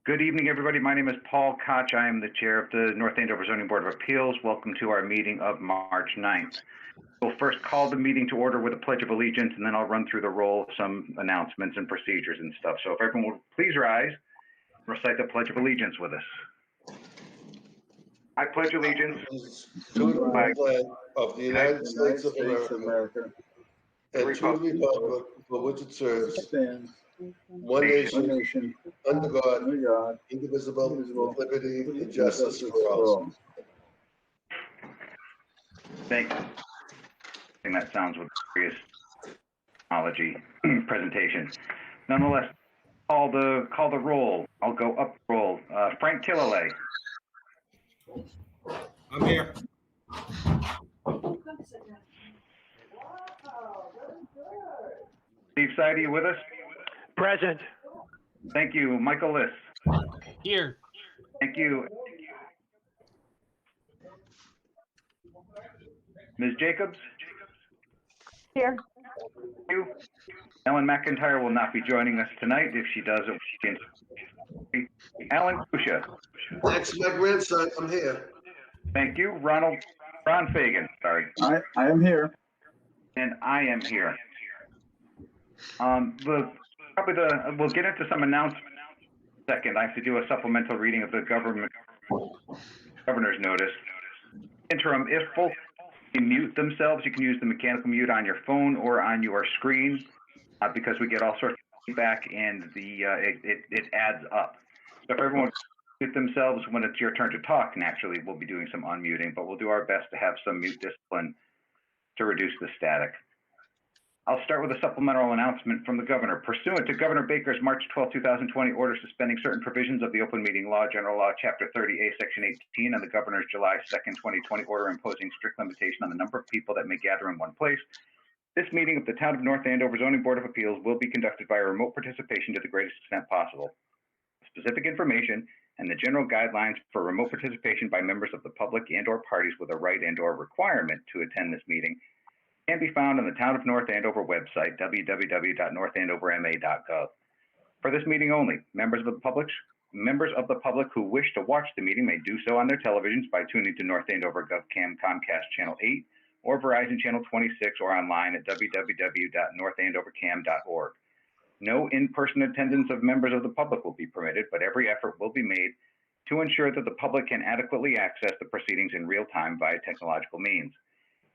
Good evening, everybody. My name is Paul Koch. I am the chair of the North Andover Zoning Board of Appeals. Welcome to our meeting of March 9th. We'll first call the meeting to order with a Pledge of Allegiance, and then I'll run through the roll, some announcements and procedures and stuff. So if everyone will please rise and recite the Pledge of Allegiance with us. I pledge allegiance to the flag of the United States of America and to the republic for which it serves, one nation, under God, indivisible, with liberty and justice for all. Thank you. I think that sounds with serious technology presentation. Nonetheless, call the roll. I'll go up roll. Frank Killalay. I'm here. Steve Seide, you with us? Present. Thank you. Michael Liss. Here. Thank you. Ms. Jacobs? Here. Thank you. Ellen McIntyre will not be joining us tonight. If she does, it will be Alan Kusha. That's my grandson. I'm here. Thank you. Ron Fagan, sorry. I am here. And I am here. We'll get into some announcements in a second. I have to do a supplemental reading of the governor's notice. Interim, if folks mute themselves, you can use the mechanical mute on your phone or on your screen because we get all sorts of feedback and it adds up. So if everyone mute themselves when it's your turn to talk, naturally we'll be doing some unmuting, but we'll do our best to have some mute discipline to reduce the static. I'll start with a supplemental announcement from the governor. Pursuant to Governor Baker's March 12, 2020 order suspending certain provisions of the Open Meeting Law, General Law, Chapter 30A, Section 18, and the governor's July 2nd, 2020 order imposing strict limitation on the number of people that may gather in one place, this meeting of the Town of North Andover Zoning Board of Appeals will be conducted by remote participation to the greatest extent possible. Specific information and the general guidelines for remote participation by members of the public and/or parties with a right and/or requirement to attend this meeting can be found on the Town of North Andover website, www.northandoverma.gov. For this meeting only, members of the public who wish to watch the meeting may do so on their televisions by tuning to North Andover GovCAM Comcast Channel 8 or Verizon Channel 26 or online at www.northandovercam.org. No in-person attendance of members of the public will be permitted, but every effort will be made to ensure that the public can adequately access the proceedings in real time via technological means.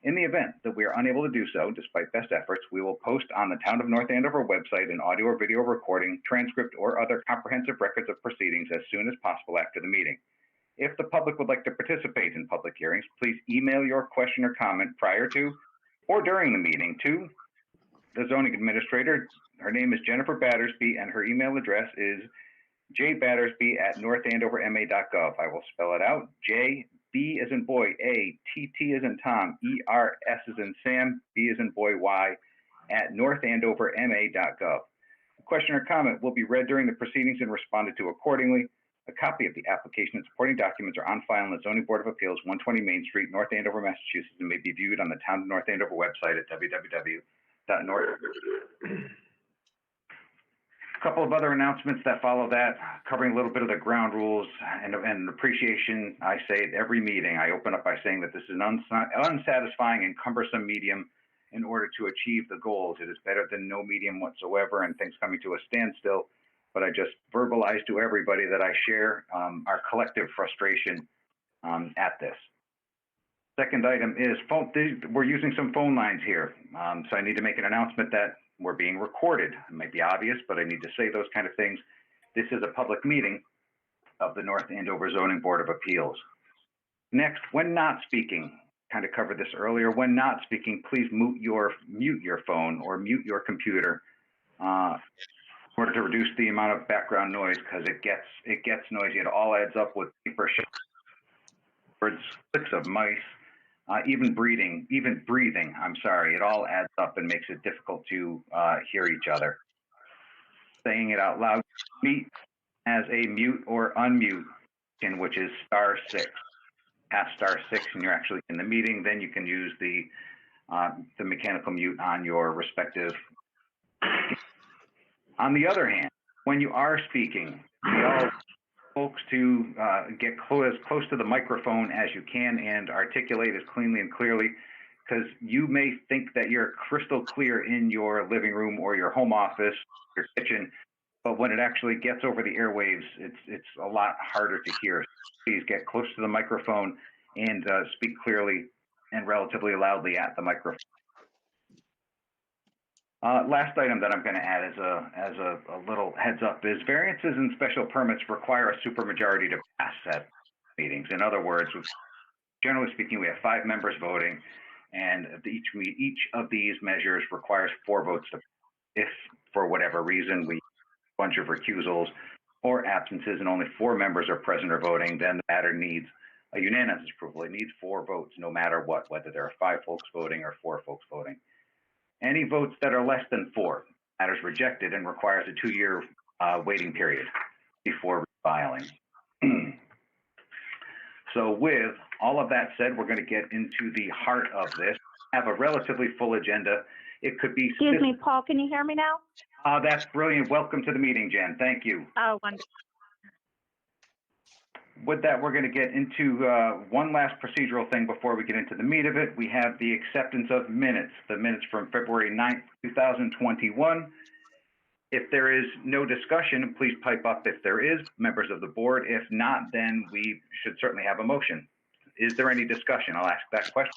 In the event that we are unable to do so, despite best efforts, we will post on the Town of North Andover website an audio or video recording, transcript, or other comprehensive records of proceedings as soon as possible after the meeting. If the public would like to participate in public hearings, please email your question or comment prior to or during the meeting to the zoning administrator. Her name is Jennifer Battersby, and her email address is jbattersby@northandoverma.gov. I will spell it out. J-B as in boy, A-T-T as in Tom, E-R-S as in Sam, B as in boy, Y, @northandoverma.gov. A question or comment will be read during the proceedings and responded to accordingly. A copy of the application and supporting documents are on file in the Zoning Board of Appeals, 120 Main Street, North Andover, Massachusetts, and may be viewed on the Town of North Andover website at www.north. A couple of other announcements that follow that, covering a little bit of the ground rules and appreciation. I say at every meeting, I open up by saying that this is an unsatisfying and cumbersome medium in order to achieve the goals. It is better than no medium whatsoever and things coming to a standstill. But I just verbalize to everybody that I share our collective frustration at this. Second item is we're using some phone lines here. So I need to make an announcement that we're being recorded. It might be obvious, but I need to say those kind of things. This is a public meeting of the North Andover Zoning Board of Appeals. Next, when not speaking, kind of covered this earlier, when not speaking, please mute your phone or mute your computer in order to reduce the amount of background noise, because it gets noisy. It all adds up with paper words, clicks of mice, even breathing, it all adds up and makes it difficult to hear each other. Saying it out loud, meet as a mute or unmute, which is *6. Pass *6 and you're actually in the meeting, then you can use the mechanical mute on your respective. On the other hand, when you are speaking, we all folks to get as close to the microphone as you can and articulate as cleanly and clearly, because you may think that you're crystal clear in your living room or your home office, your kitchen, but when it actually gets over the airwaves, it's a lot harder to hear. Please get close to the microphone and speak clearly and relatively loudly at the microphone. Last item that I'm going to add as a little heads up is variances and special permits require a supermajority to pass at meetings. In other words, generally speaking, we have 5 members voting, and each of these measures requires 4 votes to pass. If for whatever reason we have a bunch of recusals or absences and only 4 members are present or voting, then the matter needs a unanimous approval. It needs 4 votes no matter what, whether there are 5 folks voting or 4 folks voting. Any votes that are less than 4, matters rejected and requires a 2-year waiting period before refiling. So with all of that said, we're going to get into the heart of this. Have a relatively full agenda. It could be— Excuse me, Paul, can you hear me now? That's brilliant. Welcome to the meeting, Jen. Thank you. Oh, wonderful. With that, we're going to get into one last procedural thing before we get into the meat of it. We have the acceptance of minutes, the minutes from February 9th, 2021. If there is no discussion, please pipe up if there is, members of the board. If not, then we should certainly have a motion. Is there any discussion? I'll ask that question.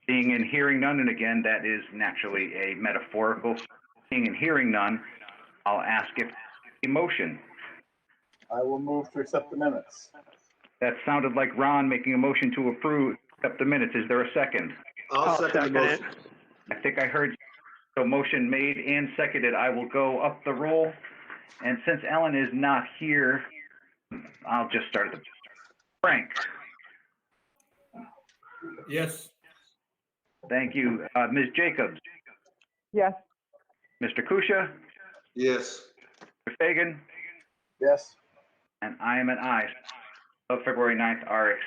Seeing and hearing none, and again, that is naturally a metaphorical. Seeing and hearing none, I'll ask if a motion. I will move to accept the minutes. That sounded like Ron making a motion to approve, accept the minutes. Is there a second? I'll second the motion. I think I heard so. Motion made and seconded. I will go up the roll. And since Ellen is not here, I'll just start at the— Frank. Yes. Thank you. Ms. Jacobs. Yes. Mr. Kusha. Yes. Mr. Fagan. Yes. And I am an aye. Of February 9th, RX.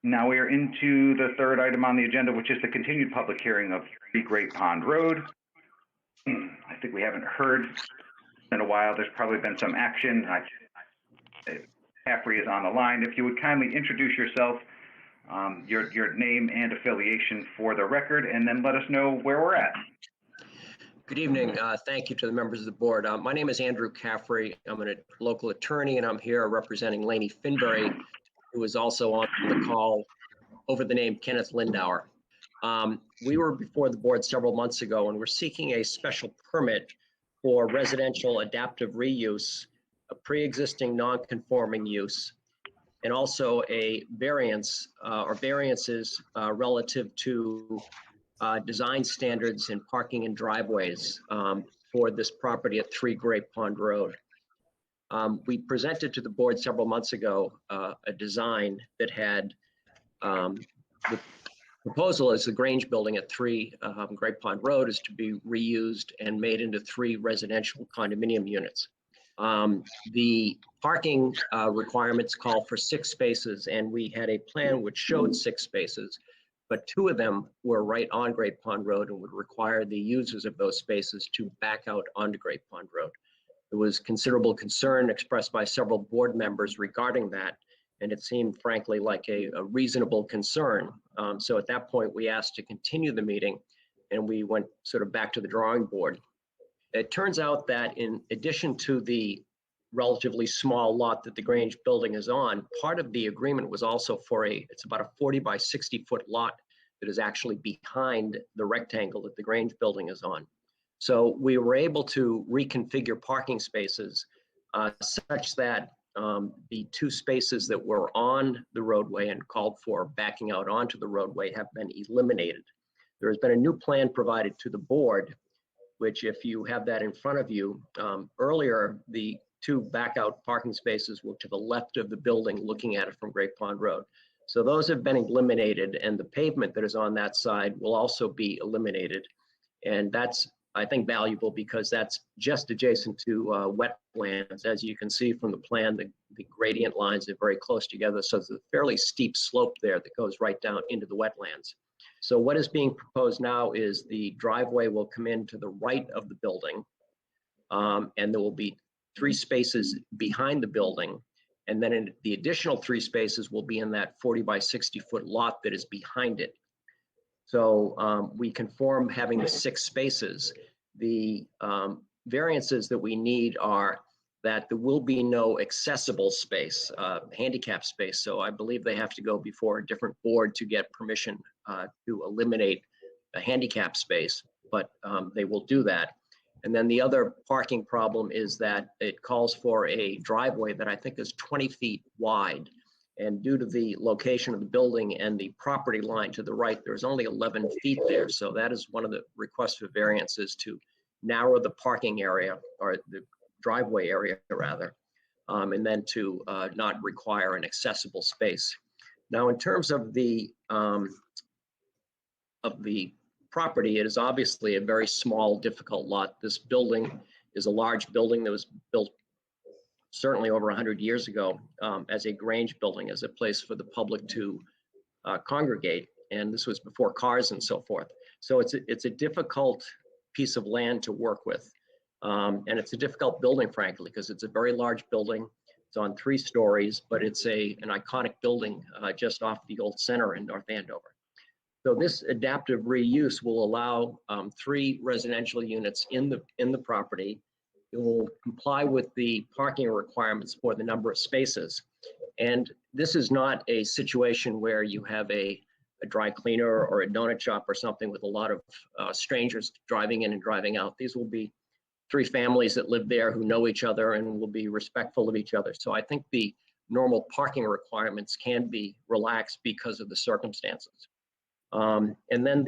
Now we are into the third item on the agenda, which is the continued public hearing of 3 Great Pond Road. I think we haven't heard in a while. There's probably been some action. Caffrey is on the line. If you would kindly introduce yourself, your name and affiliation for the record, and then let us know where we're at. Good evening. Thank you to the members of the board. My name is Andrew Caffrey. I'm a local attorney, and I'm here representing Laney Finbury, who is also on the call over the name Kenneth Lindauer. We were before the board several months ago, and we're seeking a special permit for residential adaptive reuse, a pre-existing non-conforming use, and also a variance or variances relative to design standards in parking and driveways for this property at 3 Great Pond Road. We presented to the board several months ago a design that had the proposal is the Grange building at 3 Great Pond Road is to be reused and made into 3 residential condominium units. The parking requirements call for 6 spaces, and we had a plan which showed 6 spaces, but 2 of them were right on Great Pond Road and would require the users of those spaces to back out onto Great Pond Road. There was considerable concern expressed by several board members regarding that, and it seemed frankly like a reasonable concern. So at that point, we asked to continue the meeting, and we went sort of back to the drawing board. It turns out that in addition to the relatively small lot that the Grange building is on, part of the agreement was also for it's about a 40 by 60 foot lot that is actually behind the rectangle that the Grange building is on. So we were able to reconfigure parking spaces such that the 2 spaces that were on the roadway and called for backing out onto the roadway have been eliminated. There has been a new plan provided to the board, which if you have that in front of you, earlier the 2 back out parking spaces were to the left of the building looking at it from Great Pond Road. So those have been eliminated, and the pavement that is on that side will also be eliminated. And that's, I think, valuable because that's just adjacent to wetlands. As you can see from the plan, the gradient lines are very close together. So there's a fairly steep slope there that goes right down into the wetlands. So what is being proposed now is the driveway will come in to the right of the building. and there will be 3 spaces behind the building. And then the additional 3 spaces will be in that 40 by 60 foot lot that is behind it. So we conform having the 6 spaces. The variances that we need are that there will be no accessible space, handicap space. So I believe they have to go before a different board to get permission to eliminate a handicap space, but they will do that. And then the other parking problem is that it calls for a driveway that I think is 20 feet wide. And due to the location of the building and the property line to the right, there's only 11 feet there. So that is one of the requests for variances, to narrow the parking area, or the driveway area rather, and then to not require an accessible space. Now, in terms of the property, it is obviously a very small, difficult lot. This building is a large building that was built certainly over 100 years ago as a Grange building, as a place for the public to congregate. And this was before cars and so forth. So it's a difficult piece of land to work with. And it's a difficult building, frankly, because it's a very large building. It's on 3 stories, but it's an iconic building just off the old center in North Andover. So this adaptive reuse will allow 3 residential units in the property. It will comply with the parking requirements for the number of spaces. And this is not a situation where you have a dry cleaner or a donut shop or something with a lot of strangers driving in and driving out. These will be 3 families that live there who know each other and will be respectful of each other. So I think the normal parking requirements can be relaxed because of the circumstances. And then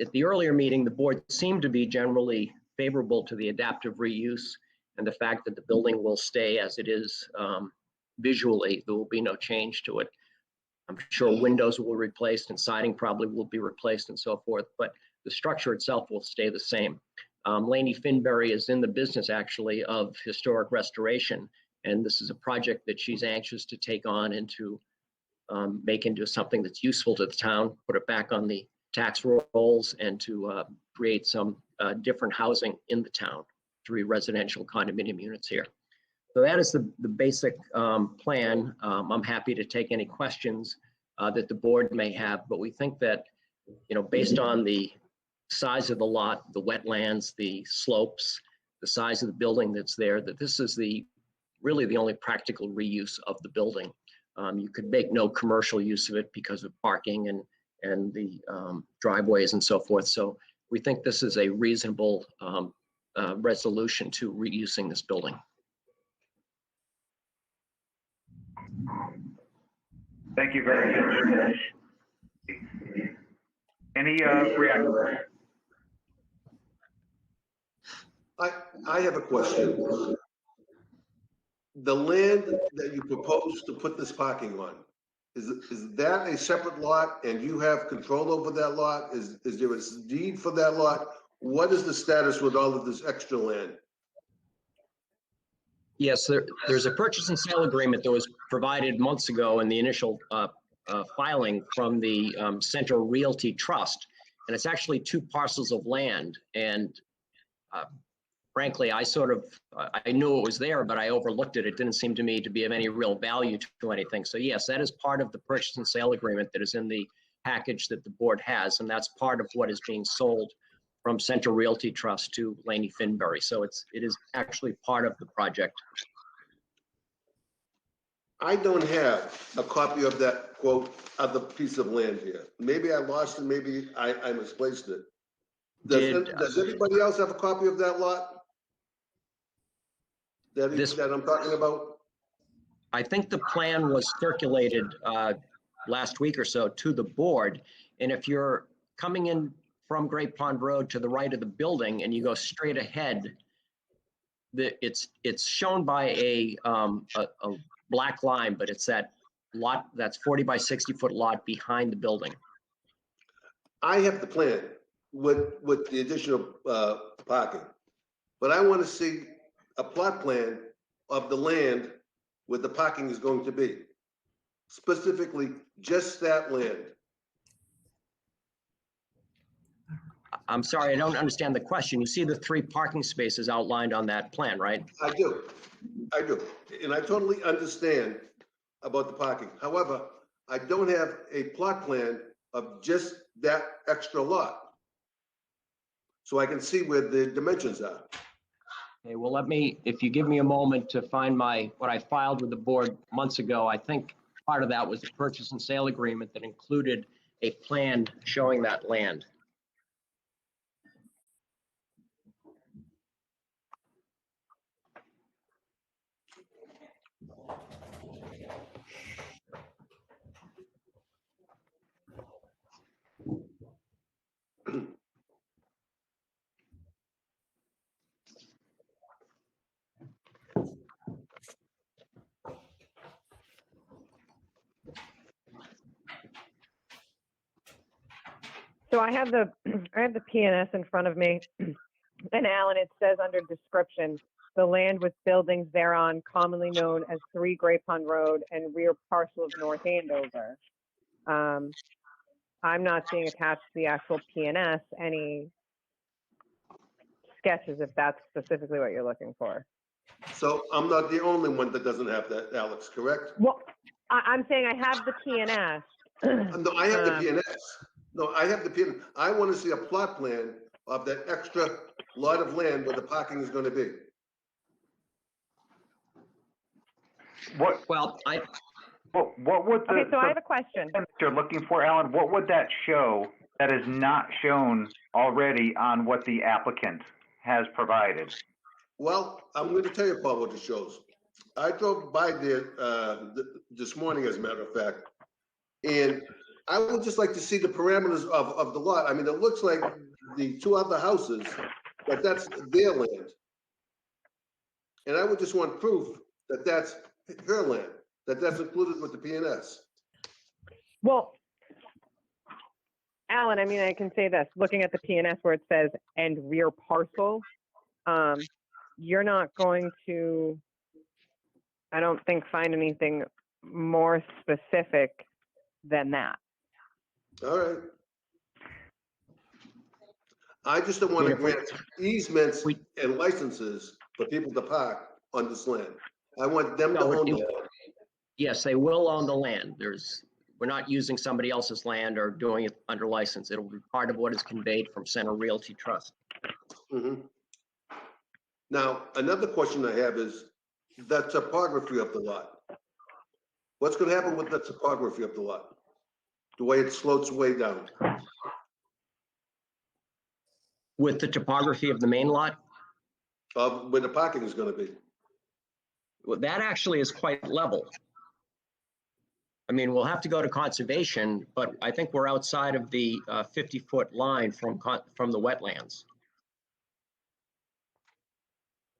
at the earlier meeting, the board seemed to be generally favorable to the adaptive reuse and the fact that the building will stay as it is visually. There will be no change to it. I'm sure windows will be replaced and siding probably will be replaced and so forth, but the structure itself will stay the same. Lainey Finberry is in the business actually of historic restoration, and this is a project that she's anxious to take on and to make into something that's useful to the town, put it back on the tax rolls, and to create some different housing in the town, 3 residential condominium units here. So that is the basic plan. I'm happy to take any questions that the board may have, but we think that, based on the size of the lot, the wetlands, the slopes, the size of the building that's there, that this is really the only practical reuse of the building. You could make no commercial use of it because of parking and the driveways and so forth. So we think this is a reasonable resolution to reusing this building. Thank you very much. Any reactions? I have a question. The land that you propose to put this parking on, is that a separate lot and you have control over that lot? Is there a deed for that lot? What is the status with all of this extra land? Yes, there's a purchase and sale agreement that was provided months ago in the initial filing from the Center Realty Trust. And it's actually 2 parcels of land. And frankly, I knew it was there, but I overlooked it. It didn't seem to me to be of any real value to anything. So yes, that is part of the purchase and sale agreement that is in the package that the board has. And that's part of what is being sold from Center Realty Trust to Lainey Finberry. So it is actually part of the project. I don't have a copy of that, quote, other piece of land here. Maybe I lost it, maybe I misplaced it. Does anybody else have a copy of that lot? That I'm talking about? I think the plan was circulated last week or so to the board. And if you're coming in from Great Pond Road to the right of the building and you go straight ahead, it's shown by a black line, but it's that lot, that's 40 by 60 foot lot behind the building. I have the plan with the additional parking, but I want to see a plot plan of the land where the parking is going to be, specifically just that land. I'm sorry, I don't understand the question. You see the 3 parking spaces outlined on that plan, right? I do. And I totally understand about the parking. However, I don't have a plot plan of just that extra lot. So I can see where the dimensions are. Okay, well, if you give me a moment to find what I filed with the board months ago, I think part of that was the purchase and sale agreement that included a plan showing that land. So I have the PNS in front of me, and Alan, it says under description, the land with buildings thereon commonly known as 3 Great Pond Road and rear parcel of North Andover. I'm not seeing attached to the actual PNS any sketches, if that's specifically what you're looking for. So I'm not the only one that doesn't have that, Alex, correct? Well, I'm saying I have the PNS. No, I have the PNS. No, I have the PNS. I want to see a plot plan of that extra lot of land where the parking is going to be. What Well, what would the Okay, so I have a question. that you're looking for, Alan? What would that show that is not shown already on what the applicant has provided? Well, I'm going to tell you about what it shows. I drove by there this morning, as a matter of fact, and I would just like to see the parameters of the lot. I mean, it looks like the 2 other houses, but that's their land. And I would just want proof that that's her land, that that's included with the PNS. Well, Alan, I mean, I can say this, looking at the PNS where it says and rear parcel, you're not going to, I don't think, find anything more specific than that. All right. I just don't want to grant easements and licenses for people to park on this land. I want them to own the land. yes, they will own the land. We're not using somebody else's land or doing it under license. It'll be part of what is conveyed from Center Realty Trust. Mhm. Now, another question I have is the topography of the lot. What's going to happen with the topography of the lot? The way it slopes way down. With the topography of the main lot, Of where the parking is going to be. well, that actually is quite level. I mean, we'll have to go to conservation, but I think we're outside of the 50-foot line from the wetlands.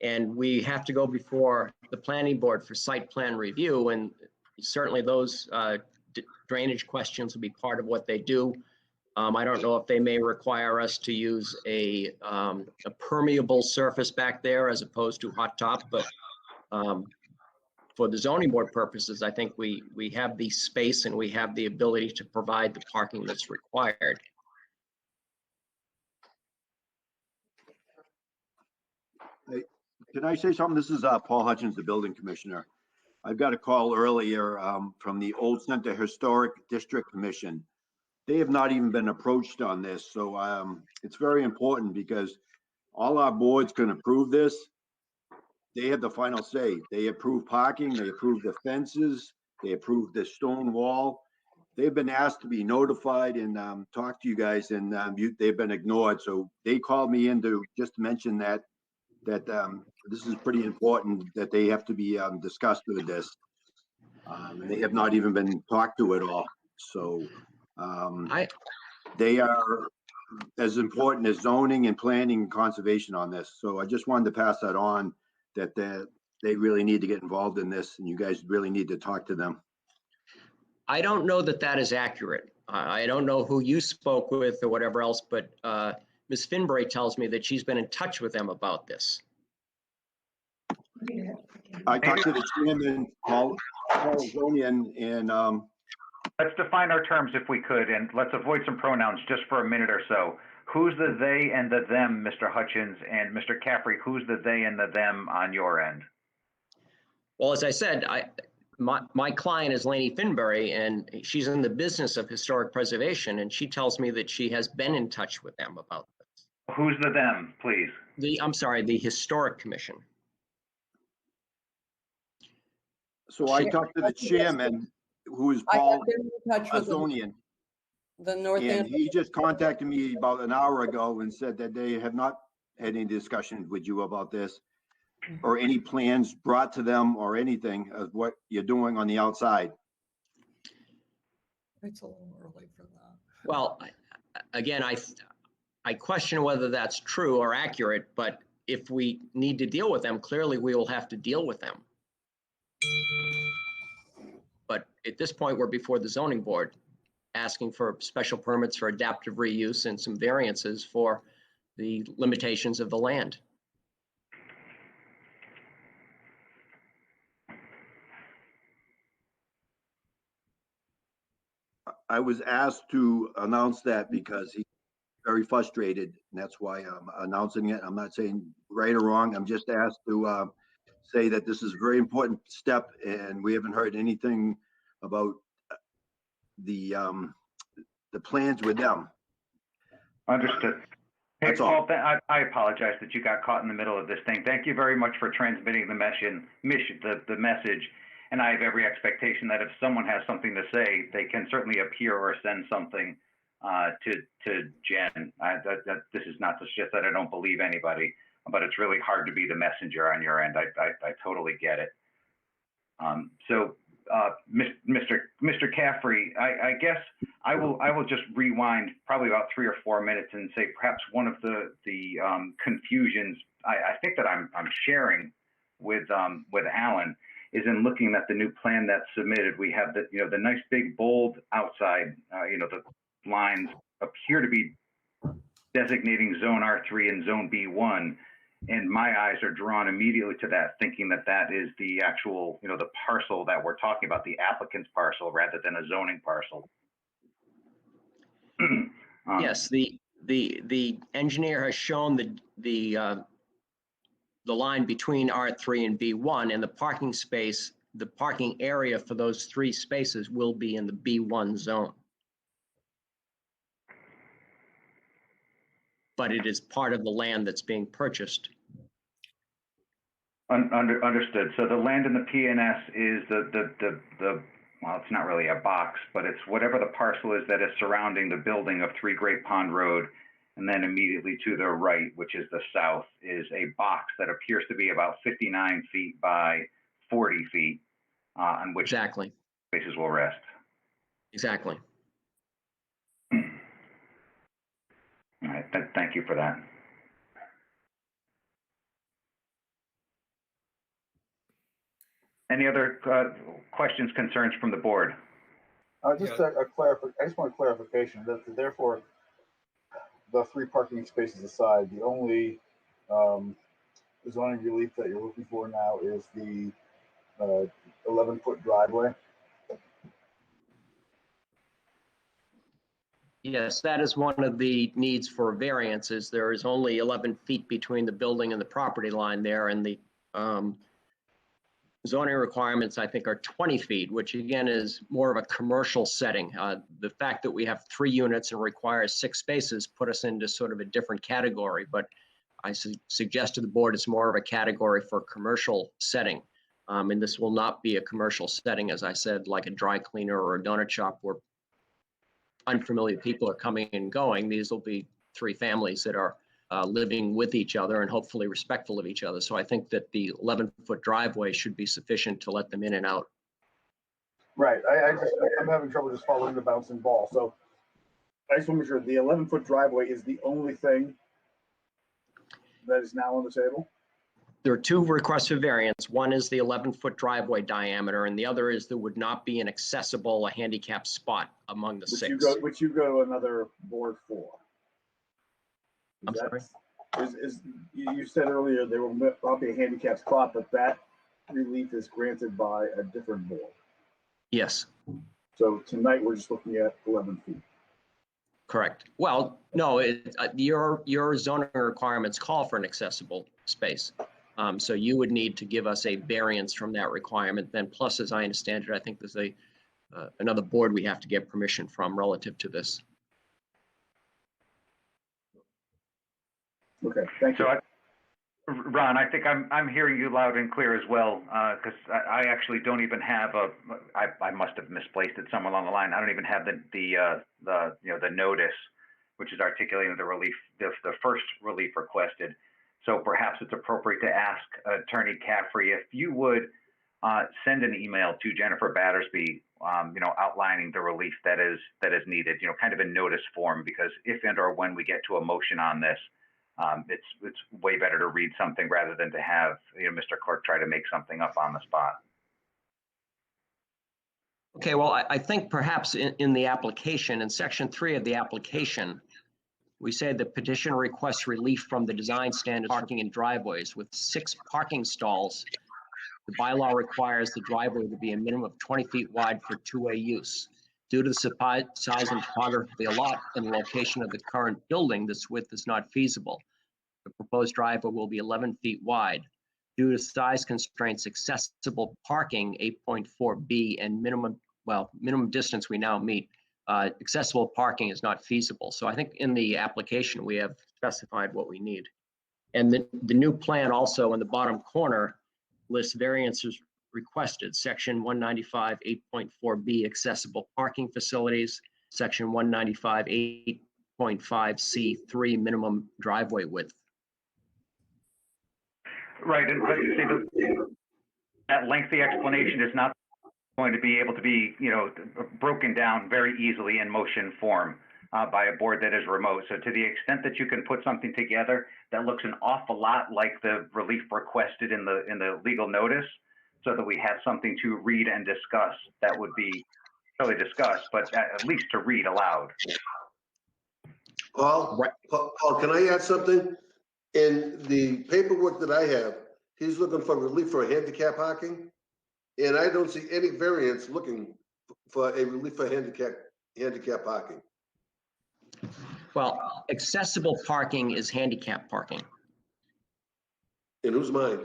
And we have to go before the planning board for site plan review, and certainly those drainage questions will be part of what they do. I don't know if they may require us to use a permeable surface back there as opposed to hot top, but for the zoning board purposes, I think we have the space and we have the ability to provide the parking that's required. Can I say something? This is Paul Hutchins, the building commissioner. I've got a call earlier from the Old Center Historic District Commission. They have not even been approached on this. So it's very important because all our boards can approve this. They have the final say. They approve parking, they approve the fences, they approve the stone wall. They've been asked to be notified and talk to you guys, and they've been ignored. So they called me in to just mention that this is pretty important, that they have to be discussed with this. And they have not even been talked to at all. So they are as important as zoning and planning and conservation on this. So I just wanted to pass that on, that they really need to get involved in this, and you guys really need to talk to them. I don't know that that is accurate. I don't know who you spoke with or whatever else, but Ms. Finbury tells me that she's been in touch with them about this. I talked to the chairman, Paul Zonian, and Let's define our terms if we could, and let's avoid some pronouns just for a minute or so. Who's the they and the them, Mr. Hutchins, and Mr. Caffrey, who's the they and the them on your end? Well, as I said, my client is Laney Finbury, and she's in the business of historic preservation, and she tells me that she has been in touch with them about this. Who's the them, please? I'm sorry, the Historic Commission. So I talked to the chairman, who is I Paul have been in touch with Azonian, the North and Andover. he just contacted me about an hour ago and said that they have not had any discussion with you about this or any plans brought to them or anything of what you're doing on the outside. It's a little early for that. Well, again, I question whether that's true or accurate, but if we need to deal with them, clearly we will have to deal with them. But at this point, we're before the zoning board, asking for special permits for adaptive reuse and some variances for the limitations of the land. I was asked to announce that because he's very frustrated, and that's why I'm announcing it. I'm not saying right or wrong. I'm just asked to say that this is a very important step, and we haven't heard anything about the plans with them. Understood. Hey, That's all. Paul, I apologize that you got caught in the middle of this thing. Thank you very much for transmitting the message. And I have every expectation that if someone has something to say, they can certainly appear or send something to Jen. This is not to suggest that I don't believe anybody, but it's really hard to be the messenger on your end. I totally get it. Mr. Caffrey, I guess I will just rewind probably about 3 or 4 minutes and say perhaps one of the confusions I think that I'm sharing with Alan is in looking at the new plan that's submitted. We have the nice big bold outside, the lines appear to be designating zone R3 and zone B1. And my eyes are drawn immediately to that, thinking that that is the actual, the parcel that we're talking about, the applicant's parcel rather than a zoning parcel. Yes, the engineer has shown the line between R3 and B1, and the parking space, the parking area for those 3 spaces will be in the B1 zone. But it is part of the land that's being purchased. Understood. So the land in the PNS is the well, it's not really a box, but it's whatever the parcel is that is surrounding the building of 3 Great Pond Road. And then immediately to the right, which is the south, is a box that appears to be about 59 feet by 40 feet on which Exactly. spaces will rest. Exactly. All right. Thank you for that. Any other questions, concerns from the board? Just a clarification. I just want a clarification that therefore the 3 parking spaces aside, the only zoning relief that you're looking for now is the 11-foot driveway. Yes, that is one of the needs for variances. There is only 11 feet between the building and the property line there, and the zoning requirements, I think, are 20 feet, which again is more of a commercial setting. The fact that we have 3 units and requires 6 spaces put us into sort of a different category, but I suggest to the board it's more of a category for commercial setting. And this will not be a commercial setting, as I said, like a dry cleaner or a donut shop where unfamiliar people are coming and going. These will be 3 families that are living with each other and hopefully respectful of each other. So I think that the 11-foot driveway should be sufficient to let them in and out. Right. I'm having trouble just following the bouncing ball. So I just want to make sure the 11-foot driveway is the only thing that is now on the table. There are 2 requests for variance. One is the 11-foot driveway diameter, and the other is there would not be an accessible, a handicap spot among the 6. Which you go to another board for. I'm sorry? You said earlier there will not be a handicap spot, but that relief is granted by a different board. Yes. So tonight we're just looking at 11 feet. Correct. Well, no, your zoning requirements call for an accessible space. So you would need to give us a variance from that requirement. Then plus, as I understand it, I think there's another board we have to get permission from relative to this. Okay, thank you. So, Ron, I think I'm hearing you loud and clear as well, because I actually don't even have I must have misplaced it somewhere along the line. I don't even have the notice, which is articulating the relief, the first relief requested. So perhaps it's appropriate to ask Attorney Caffrey if you would send an email to Jennifer Battersby, outlining the relief that is needed, kind of in notice form, because if and or when we get to a motion on this, it's way better to read something rather than to have Mr. Clerk try to make something up on the spot. Okay, well, I think perhaps in the application, in section 3 of the application, we say the petitioner requests relief from the design standards for parking in driveways with 6 parking stalls. The bylaw requires the driveway to be a minimum of 20 feet wide for two-way use. Due to the size and topography of the lot and the location of the current building, this width is not feasible. The proposed driveway will be 11 feet wide. Due to size constraints, accessible parking 8.4B and minimum distance we now meet, accessible parking is not feasible. So I think in the application, we have specified what we need. And the new plan also in the bottom corner lists variances requested. Section 195, 8.4B, accessible parking facilities. Section 195, 8.5C3, minimum driveway width. Right, and but you see, that lengthy explanation is not going to be able to be, broken down very easily in motion form by a board that is remote. So to the extent that you can put something together that looks an awful lot like the relief requested in the legal notice, so that we have something to read and discuss, that would be really discussed, but at least to read aloud. Paul, can I add something? In the paperwork that I have, he's looking for relief for handicap parking, and I don't see any variance looking for a relief for handicap parking. Well, accessible parking is handicap parking. In whose mind?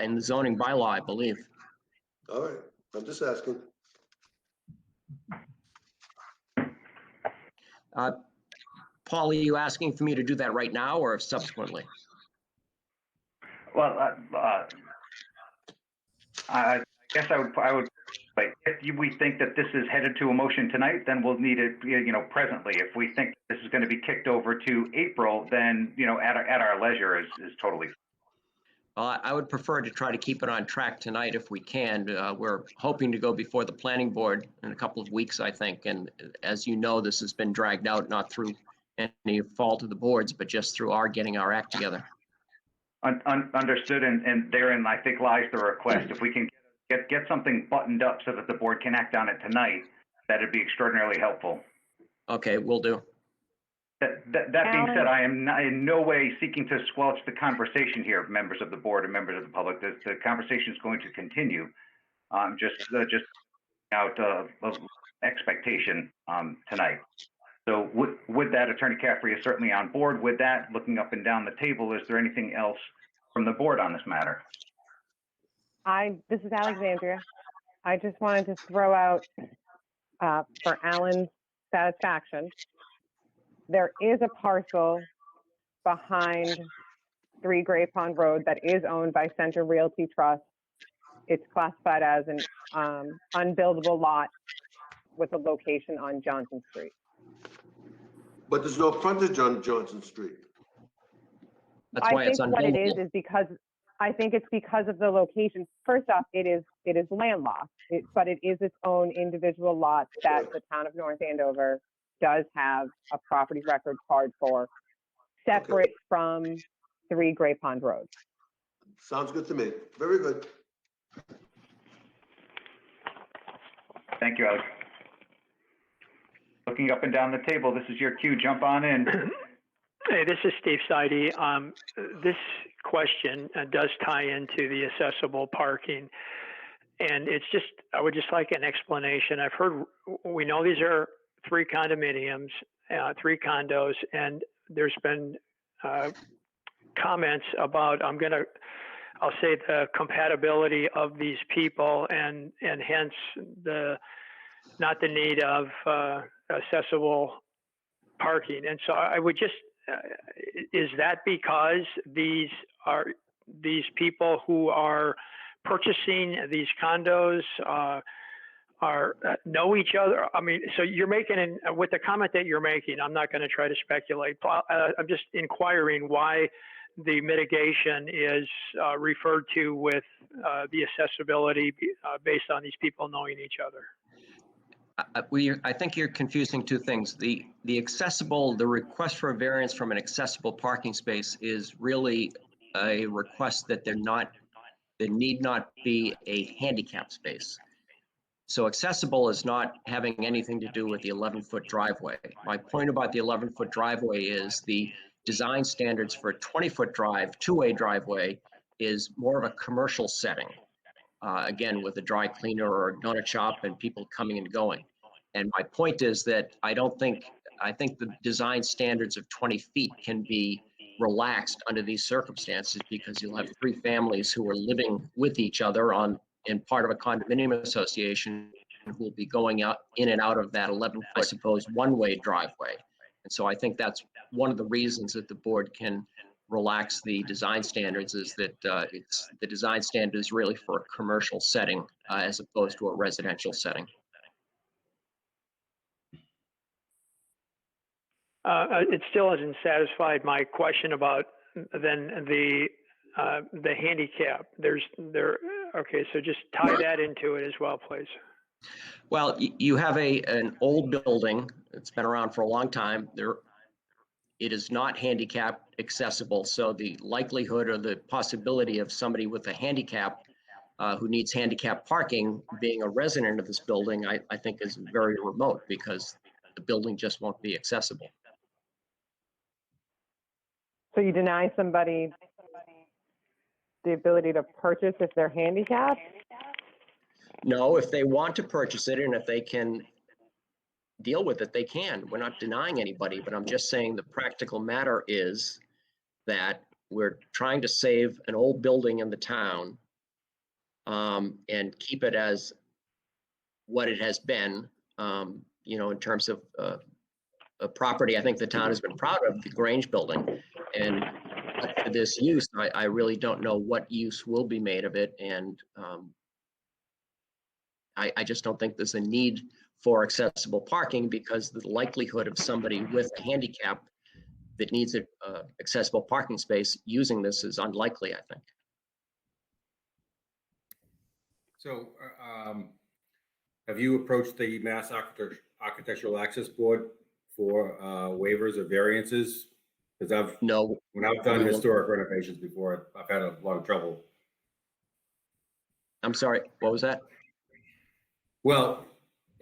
In the zoning bylaw, I believe. All right, I'm just asking. Paul, are you asking for me to do that right now or subsequently? Well, I guess I would, like, if we think that this is headed to a motion tonight, then we'll need it, presently. If we think this is going to be kicked over to April, then, at our leisure is totally. I would prefer to try to keep it on track tonight if we can. We're hoping to go before the planning board in a couple of weeks, I think. And as you know, this has been dragged out, not through any fault of the boards, but just through our getting our act together. Understood, and therein I think lies the request. If we can get something buttoned up so that the board can act on it tonight, that'd be extraordinarily helpful. Okay, will do. That being said, I am in no way seeking to squelch the conversation here, members of the board and members of the public. The conversation is going to continue. Just out of expectation tonight. So with that, Attorney Caffrey is certainly on board with that. Looking up and down the table, is there anything else from the board on this matter? This is Alexandria. I just wanted to throw out for Alan's satisfaction, there is a parcel behind 3 Gray Pond Road that is owned by Center Realty Trust. It's classified as an unbuildable lot with a location on Johnson Street. But there's no frontage on Johnson Street. That's why it's unbuildable. What it is because I think it's because of the location. First off, it is landlocked, but it is its own individual lot that the town of North Andover does have a property record card for, separate from 3 Gray Pond Road. Sounds good to me. Very good. Thank you, Alex. Looking up and down the table, this is your cue. Jump on in. Hey, this is Steve Seide. This question does tie into the accessible parking. And I would just like an explanation. We know these are three condominiums, three condos, and there's been comments about, I'll say the compatibility of these people and hence not the need of accessible parking. And so I would just, is that because these people who are purchasing these condos know each other? I mean, so you're making, with the comment that you're making, I'm not going to try to speculate. I'm just inquiring why the mitigation is referred to with the accessibility based on these people knowing each other. I think you're confusing two things. The request for a variance from an accessible parking space is really a request that there need not be a handicap space. So accessible is not having anything to do with the 11-foot driveway. My point about the 11-foot driveway is the design standards for a 20-foot drive, two-way driveway is more of a commercial setting. Again, with a dry cleaner or a donut shop and people coming and going. And my point is that I think the design standards of 20 feet can be relaxed under these circumstances because you'll have three families who are living with each other in part of a condominium association who will be going out in and out of that 11-foot, I suppose, one-way driveway. And so I think that's one of the reasons that the board can relax the design standards is that the design standard is really for a commercial setting as opposed to a residential setting. It still hasn't satisfied my question about then the handicap. Okay, so just tie that into it as well, please. Well, you have an old building. It's been around for a long time. It is not handicap accessible. So the likelihood or the possibility of somebody with a handicap who needs handicap parking being a resident of this building, I think is very remote because the building just won't be accessible. So you deny somebody the ability to purchase if they're handicapped? No, if they want to purchase it and if they can deal with it, they can. We're not denying anybody, but I'm just saying the practical matter is that we're trying to save an old building in the town and keep it as what it has been, in terms of a property I think the town has been proud of, the Grange building. And for this use, I really don't know what use will be made of it. And I just don't think there's a need for accessible parking because the likelihood of somebody with a handicap that needs an accessible parking space using this is unlikely, I think. So have you approached the Mass Architectural Access Board for waivers or variances? Because when I've done historic renovations before, I've had a lot of trouble. I'm sorry, what was that? Well,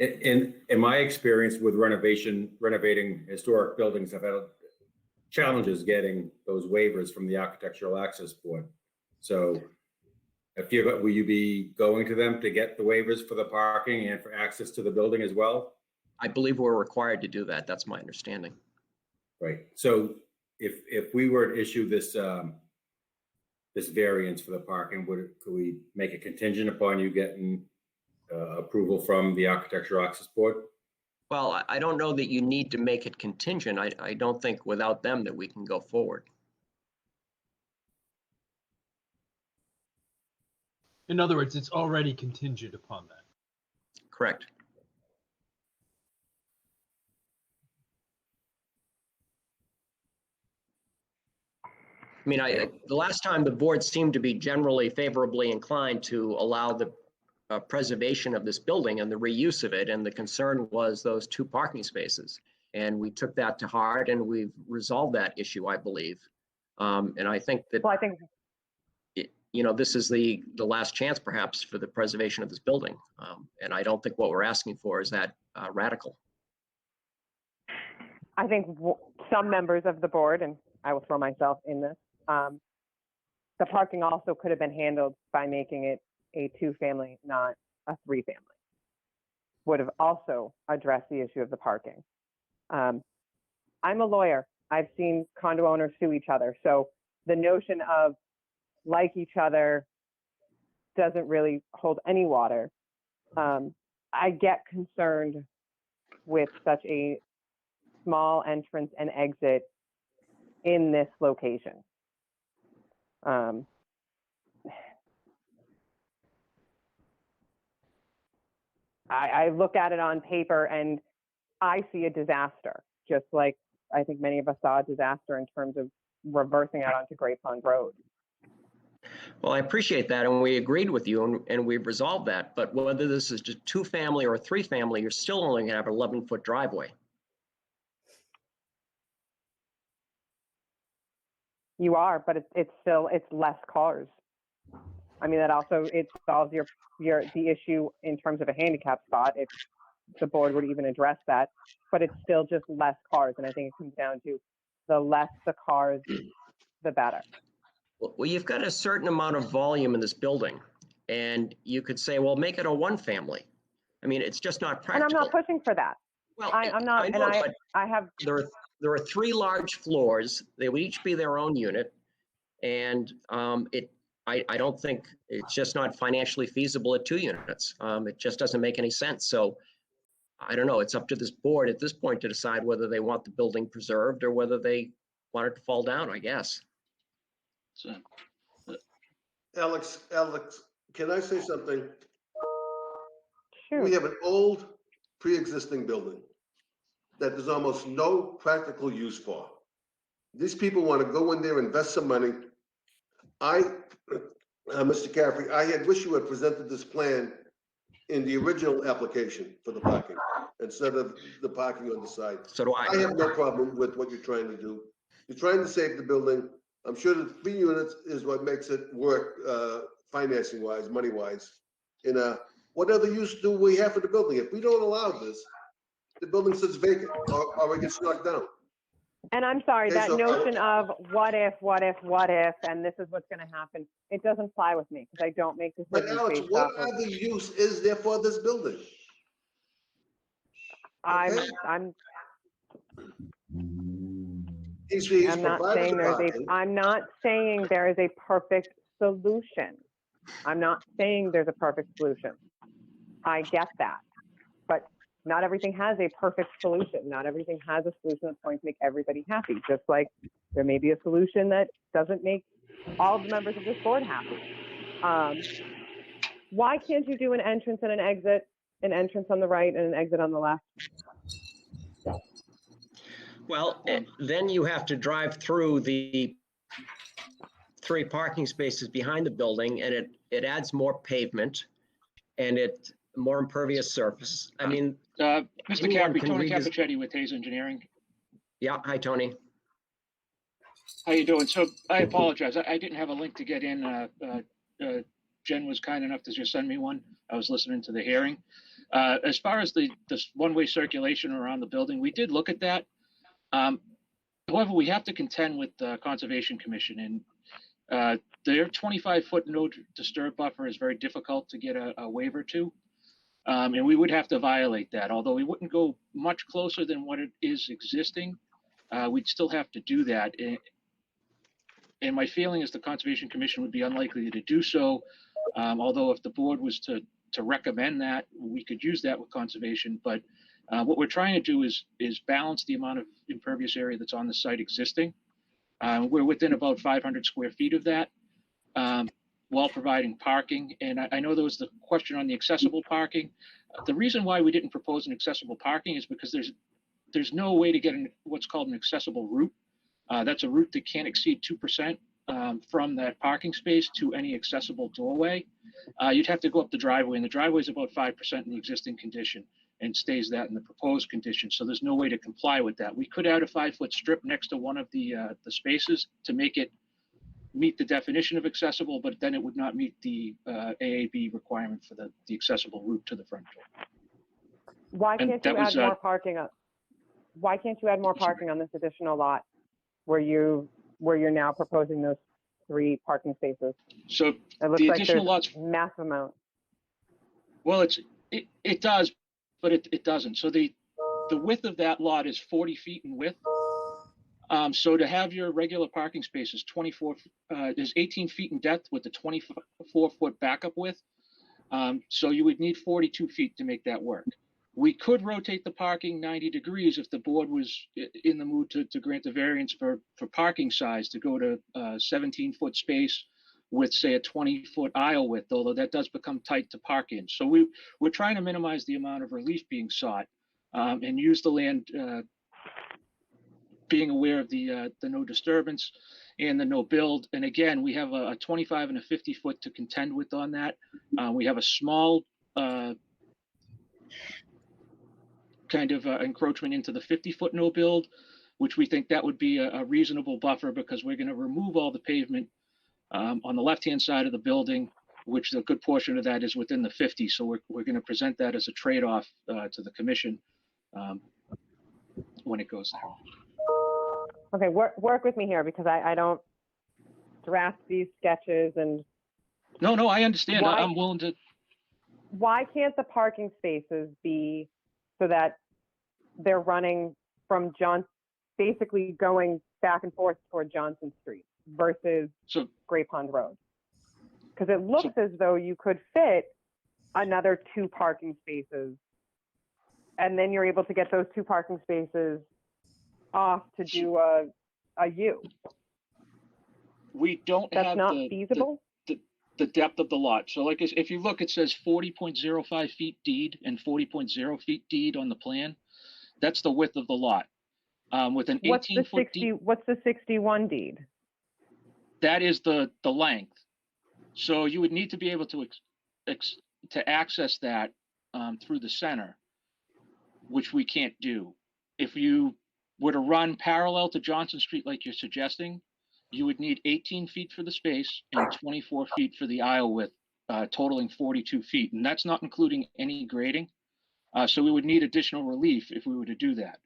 in my experience with renovating historic buildings, I've had challenges getting those waivers from the Architectural Access Board. So will you be going to them to get the waivers for the parking and for access to the building as well? I believe we're required to do that. That's my understanding. Right. So if we were to issue this this variance for the parking, could we make a contingent upon you getting approval from the Architectural Access Board? Well, I don't know that you need to make it contingent. I don't think without them that we can go forward. In other words, it's already contingent upon that. Correct. I mean, the last time the board seemed to be generally favorably inclined to allow the preservation of this building and the reuse of it. And the concern was those two parking spaces. And we took that to heart and we've resolved that issue, I believe. And I think that, Well, I think this is the last chance perhaps for the preservation of this building. And I don't think what we're asking for is that radical. I think some members of the board, and I will throw myself in this, the parking also could have been handled by making it a two-family, not a three-family. would have also addressed the issue of the parking. I'm a lawyer. I've seen condo owners sue each other. So the notion of like each other doesn't really hold any water. I get concerned with such a small entrance and exit in this location. I look at it on paper and I see a disaster, just like I think many of us saw a disaster in terms of reversing out onto Great Pond Road. Well, I appreciate that, and we agreed with you, and we've resolved that. But whether this is just 2-family or 3-family, you're still only going to have an 11-foot driveway. You are, but it's less cars. I mean, that also, it solves the issue in terms of a handicap spot, if the board would even address that, but it's still just less cars. And I think it comes down to the less the cars, the better. Well, you've got a certain amount of volume in this building, and you could say, well, make it a 1-family. I mean, it's just not practical. And I'm not pushing for that. Well, I'm not, I know, and but I have. There are 3 large floors. They would each be their own unit, and I don't think it's just not financially feasible at 2 units. It just doesn't make any sense. So I don't know. It's up to this board at this point to decide whether they want the building preserved or whether they want it to fall down, I guess. So, Alex, can I say something? Sure. We have an old pre-existing building that there's almost no practical use for. These people want to go in there, invest some money. Mr. Caffrey, I had wished you had presented this plan in the original application for the parking, instead of the parking on the side. So do I. I have no problem with what you're trying to do. You're trying to save the building. I'm sure that 3 units is what makes it work, financing wise, money wise. What other use do we have for the building? If we don't allow this, the building sits vacant or it gets knocked down. And I'm sorry, Okay, that so notion of what if, and this is what's going to happen, it doesn't fly with me because I don't make But decisions Alex, based what off of. other use is there for this building? Okay. He's I'm not provided saying the parking. I'm not saying there is a perfect solution. I'm not saying there's a perfect solution. I get that, but not everything has a perfect solution. Not everything has a solution that's going to make everybody happy. Just like there may be a solution that doesn't make all of the members of this board happy. Why can't you do an entrance and an exit, an entrance on the right and an exit on the left? Well, then you have to drive through the 3 parking spaces behind the building, and it adds more pavement and more impervious surface. I mean, Mr. Caffrey, Tony Capichetti with Hayes Engineering. Yeah, hi, Tony. How you doing? So I apologize. I didn't have a link to get in. Jen was kind enough to just send me one. I was listening to the hearing. As far as this one-way circulation around the building, we did look at that. However, we have to contend with the Conservation Commission, and their 25-foot no disturb buffer is very difficult to get a waiver to. And we would have to violate that, although we wouldn't go much closer than what it is existing. We'd still have to do that. And my feeling is the Conservation Commission would be unlikely to do so, although if the board was to recommend that, we could use that with conservation. But what we're trying to do is balance the amount of impervious area that's on the site existing. We're within about 500 square feet of that, while providing parking. And I know there was the question on the accessible parking. The reason why we didn't propose an accessible parking is because there's no way to get what's called an accessible route. That's a route that can't exceed 2% from that parking space to any accessible doorway. You'd have to go up the driveway, and the driveway is about 5% in the existing condition and stays that in the proposed condition. So there's no way to comply with that. We could add a 5-foot strip next to one of the spaces to make it meet the definition of accessible, but then it would not meet the AAB requirement for the accessible route to the front door. Why can't you add more parking? Why can't you add more parking on this additional lot where you're now proposing those 3 parking spaces? So it looks the like additional there's lots, massive amount. well, it does, but it doesn't. So the width of that lot is 40 feet in width. So to have your regular parking spaces 24, is 18 feet in depth with the 24-foot backup width. So you would need 42 feet to make that work. We could rotate the parking 90 degrees if the board was in the mood to grant the variance for parking size to go to 17-foot space with, say, a 20-foot aisle width, although that does become tight to park in. So we're trying to minimize the amount of relief being sought and use the land, being aware of the no disturbance and the no build. And again, we have a 25 and a 50-foot to contend with on that. We have a small kind of encroachment into the 50-foot no build, which we think that would be a reasonable buffer because we're going to remove all the pavement on the left-hand side of the building, which a good portion of that is within the 50. So we're going to present that as a trade-off to the commission when it goes there. Okay, work with me here because I don't draft these sketches and. No, I understand. Why- I'm willing to. Why can't the parking spaces be so that they're running from basically going back and forth toward Johnson Street versus Great Pond Road? Because it looks as though you could fit another 2 parking spaces, and then you're able to get those 2 parking spaces off to do a U. We don't That's have not feasible. The depth of the lot. So like if you look, it says 40.05 feet deed and 40.0 feet deed on the plan. That's the width of the lot. With an 18-foot deed. What's the 61 deed? That is the length. So you would need to be able to access that through the center, which we can't do. If you were to run parallel to Johnson Street like you're suggesting, you would need 18 feet for the space and 24 feet for the aisle width, totaling 42 feet. And that's not including any grading. So we would need additional relief if we were to do that.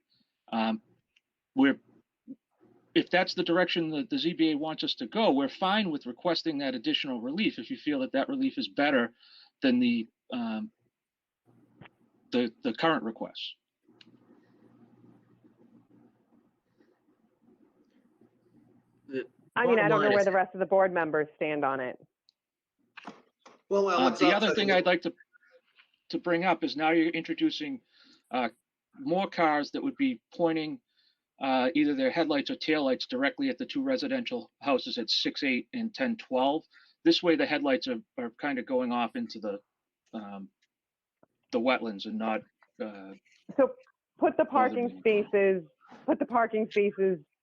If that's the direction that the ZBA wants us to go, we're fine with requesting that additional relief if you feel that that relief is better than the current request. I mean, I don't know where the rest of the board members stand on it. Well, Alex, the other thing I'd like to bring up is now you're introducing more cars that would be pointing either their headlights or taillights directly at the 2 residential houses at 6, 8, and 10, 12. This way, the headlights are kind of going off into the wetlands and not. So put the parking spaces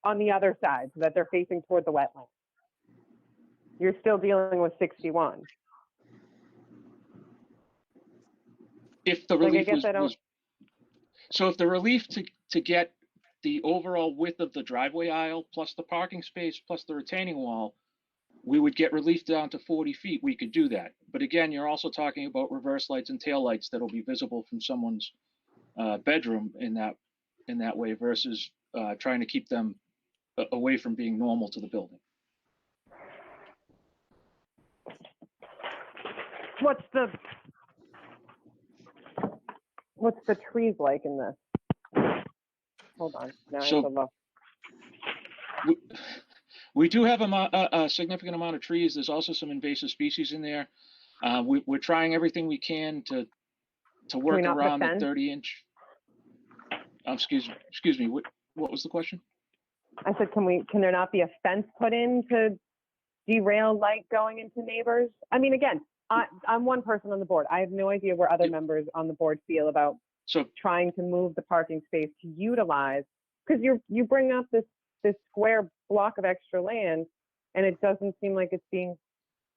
on the other side so that they're facing toward the wetland. You're still dealing with 61. If the relief so if the relief to get the overall width of the driveway aisle plus the parking space plus the retaining wall, we would get relief down to 40 feet, we could do that. But again, you're also talking about reverse lights and tail lights that'll be visible from someone's bedroom in that way versus trying to keep them away from being normal to the building. What's the trees like in this? Hold on, now I have to look. We do have a significant amount of trees. There's also some invasive species in there. We're trying everything we can to work around the 30-inch. Excuse me. What was the question? I said, can there not be a fence put in to derail light going into neighbors? I mean, again, I'm one person on the board. I have no idea where other members on the board feel about trying to move the parking space to utilize, because you bring up this square block of extra land, and it doesn't seem like it's being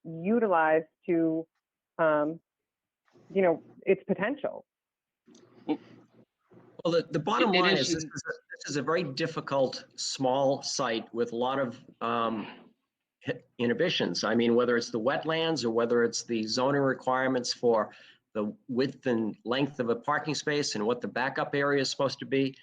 utilized to, its potential. Well, the bottom line is this is a very difficult, small site with a lot of inhibitions. I mean, whether it's the wetlands or whether it's the zoning requirements for the width and length of a parking space and what the backup area is supposed to be.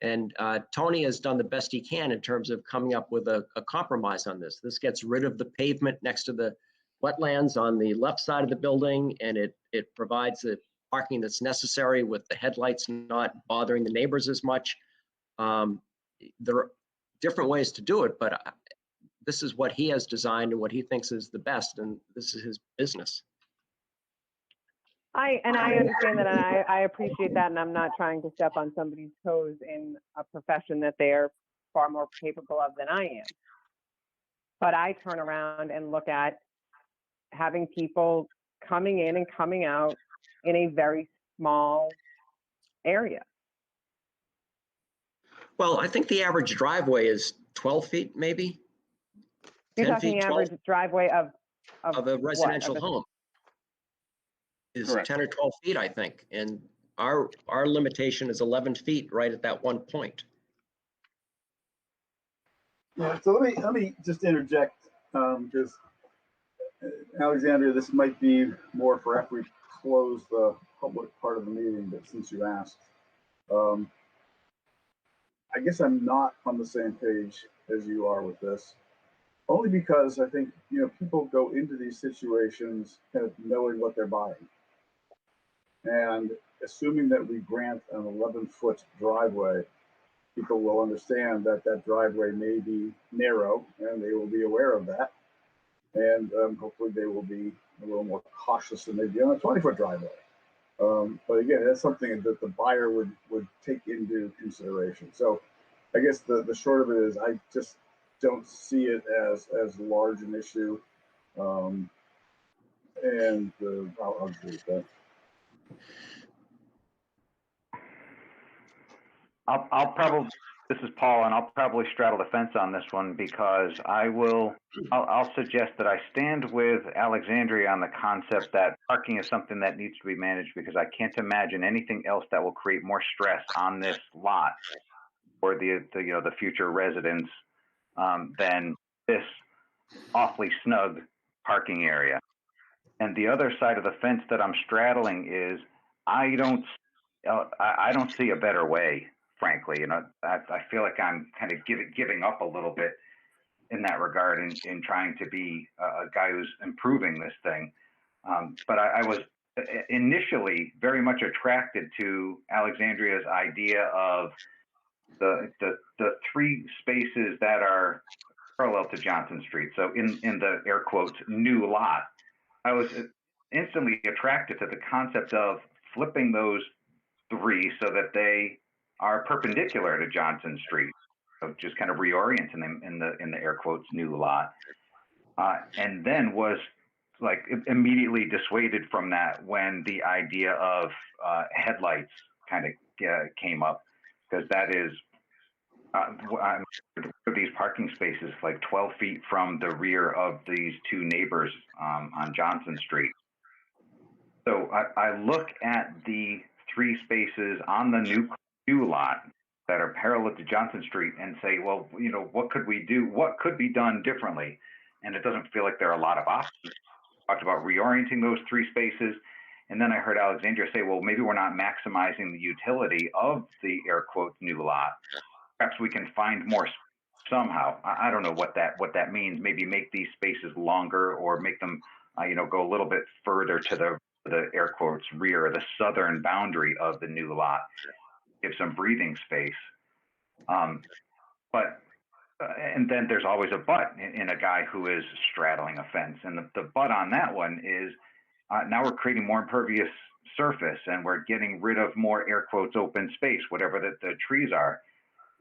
And Tony has done the best he can in terms of coming up with a compromise on this. This gets rid of the pavement next to the wetlands on the left side of the building, and it provides parking that's necessary with the headlights not bothering the neighbors as much. There are different ways to do it, but this is what he has designed and what he thinks is the best, and this is his business. I understand that, and I appreciate that, and I'm not trying to step on somebody's toes in a profession that they're far more capable of than I am. But I turn around and look at having people coming in and coming out in a very small area. Well, I think the average driveway is 12 feet, maybe. You're 10 talking feet, the 12 average driveway of a residential what? home is Correct. 10 or 12 feet, I think. And our limitation is 11 feet right at that one point. Yeah, so let me just interject, because Alexandria, this might be more for after we close the public part of the meeting, but since you asked, I guess I'm not on the same page as you are with this, only because I think, people go into these situations kind of knowing what they're buying. And assuming that we grant an 11-foot driveway, people will understand that that driveway may be narrow, and they will be aware of that. And hopefully they will be a little more cautious than they'd be on a 20-foot driveway. But again, that's something that the buyer would take into consideration. So I guess the short of it is I just don't see it as large an issue. And I'll agree with that. I'll probably, this is Paul, and I'll probably straddle the fence on this one because I'll suggest that I stand with Alexandria on the concept that parking is something that needs to be managed, because I can't imagine anything else that will create more stress on this lot for the future residents than this awfully snug parking area. And the other side of the fence that I'm straddling is I don't see a better way, frankly. I feel like I'm kind of giving up a little bit in that regard in trying to be a guy who's improving this thing. But I was initially very much attracted to Alexandria's idea of the three spaces that are parallel to Johnson Street. So in the air quotes new lot, I was instantly attracted to the concept of flipping those three so that they are perpendicular to Johnson Street, of just kind of reorienting them in the air quotes new lot, and then was like immediately dissuaded from that when the idea of headlights kind of came up, because that is these parking spaces like 12 feet from the rear of these two neighbors on Johnson Street. So I look at the three spaces on the new lot that are parallel to Johnson Street and say, well, what could we do? What could be done differently? And it doesn't feel like there are a lot of options. Talked about reorienting those three spaces. And then I heard Alexandria say, well, maybe we're not maximizing the utility of the air quotes new lot. Perhaps we can find more somehow. I don't know what that means. Maybe make these spaces longer, or make them, go a little bit further to the air quotes rear, the southern boundary of the new lot, give some breathing space. But and then there's always a but in a guy who is straddling a fence, and the but on that one is now we're creating more impervious surface, and we're getting rid of more air quotes open space, whatever the trees are.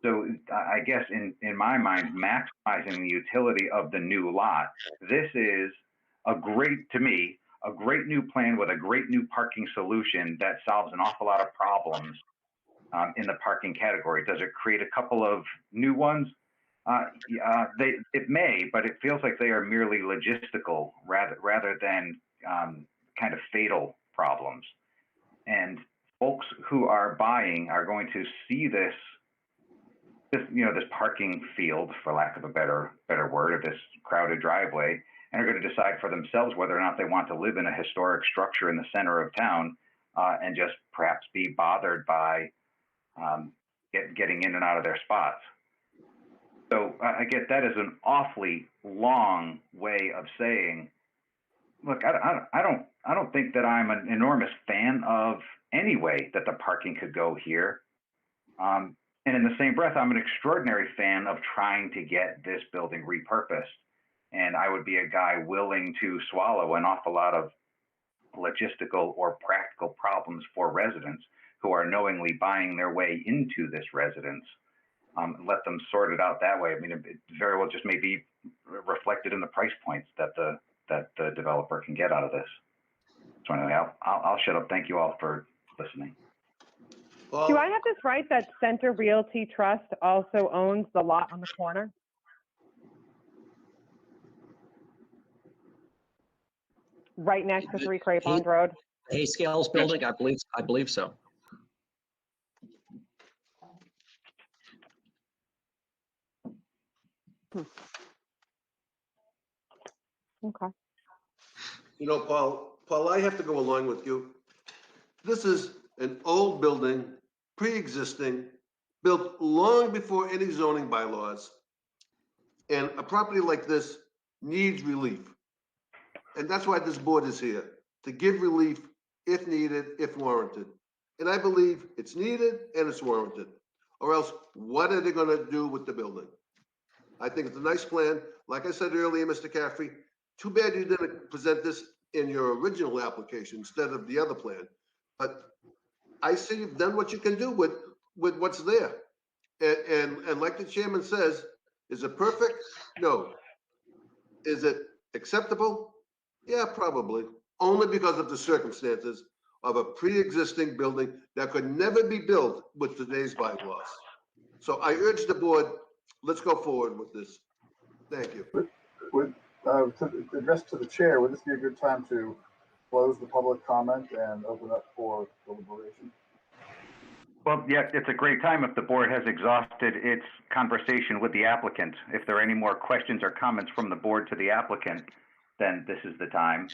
So I guess in my mind, maximizing the utility of the new lot, this is a great new plan with a great new parking solution that solves an awful lot of problems in the parking category. Does it create a couple of new ones? It may, but it feels like they are merely logistical rather than kind of fatal problems. And folks who are buying are going to see this parking field, for lack of a better word, or this crowded driveway, and are going to decide for themselves whether or not they want to live in a historic structure in the center of town and just perhaps be bothered by getting in and out of their spots. So I get that is an awfully long way of saying look, I don't think that I'm an enormous fan of any way that the parking could go here. And in the same breath, I'm an extraordinary fan of trying to get this building repurposed. And I would be a guy willing to swallow an awful lot of logistical or practical problems for residents who are knowingly buying their way into this residence. Let them sort it out that way. I mean, it very well just may be reflected in the price points that the developer can get out of this. So anyway, I'll shut up. Thank you all for listening. Paul? Do I have this right that Center Realty Trust also owns the lot on the corner? Right next to 3 Craypond Road? Hay Scales building, I believe so. Okay. You know, Paul, I have to go along with you. This is an old building, pre-existing, built long before any zoning bylaws. And a property like this needs relief. And that's why this board is here, to give relief if needed, if warranted. And I believe it's needed and it's warranted. Or else, what are they gonna do with the building? I think it's a nice plan. Like I said earlier, Mr. Caffrey, too bad you didn't present this in your original application instead of the other plan. But I see you've done what you can do with what's there. And like the chairman says, is it perfect? No. Is it acceptable? Yeah, probably. Only because of the circumstances of a pre-existing building that could never be built with today's bylaws. So I urge the board, let's go forward with this. Thank you. To address to the chair, would this be a good time to close the public comment and open up for deliberation? Well, yeah, it's a great time if the board has exhausted its conversation with the applicant. If there are any more questions or comments from the board to the applicant, then this is the time.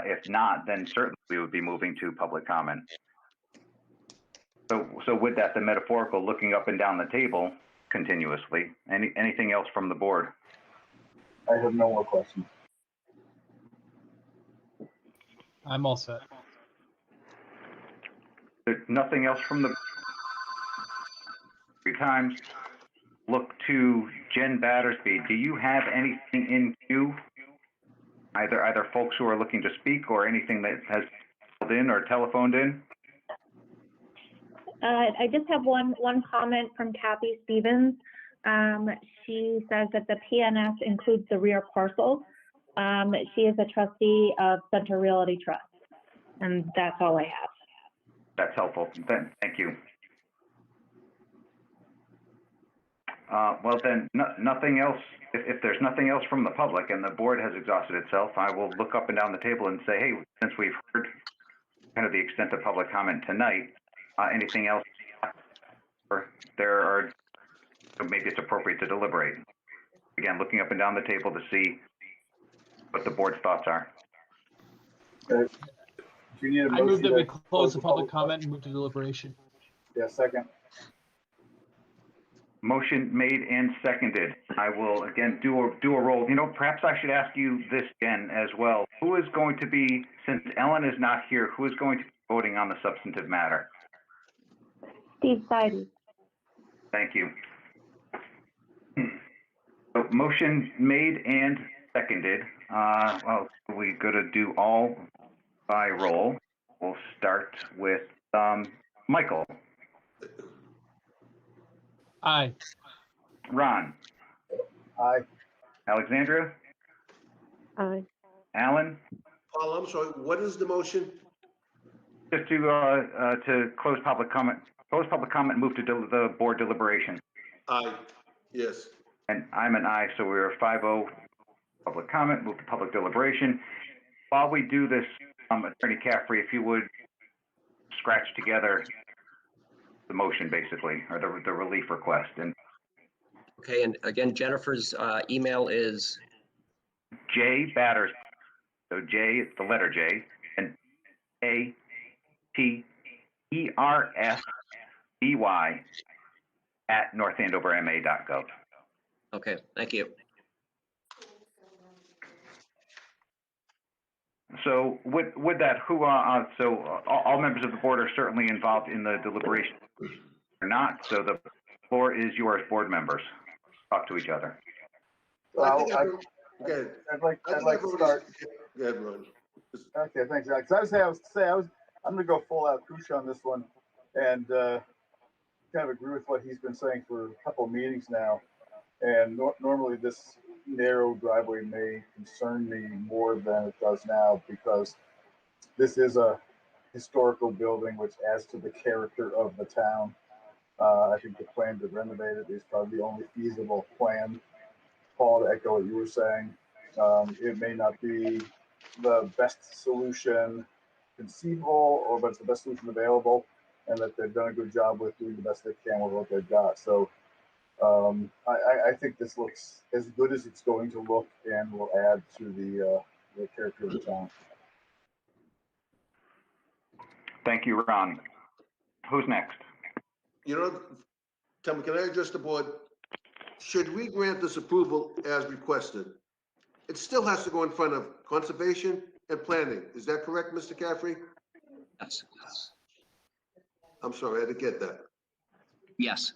If not, then certainly we would be moving to public comment. So with that, the metaphorical looking up and down the table continuously, anything else from the board? I have no more questions. I'm all set. There's nothing else from the 3 times. Look to Jen Battersby. Do you have anything in queue? Either folks who are looking to speak or anything that has called in or telephoned in? I just have one comment from Kathy Stevens. She says that the PNS includes the rear parcel. She is a trustee of Center Realty Trust, and that's all I have. That's helpful. Thank you. Well, then, nothing else. If there's nothing else from the public and the board has exhausted itself, I will look up and down the table and say, hey, since we've heard kind of the extent of public comment tonight, anything else? Or there are, maybe it's appropriate to deliberate. Again, looking up and down the table to see what the board's thoughts are. Do you need a I move motion that we to close the public comment and move to deliberation. Yeah, second. Motion made and seconded. I will again do a roll. You know, perhaps I should ask you this again as well. Who is going to be, since Ellen is not here, who is going to be voting on the substantive matter? Steve Sidey. Thank you. So motion made and seconded. Well, we're going to do all by roll. We'll start with Michael. Aye. Ron. Aye. Alexandria. Aye. Alan. Paul, I'm sorry, what is the motion? Just to close public comment. Close public comment. Move to the board deliberation. Aye. Yes. And I'm an aye, so we're 5-0. Public comment. Move to public deliberation. While we do this, Attorney Caffrey, if you would scratch together the motion, basically, or the relief request. And Okay, and again, Jennifer's email is J Batters. So J, it's the letter J, and ATERSBY at northandoverma.gov. okay. Thank you. So with that, all members of the board are certainly involved in the deliberation or not. So the floor is yours, board members. Talk to each other. I think Well, I'd like to start. Go ahead, Ron. Okay, thanks, Alex. I'm going to go full out Kush on this one, and kind of agree with what he's been saying for a couple of meetings now. And normally this narrow driveway may concern me more than it does now, because this is a historical building which adds to the character of the town. I think the plan to renovate it is probably the only feasible plan. Paul, to echo what you were saying, it may not be the best solution conceivable, but it's the best solution available, and that they've done a good job with doing the best they can with what they've got. So I think this looks as good as it's going to look, and will add to the character of the town. Thank you, Ron. Who's next? Tell me, can I address the board? Should we grant this approval as requested, it still has to go in front of conservation and planning. Is that correct, Mr. Caffrey? Yes. I'm sorry, I didn't get that. Yes.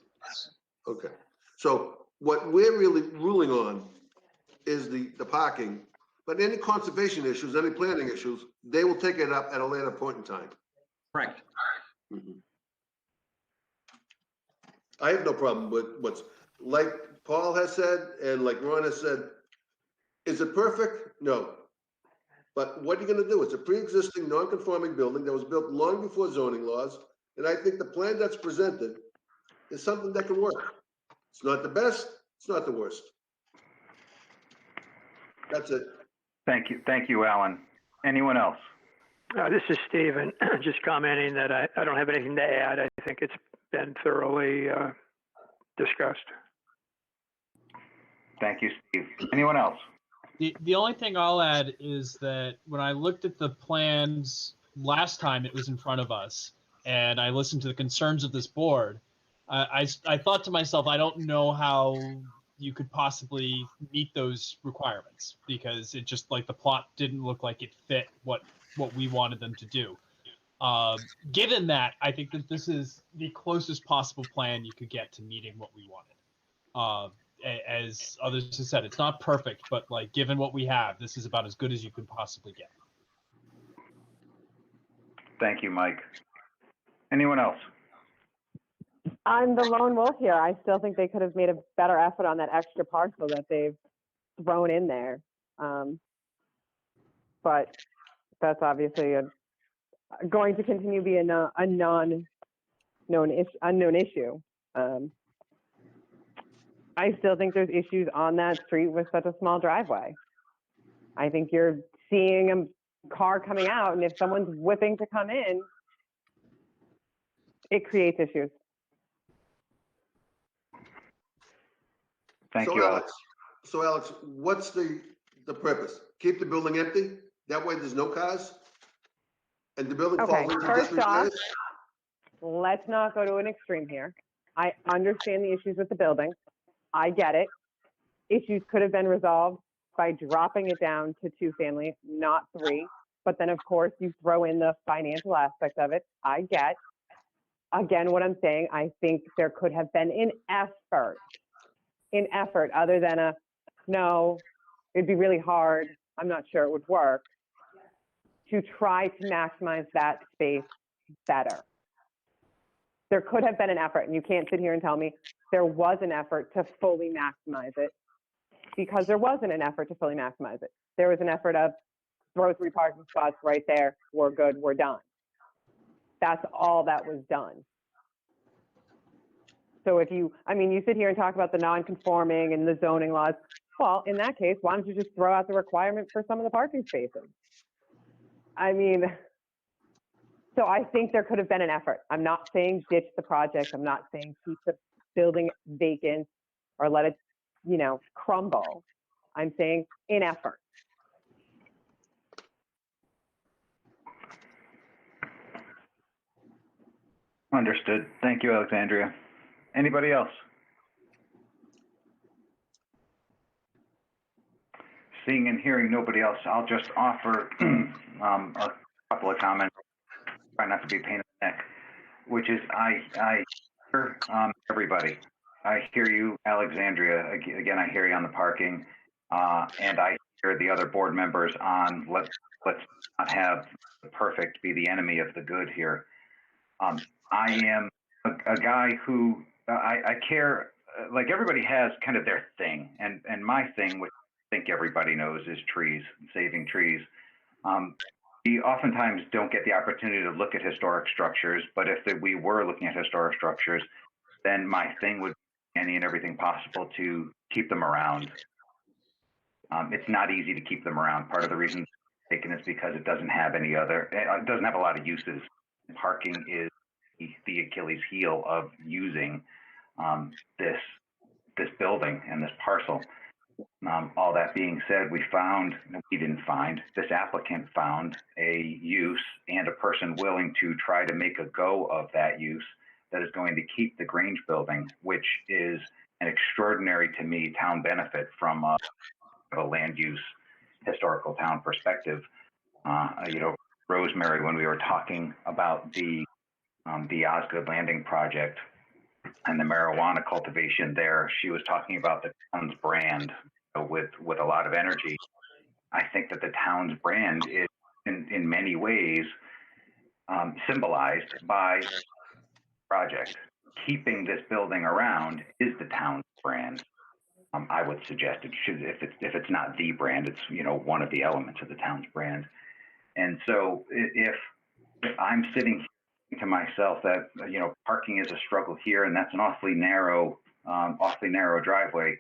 Okay. So what we're really ruling on is the parking, but any conservation issues, any planning issues, they will take it up at a later point in time. Correct. Mhm. I have no problem with what's, like Paul has said, and like Ron has said, is it perfect? No. But what are you gonna do? It's a pre-existing non-conforming building that was built long before zoning laws. And I think the plan that's presented is something that can work. It's not the best, it's not the worst. That's it. Thank you, Alan. Anyone else? This is Stephen, just commenting that I don't have anything to add. I think it's been thoroughly discussed. Thank you, Steve. Anyone else? The only thing I'll add is that when I looked at the plans last time it was in front of us, and I listened to the concerns of this board, I thought to myself, I don't know how you could possibly meet those requirements, because it just, like, the plot didn't look like it fit what we wanted them to do. Given that, I think that this is the closest possible plan you could get to meeting what we wanted. As others have said, it's not perfect, but, like, given what we have, this is about as good as you could possibly get. Thank you, Mike. Anyone else? I'm the lone wolf here. I still think they could have made a better effort on that extra parcel that they've thrown in there. But that's obviously going to continue to be a unknown issue. I still think there's issues on that street with such a small driveway. I think you're seeing a car coming out, and if someone's whipping to come in, it creates issues. Thank you, Alex. So Alex, what's the purpose? Keep the building empty? That way there's no cars? And the building Okay, falls into first off, disrepair? let's not go to an extreme here. I understand the issues with the building. I get it. Issues could have been resolved by dropping it down to 2-family, not 3. But then, of course, you throw in the financial aspect of it. I get. Again, what I'm saying, I think there could have been an effort other than no, it'd be really hard. I'm not sure it would work, to try to maximize that space better. There could have been an effort, and you can't sit here and tell me there was an effort to fully maximize it, because there wasn't an effort to fully maximize it. There was an effort of throw 3 parking spots right there. We're good. We're done. That's all that was done. So if you sit here and talk about the non-conforming and the zoning laws. Well, in that case, why don't you just throw out the requirement for some of the parking spaces? So I think there could have been an effort. I'm not saying ditch the project. I'm not saying keep the building vacant or let it, crumble. I'm saying an effort. Understood. Thank you, Alexandria. Anybody else? seeing and hearing nobody else, I'll just offer a couple of comments. Try not to be a pain in the neck, which is I hear everybody. I hear you, Alexandria. Again, I hear you on the parking, and I hear the other board members on let's not have the perfect be the enemy of the good here. I am a guy who I care. Like everybody has kind of their thing, and my thing, which I think everybody knows, is trees, saving trees. We oftentimes don't get the opportunity to look at historic structures, but if we were looking at historic structures, then my thing would be any and everything possible to keep them around. It's not easy to keep them around. Part of the reason it's taken is because it doesn't have it doesn't have a lot of uses. Parking is the Achilles heel of using this building and this parcel. All that being said, this applicant found a use and a person willing to try to make a go of that use that is going to keep the Grange building, which is an extraordinary, to me, town benefit from a land use historical town perspective. Rosemary, when we were talking about the Osgood Landing project and the marijuana cultivation there, she was talking about the town's brand with a lot of energy. I think that the town's brand is in many ways symbolized by the project. Keeping this building around is the town's brand. I would suggest it should, if it's not the brand, it's one of the elements of the town's brand. And so if I'm sitting to myself that parking is a struggle here, and that's an awfully narrow driveway.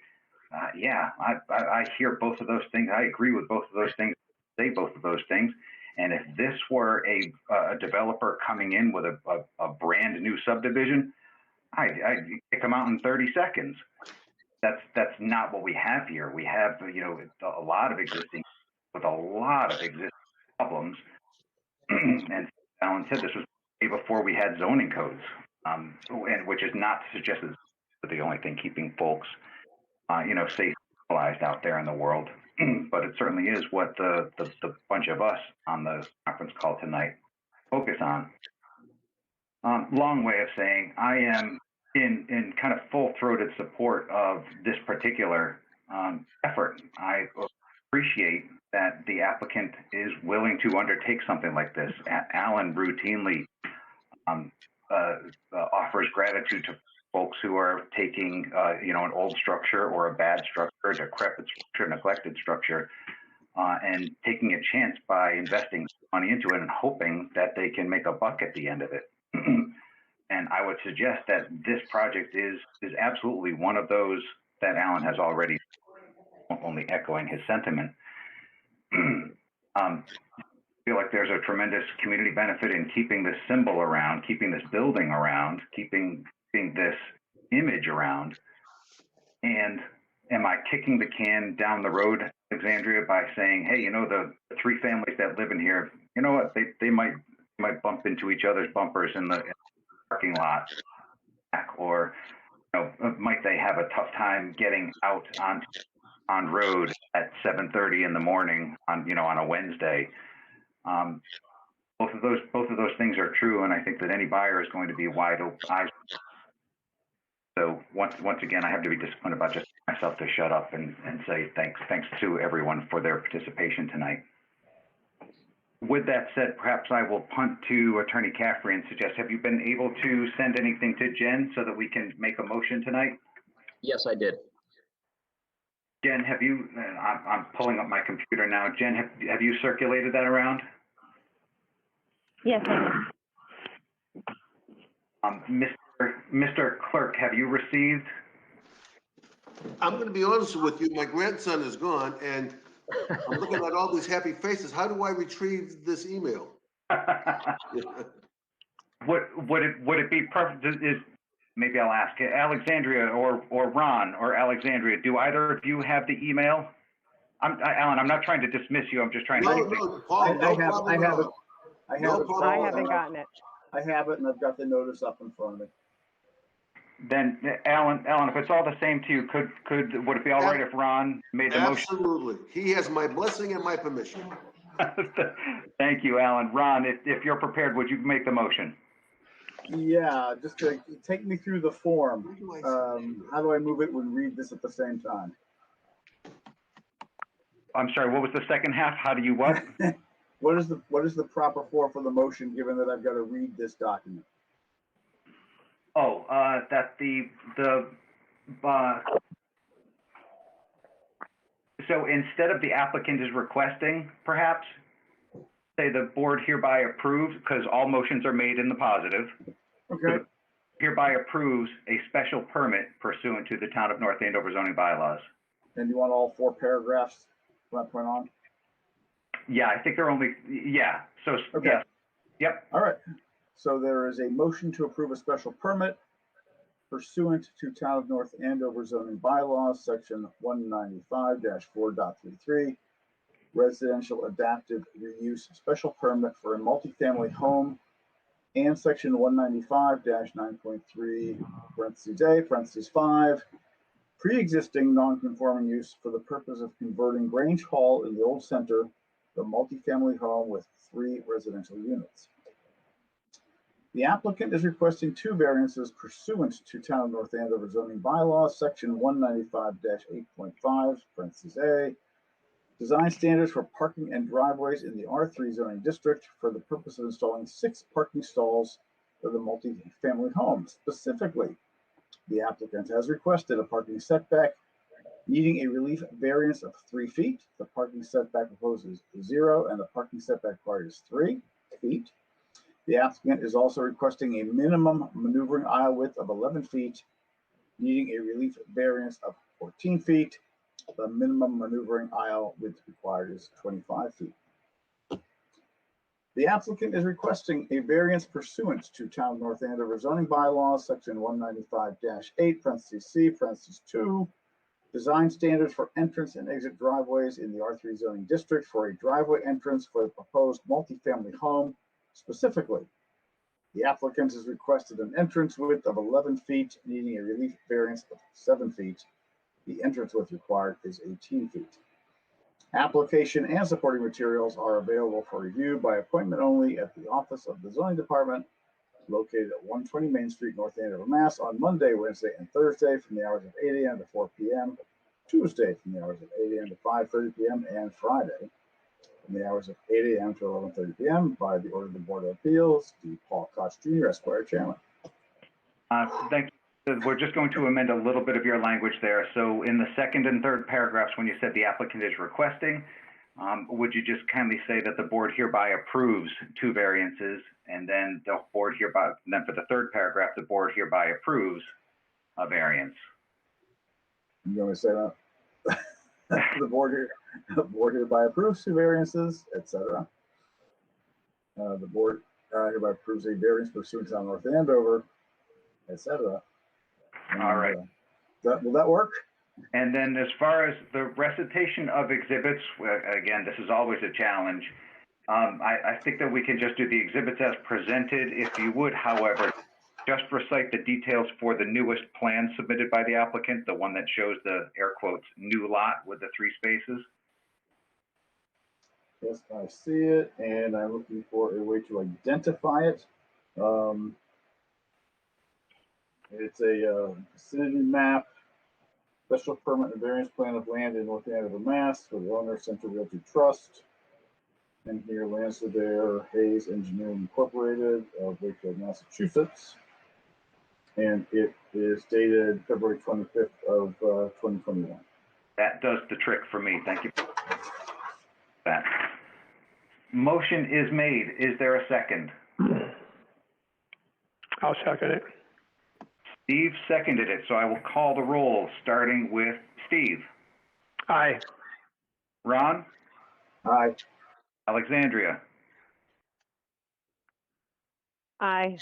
I hear both of those things. I agree with both of those things. Say both of those things. And if this were a developer coming in with a brand new subdivision, I'd kick them out in 30 seconds. That's not what we have here. We have a lot of existing problems. And Alan said this was way before we had zoning codes, and which is not to suggest that the only thing keeping folks, safe out there in the world. But it certainly is what the bunch of us on the conference call tonight focus on. Long way of saying I am in kind of full-throated support of this particular effort. I appreciate that the applicant is willing to undertake something like this. Alan routinely offers gratitude to folks who are taking, an old structure or a bad structure, decrepit structure, neglected structure, and taking a chance by investing money into it and hoping that they can make a buck at the end of it. And I would suggest that this project is absolutely one of those that Alan has already, only echoing his sentiment. I feel like there's a tremendous community benefit in keeping this symbol around, keeping this building around, keeping this image around. And am I kicking the can down the road, Alexandria, by saying, hey, the three families that live in here, you know what, they might bump into each other's bumpers in the parking lot, or might they have a tough time getting out on road at 7:30 in the morning on a Wednesday. Both of those things are true, and I think that any buyer is going to be wide open eyes. So once again, I have to be disciplined about just myself to shut up and say thanks to everyone for their participation tonight. With that said, perhaps I will punt to Attorney Caffrey and suggest, have you been able to send anything to Jen so that we can make a motion tonight? Yes, I did. Jen, have you, I'm pulling up my computer now. Jen, have you circulated that around? Yes, I have. Mr. Clerk, have you received? I'm going to be honest with you. My grandson is gone, and I'm looking at all these happy faces. How do I retrieve this email? Would it be perfect? Maybe I'll ask Alexandria or Ron or Alexandria. Do either of you have the email? Alan, I'm not trying to dismiss you. I'm just trying to. No, Paul, no problem at all. I haven't gotten it. I have it, and I've got the notice up in front of me. Then, Alan, if it's all the same to you, would it be all right if Ron made the motion? Absolutely. He has my blessing and my permission. Thank you, Alan. Ron, if you're prepared, would you make the motion? Yeah, just to take me through the form. How do I move it and read this at the same time? I'm sorry, what was the second half? How do you what? What is the proper form for the motion, given that I've got to read this document? Oh, that so instead of the applicant is requesting, perhaps, say the board hereby approves, because all motions are made in the positive. Okay. Hereby approves a special permit pursuant to the Town of North Andover zoning bylaws. And you want all 4 paragraphs from that point on? Yeah, I think they're only, yeah, so, Okay. yeah, yep. All right. So there is a motion to approve a special permit pursuant to Town of North Andover zoning bylaws, section 195-4.33, residential adaptive reuse special permit for a multifamily home, and section 195-9.3, parentheses A, parentheses 5, pre-existing non-conforming use for the purpose of converting Grange Hall in the Old Center to a multifamily home with 3 residential units. The applicant is requesting 2 variances pursuant to Town of North Andover zoning bylaws, section 195-8.5, parentheses A, design standards for parking and driveways in the R3 zoning district for the purpose of installing 6 parking stalls for the multifamily home. Specifically, the applicant has requested a parking setback needing a relief variance of 3 feet. The parking setback proposed is 0, and the parking setback required is 3 feet. The applicant is also requesting a minimum maneuvering aisle width of 11 feet, needing a relief variance of 14 feet. The minimum maneuvering aisle width required is 25 feet. The applicant is requesting a variance pursuant to Town of North Andover zoning bylaws, section 195-8, parentheses C, parentheses 2, design standards for entrance and exit driveways in the R3 zoning district for a driveway entrance for the proposed multifamily home. Specifically, the applicant has requested an entrance width of 11 feet, needing a relief variance of 7 feet. The entrance width required is 18 feet. Application and supporting materials are available for review by appointment only at the office of the zoning department, located at 120 Main Street, North Andover, Mass. On Monday, Wednesday, and Thursday from the hours of 8 a.m. to 4 p.m., Tuesday from the hours of 8 a.m. to 5:30 p.m., and Friday from the hours of 8 a.m. to 11:30 p.m. by the order of the Board of Appeals, D. Paul Koch Jr., Esquire, Chairman. Thank you. We're just going to amend a little bit of your language there. So in the second and third paragraphs, when you said the applicant is requesting, would you just kindly say that the board hereby approves 2 variances, and then the board hereby, then for the third paragraph, the board hereby approves a variance? You going to say that? The board hereby approves 2 variances, etc. The board hereby approves a variance pursuant to Town of North Andover, etc. All right. Will that work? And then as far as the recitation of exhibits, again, this is always a challenge. I think that we can just do the exhibits as presented. If you would, however, just recite the details for the newest plan submitted by the applicant, the one that shows the air quotes new lot with the 3 spaces. Yes, I see it, and I'm looking for a way to identify it. It's a vicinity map, special permit and variance plan of land in North Andover, Mass. For the owner, Central Realty Trust. And here, land surveyor, Hayes Engineering Incorporated of Wakefield, Massachusetts. And it is dated February 25th of 2021. That does the trick for me. Thank you for that. Motion is made. Is there a second? I'll second it. Steve seconded it, so I will call the roll, starting with Steve. Aye. Ron? Aye. Alexandria? Aye.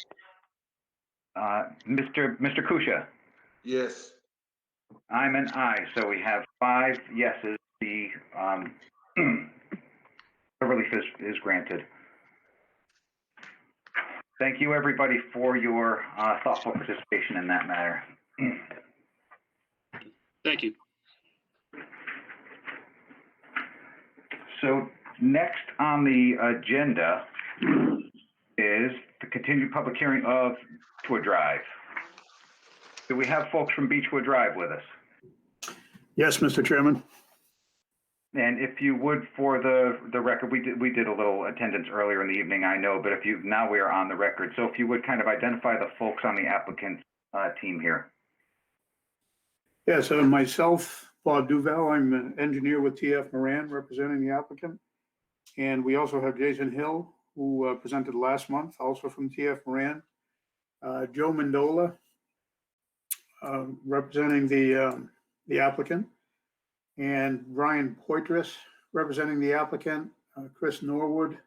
Mr. Kusha? Yes. I'm an aye, so we have 5 yeses. The relief is granted. Thank you, everybody, for your thoughtful participation in that matter. Thank you. So next on the agenda is the continued public hearing of Beechwood Drive. Do we have folks from Beechwood Drive with us? Yes, Mr. Chairman. And if you would, for the record, we did a little attendance earlier in the evening, I know, but now we are on the record. So if you would kind of identify the folks on the applicant team here. Yes, myself, Bob Duval, I'm an engineer with TF Moran representing the applicant. And we also have Jason Hill, who presented last month, also from TF Moran. Joe Mendola, representing the applicant. And Brian Poitras, representing the applicant. Chris Norwood,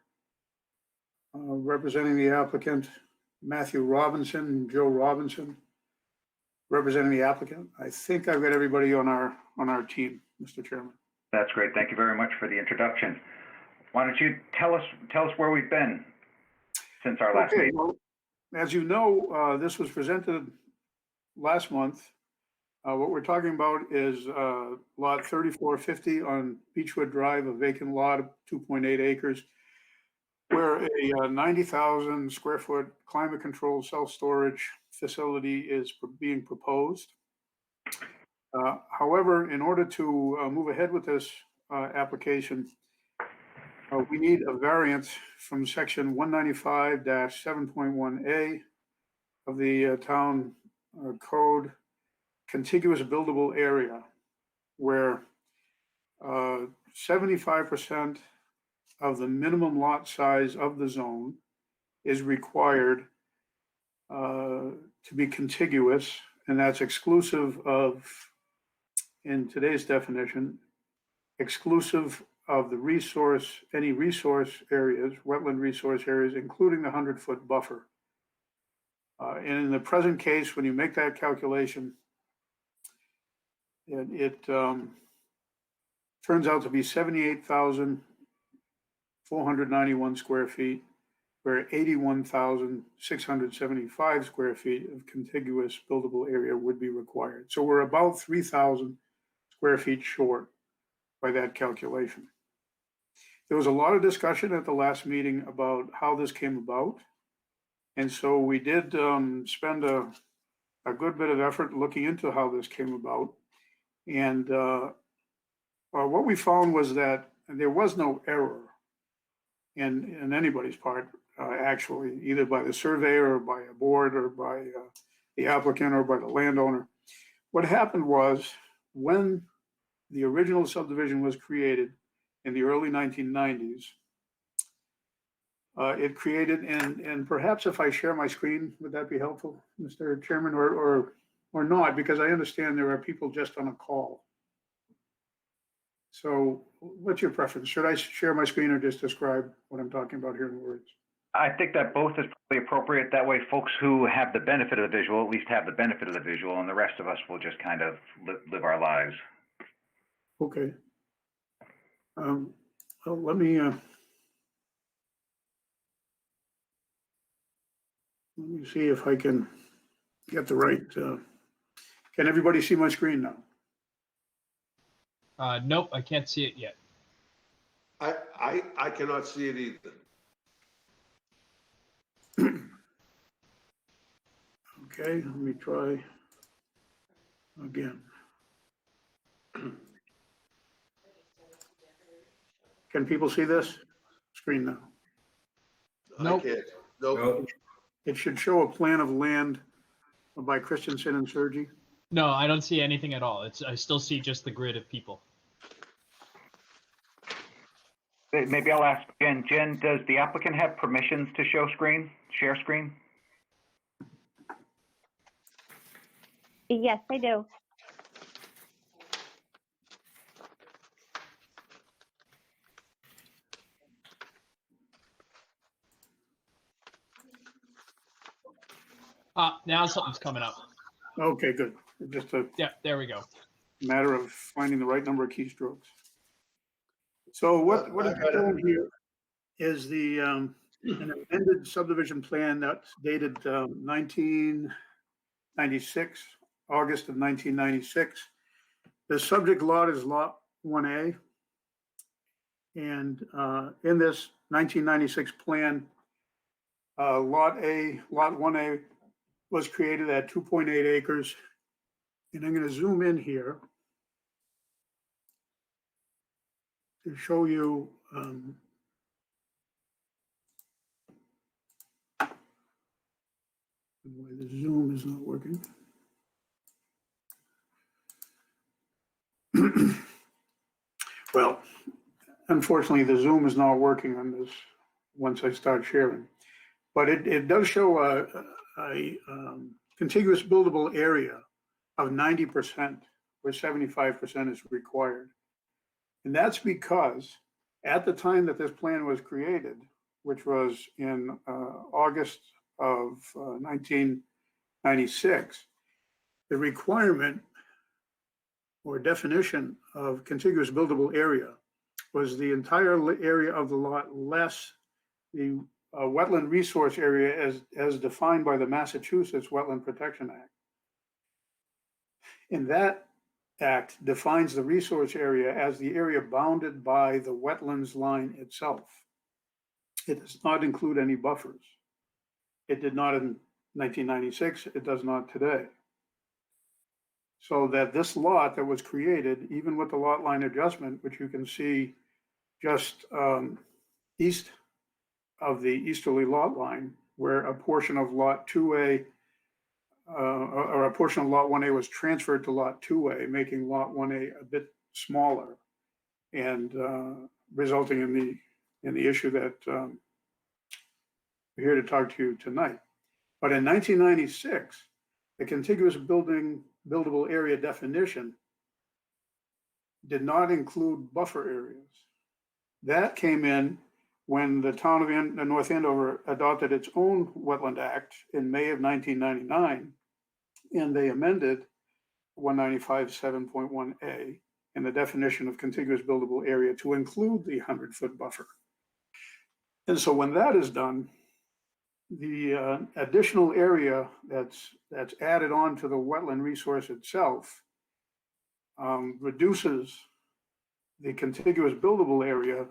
representing the applicant. Matthew Robinson and Joe Robinson, representing the applicant. I think I've got everybody on our team, Mr. Chairman. That's great. Thank you very much for the introduction. Why don't you tell us where we've been since our last meeting? Well, as you know, this was presented last month. What we're talking about is lot 3450 on Beechwood Drive, a vacant lot of 2.8 acres, where a 90,000 square foot climate controlled self-storage facility is being proposed. However, in order to move ahead with this application, we need a variance from section 195-7.1A of the town code, contiguous buildable area, where 75% of the minimum lot size of the zone is required to be contiguous, and that's exclusive of, in today's definition, exclusive of the any resource areas, wetland resource areas, including the 100-foot buffer. And in the present case, when you make that calculation, it turns out to be 78,491 square feet, where 81,675 square feet of contiguous buildable area would be required. So we're about 3,000 square feet short by that calculation. There was a lot of discussion at the last meeting about how this came about. And so we did spend a good bit of effort looking into how this came about. And what we found was that there was no error in anybody's part, actually, either by the surveyor or by a board or by the applicant or by the landowner. What happened was, when the original subdivision was created in the early 1990s, it created, and perhaps if I share my screen, would that be helpful, Mr. Chairman, or not, because I understand there are people just on a call. So what's your preference? Should I share my screen or just describe what I'm talking about here in words? I think that both is probably appropriate. That way folks who have the benefit of the visual at least have the benefit of the visual, and the rest of us will just kind of live our lives. Okay. Well, let me see if I can get the right. Can everybody see my screen now? Nope, I can't see it yet. I cannot see it either. Okay, let me try again. Can people see this screen now? Nope. I can't. Nope. It should show a plan of land by Christensen and Sergi. No, I don't see anything at all. I still see just the grid of people. Maybe I'll ask Jen. Jen, does the applicant have permissions to share screen? Yes, I do. Now something's coming up. Okay, good. Just a Yeah, there we go. matter of finding the right number of keystrokes. So what is shown here is the an amended subdivision plan that's dated 1996, August of 1996. The subject lot is Lot 1A. And in this 1996 plan, Lot 1A was created at 2.8 acres. And I'm going to zoom in here to show you why the zoom is not working. Well, unfortunately, the zoom is not working on this once I start sharing. But it does show a contiguous buildable area of 90%, where 75% is required. And that's because at the time that this plan was created, which was in August of 1996, the requirement or definition of contiguous buildable area was the entire area of the lot less the wetland resource area as defined by the Massachusetts Wetland Protection Act. And that act defines the resource area as the area bounded by the wetlands line itself. It does not include any buffers. It did not in 1996, it does not today. So that this lot that was created, even with the lot line adjustment, which you can see just east of the easterly lot line, where a portion of lot 2A or a portion of lot 1A was transferred to lot 2A, making lot 1A a bit smaller and resulting in the issue that we're here to talk to you tonight. But in 1996, the contiguous buildable area definition did not include buffer areas. That came in when the town of North Andover adopted its own Wetland Act in May of 1999, and they amended 195.7.1A in the definition of contiguous buildable area to include the 100-foot buffer. And so when that is done, the additional area that's added on to the wetland resource itself reduces the contiguous buildable area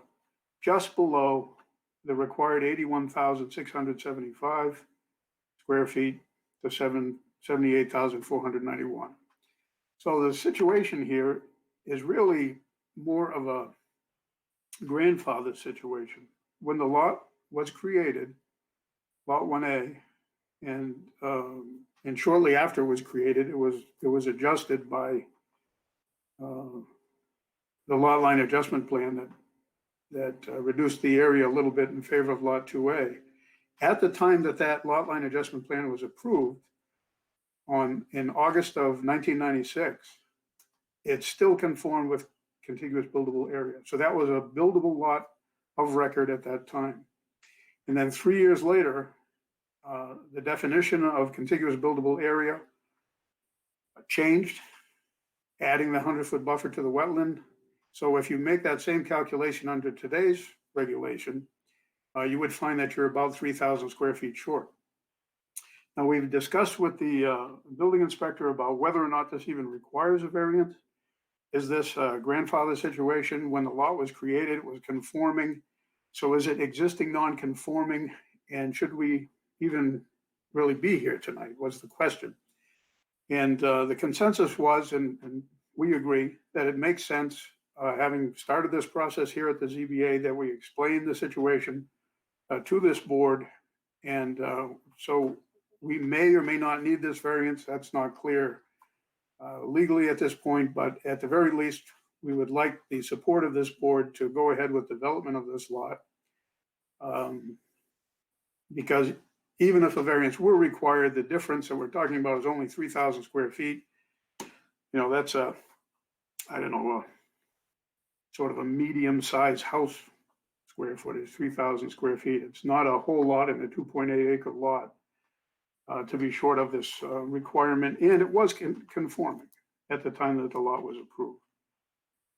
just below the required 81,675 square feet to 78,491. So the situation here is really more of a grandfather situation. When the lot was created, Lot 1A, and shortly after it was created, it was adjusted by the lot line adjustment plan that reduced the area a little bit in favor of Lot 2A. At the time that lot line adjustment plan was approved in August of 1996, it still conformed with contiguous buildable area. So that was a buildable lot of record at that time. And then 3 years later, the definition of contiguous buildable area changed, adding the 100-foot buffer to the wetland. So if you make that same calculation under today's regulation, you would find that you're about 3,000 square feet short. Now, we've discussed with the building inspector about whether or not this even requires a variance. Is this a grandfather situation? When the lot was created, it was conforming. So is it existing non-conforming? And should we even really be here tonight was the question. And the consensus was, and we agree, that it makes sense, having started this process here at the ZBA, that we explain the situation to this board. And so we may or may not need this variance. That's not clear legally at this point, but at the very least, we would like the support of this board to go ahead with development of this lot. Because even if a variance were required, the difference that we're talking about is only 3,000 square feet. You know, that's I don't know, sort of a medium-sized house square footage, 3,000 square feet. It's not a whole lot in a 2.8 acre lot to be short of this requirement. And it was conforming at the time that the lot was approved.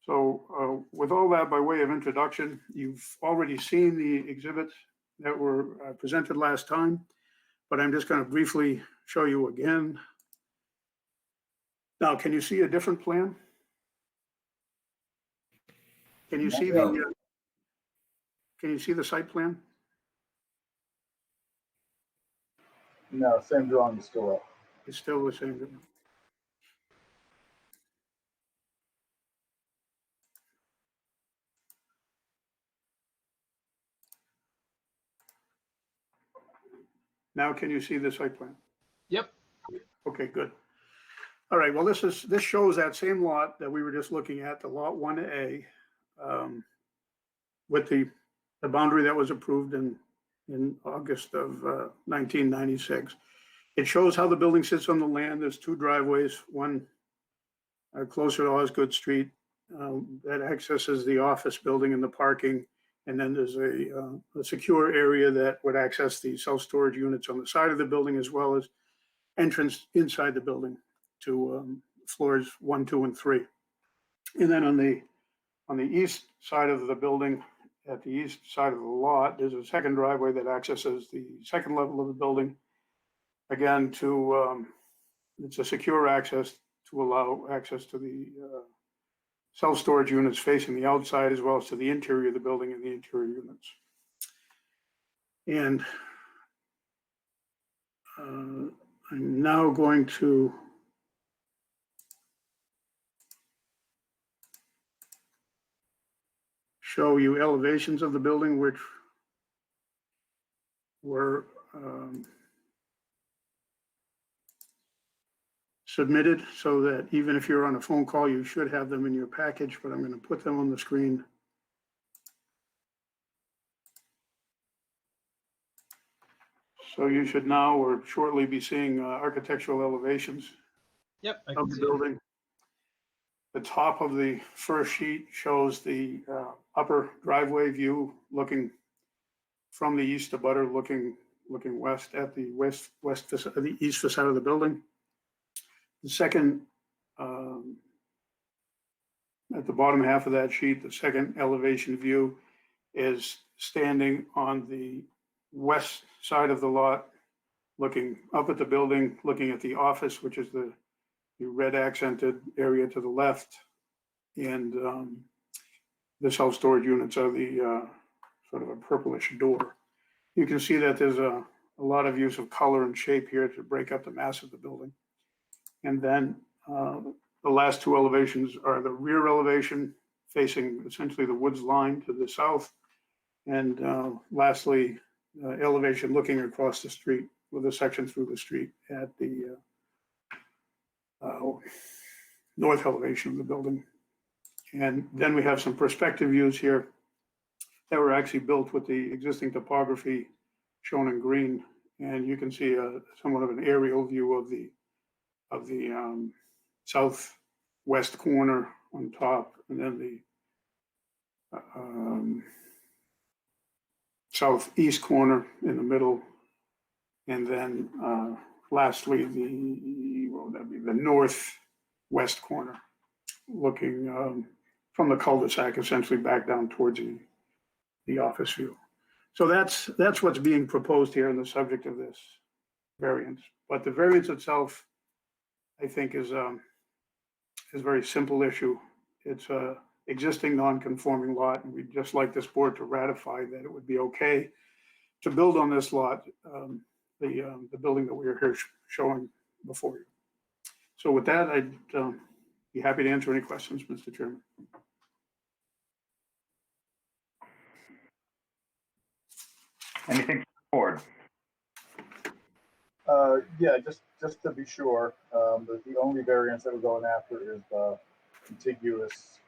So with all that by way of introduction, you've already seen the exhibits that were presented last time, but I'm just going to briefly show you again. Now, can you see a different plan? Can you see can you see the site plan? No, same drawing is still up. It's still the same. Now, can you see the site plan? Yep. Okay, good. All right, well, this shows that same lot that we were just looking at, the lot 1A, with the boundary that was approved in August of 1996. It shows how the building sits on the land. There's two driveways, one closer to Osgood Street that accesses the office building and the parking. And then there's a secure area that would access the self-storage units on the side of the building, as well as entrance inside the building to floors 1, 2, and 3. And then on the east side of the building, at the east side of the lot, there's a second driveway that accesses the second level of the building. Again, it's a secure access to allow access to the self-storage units facing the outside, as well as to the interior of the building and the interior units. And I'm now going to show you elevations of the building, which were submitted, so that even if you're on a phone call, you should have them in your package, but I'm going to put them on the screen. So you should now or shortly be seeing architectural elevations of the building. The top of the first sheet shows the upper driveway view looking from the east to Butter, looking west at the the east facade of the building. The second, at the bottom half of that sheet, the second elevation view is standing on the west side of the lot, looking up at the building, looking at the office, which is the red accented area to the left, and the self-storage units are the sort of a purplish door. You can see that there's a lot of use of color and shape here to break up the mass of the building. And then the last two elevations are the rear elevation facing essentially the woods line to the south. And lastly, elevation looking across the street with a section through the street at the north elevation of the building. And then we have some perspective views here that were actually built with the existing topography shown in green. And you can see somewhat of an aerial view of the southwest corner on top, and then the southeast corner in the middle, and then lastly what would that be, the northwest corner, looking from the cul-de-sac essentially back down towards the office view. So that's what's being proposed here in the subject of this variance. But the variance itself, I think, is a very simple issue. It's a existing non-conforming lot, and we'd just like this board to ratify that it would be okay to build on this lot, the building that we are here showing before you. So with that, I'd be happy to answer any questions, Mr. Chairman. Anything forward? Yeah, just to be sure, the only variance that we're going after is the contiguous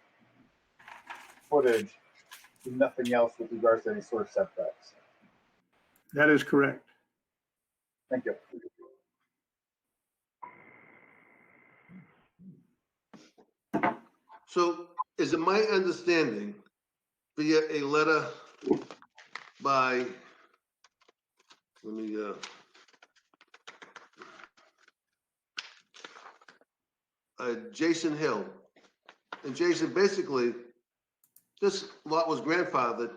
footage, and nothing else with regards to any sort of setbacks. That is correct. Thank you. So is it my understanding via a letter by, let me, Jason Hill. And Jason, basically, this lot was grandfathered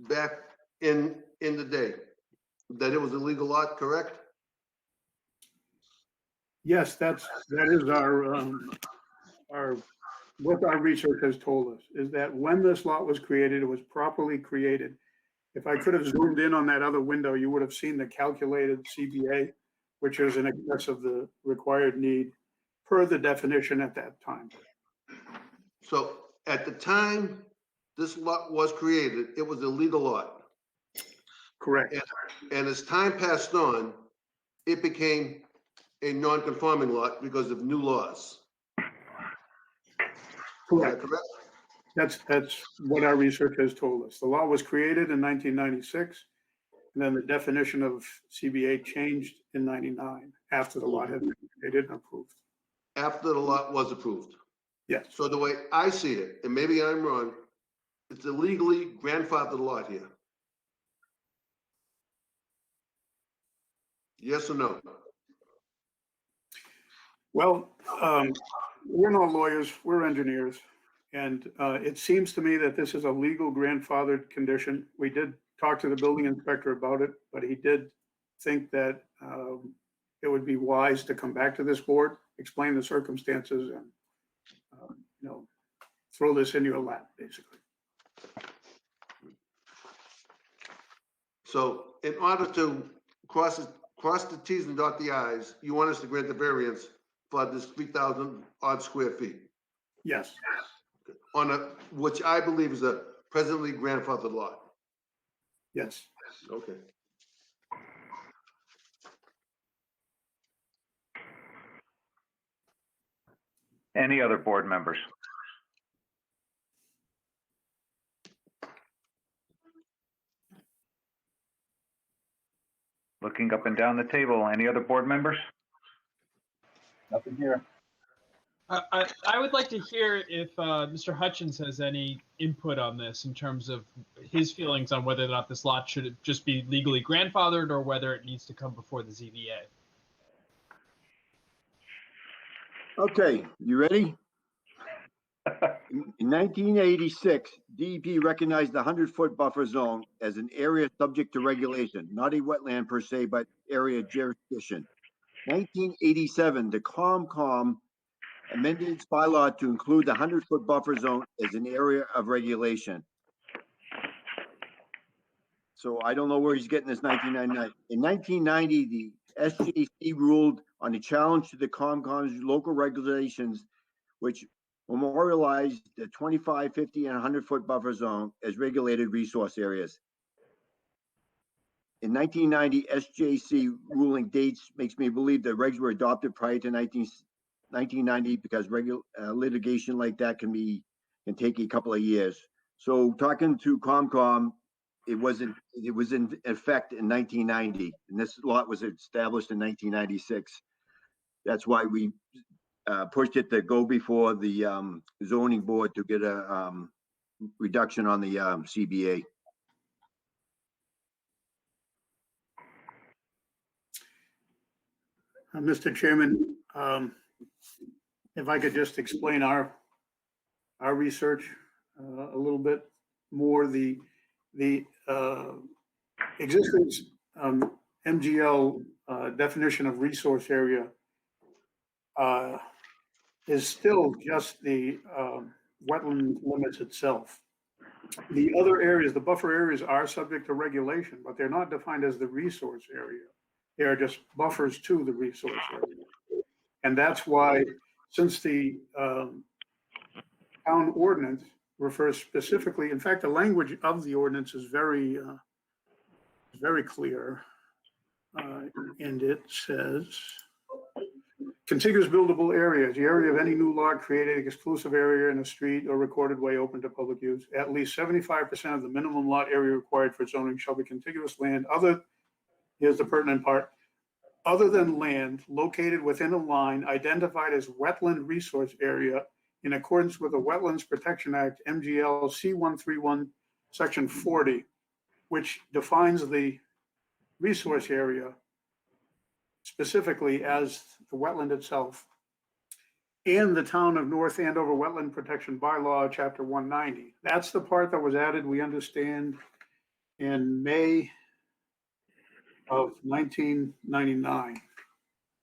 back in in the day that it was a legal lot, correct? Yes, that is what our research has told us, is that when this lot was created, it was properly created. If I could have zoomed in on that other window, you would have seen the calculated CBA, which is in excess of the required need per the definition at that time. So at the time this lot was created, it was a legal lot. Correct. And as time passed on, it became a non-conforming lot because of new laws. Is that Correct. correct? That's what our research has told us. The law was created in 1996, and then the definition of CBA changed in 99 after the lot had been created and approved. After the lot was approved. Yes. So the way I see it, and maybe I'm wrong, it's a legally grandfathered lot here. Yes or no? Well, we're not lawyers, we're engineers. And it seems to me that this is a legal grandfathered condition. We did talk to the building inspector about it, but he did think that it would be wise to come back to this board, explain the circumstances, and throw this in your lap, basically. So in order to cross the Ts and dot the Is, you want us to grant the variance for this 3,000 odd square feet Yes. on which I believe is a presently grandfathered lot. Yes. Okay. Any other board members? Looking up and down the table, any other board members? Nothing here. I would like to hear if Mr. Hutchins has any input on this in terms of his feelings on whether or not this lot should just be legally grandfathered or whether it needs to come before the ZBA. Okay, you ready? In 1986, DEP recognized the 100-foot buffer zone as an area subject to regulation, not a wetland per se, but area jurisdiction. 1987, the GovCAM amended its bylaw to include the 100-foot buffer zone as an area of regulation. So I don't know where he's getting this 1999. In 1990, the SJC ruled on a challenge to the GovCAM's local regulations, which memorialized the 25, 50, and 100-foot buffer zone as regulated resource areas. In 1990, SJC ruling dates makes me believe the regs were adopted prior to 1990 because litigation like that can take a couple of years. So talking to ComCom, it was in effect in 1990, and this lot was established in 1996. That's why we pushed it to go before the zoning board to get a reduction on the CBA. Mr. Chairman, if I could just explain our research a little bit more, the existing MGL definition of resource area is still just the wetland limits itself. The other areas, the buffer areas, are subject to regulation, but they're not defined as the resource area. They are just buffers to the resource area. And that's why, since the town ordinance refers specifically, in fact, the language of the ordinance is very clear. And it says, contiguous buildable areas, the area of any new lot created exclusive area in a street or recorded way open to public use. At least 75% of the minimum lot area required for zoning shall be contiguous land here's the pertinent part, other than land located within a line identified as wetland resource area in accordance with the Wetlands Protection Act, MGL C131, Section 40, which defines the resource area specifically as the wetland itself, and the town of North Andover Wetland Protection Bylaw, Chapter 190. That's the part that was added, we understand, in May of 1999.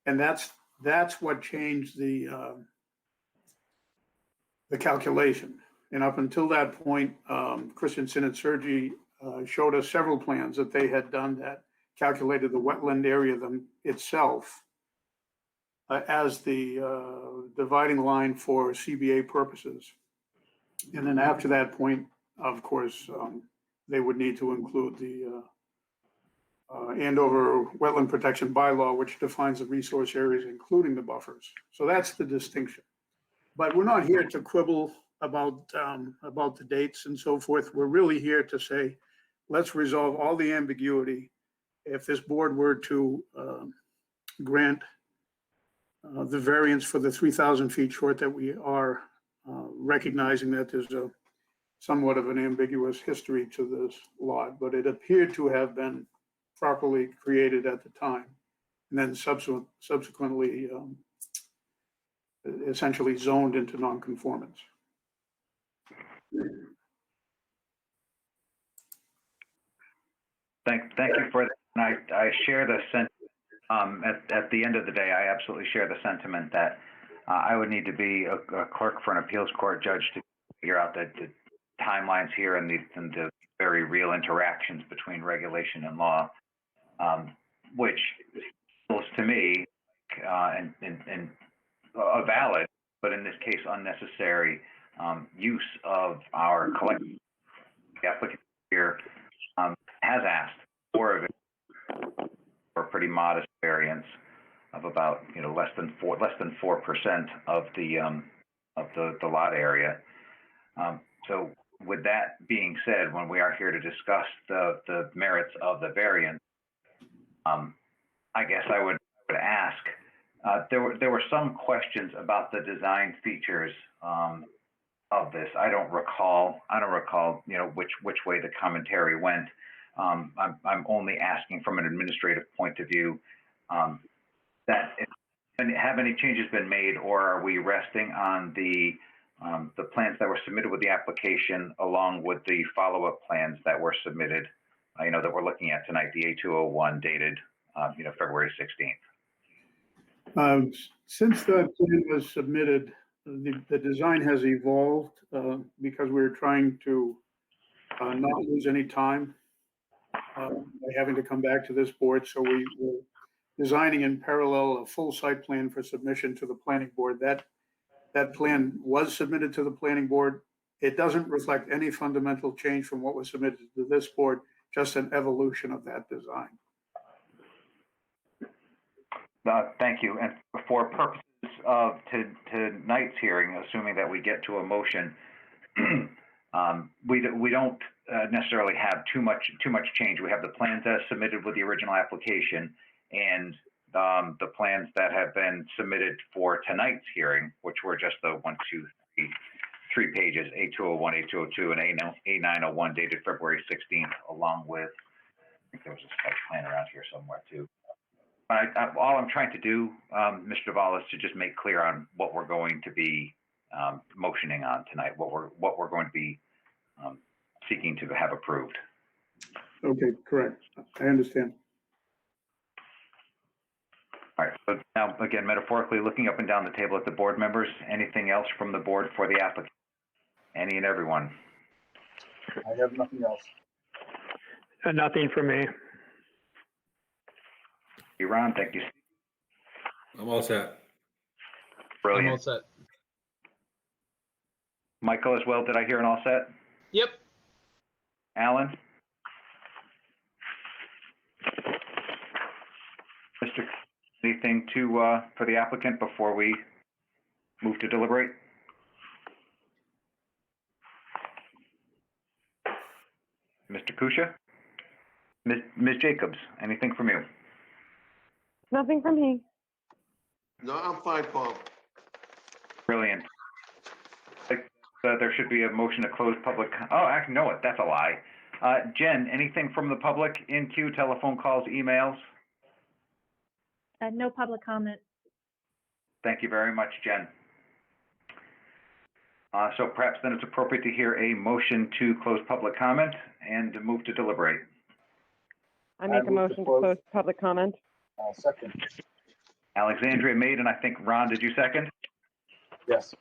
And that's what changed the calculation. And up until that point, Christensen and Sergi showed us several plans that they had done that calculated the wetland area itself as the dividing line for CBA purposes. And then after that point, of course, they would need to include the Andover Wetland Protection Bylaw, which defines the resource areas, including the buffers. So that's the distinction. But we're not here to quibble about the dates and so forth. We're really here to say, let's resolve all the ambiguity. If this board were to grant the variance for the 3,000 feet short, that we are recognizing that there's a somewhat of an ambiguous history to this lot, but it appeared to have been properly created at the time, and then subsequently essentially zoned into nonconformance. Thank you for that. And I share the sentiment. At the end of the day, I absolutely share the sentiment that I would need to be a clerk for an appeals court judge to figure out the timelines here and the very real interactions between regulation and law, which feels to me and a valid, but in this case unnecessary use of our collective. The applicant here has asked for a pretty modest variance of about less than 4% of the lot area. So with that being said, when we are here to discuss the merits of the variance, I guess I would ask. There were some questions about the design features of this. I don't recall which way the commentary went. I'm only asking from an administrative point of view that have any changes been made, or are we resting on the plans that were submitted with the application along with the follow-up plans that were submitted, that we're looking at tonight, the A201 dated, February 16th. Since the plan was submitted, the design has evolved because we're trying to not lose any time by having to come back to this board. So we were designing in parallel a full site plan for submission to the planning board. That plan was submitted to the planning board. It doesn't reflect any fundamental change from what was submitted to this board, just an evolution of that design. Thank you. And for purposes of tonight's hearing, assuming that we get to a motion, we don't necessarily have too much change. We have the plans as submitted with the original application, and the plans that have been submitted for tonight's hearing, which were just the 3 pages, A201, A202, and A901 dated February 16th, along with, I think there was a sketch plan around here somewhere too. All I'm trying to do, Mr. Duvall, is to just make clear on what we're going to be motioning on tonight, what we're going to be seeking to have approved. Okay, correct. I understand. All right, so now again, metaphorically looking up and down the table at the board members, anything else from the board for the applicant? Any and everyone? I have nothing else. Nothing for me. You, Ron, thank you. I'm all set. Brilliant. I'm all set. Michael as well, did I hear an all set? Yep. Alan? Mr. Anything for the applicant before we move to deliberate? Mr. Kusha? Ms. Jacobs, anything from you? Nothing from me. No, I'm fine, Paul. Brilliant. There should be a motion to close public. Oh, actually, no, that's a lie. Jen, anything from the public in queue, telephone calls, emails? No public comment. Thank you very much, Jen. So perhaps then it's appropriate to hear a motion to close public comment and to move to deliberate. I make a move motion to close public comment. Second. Alexandria made, and I think, Ron, did you second? Yes.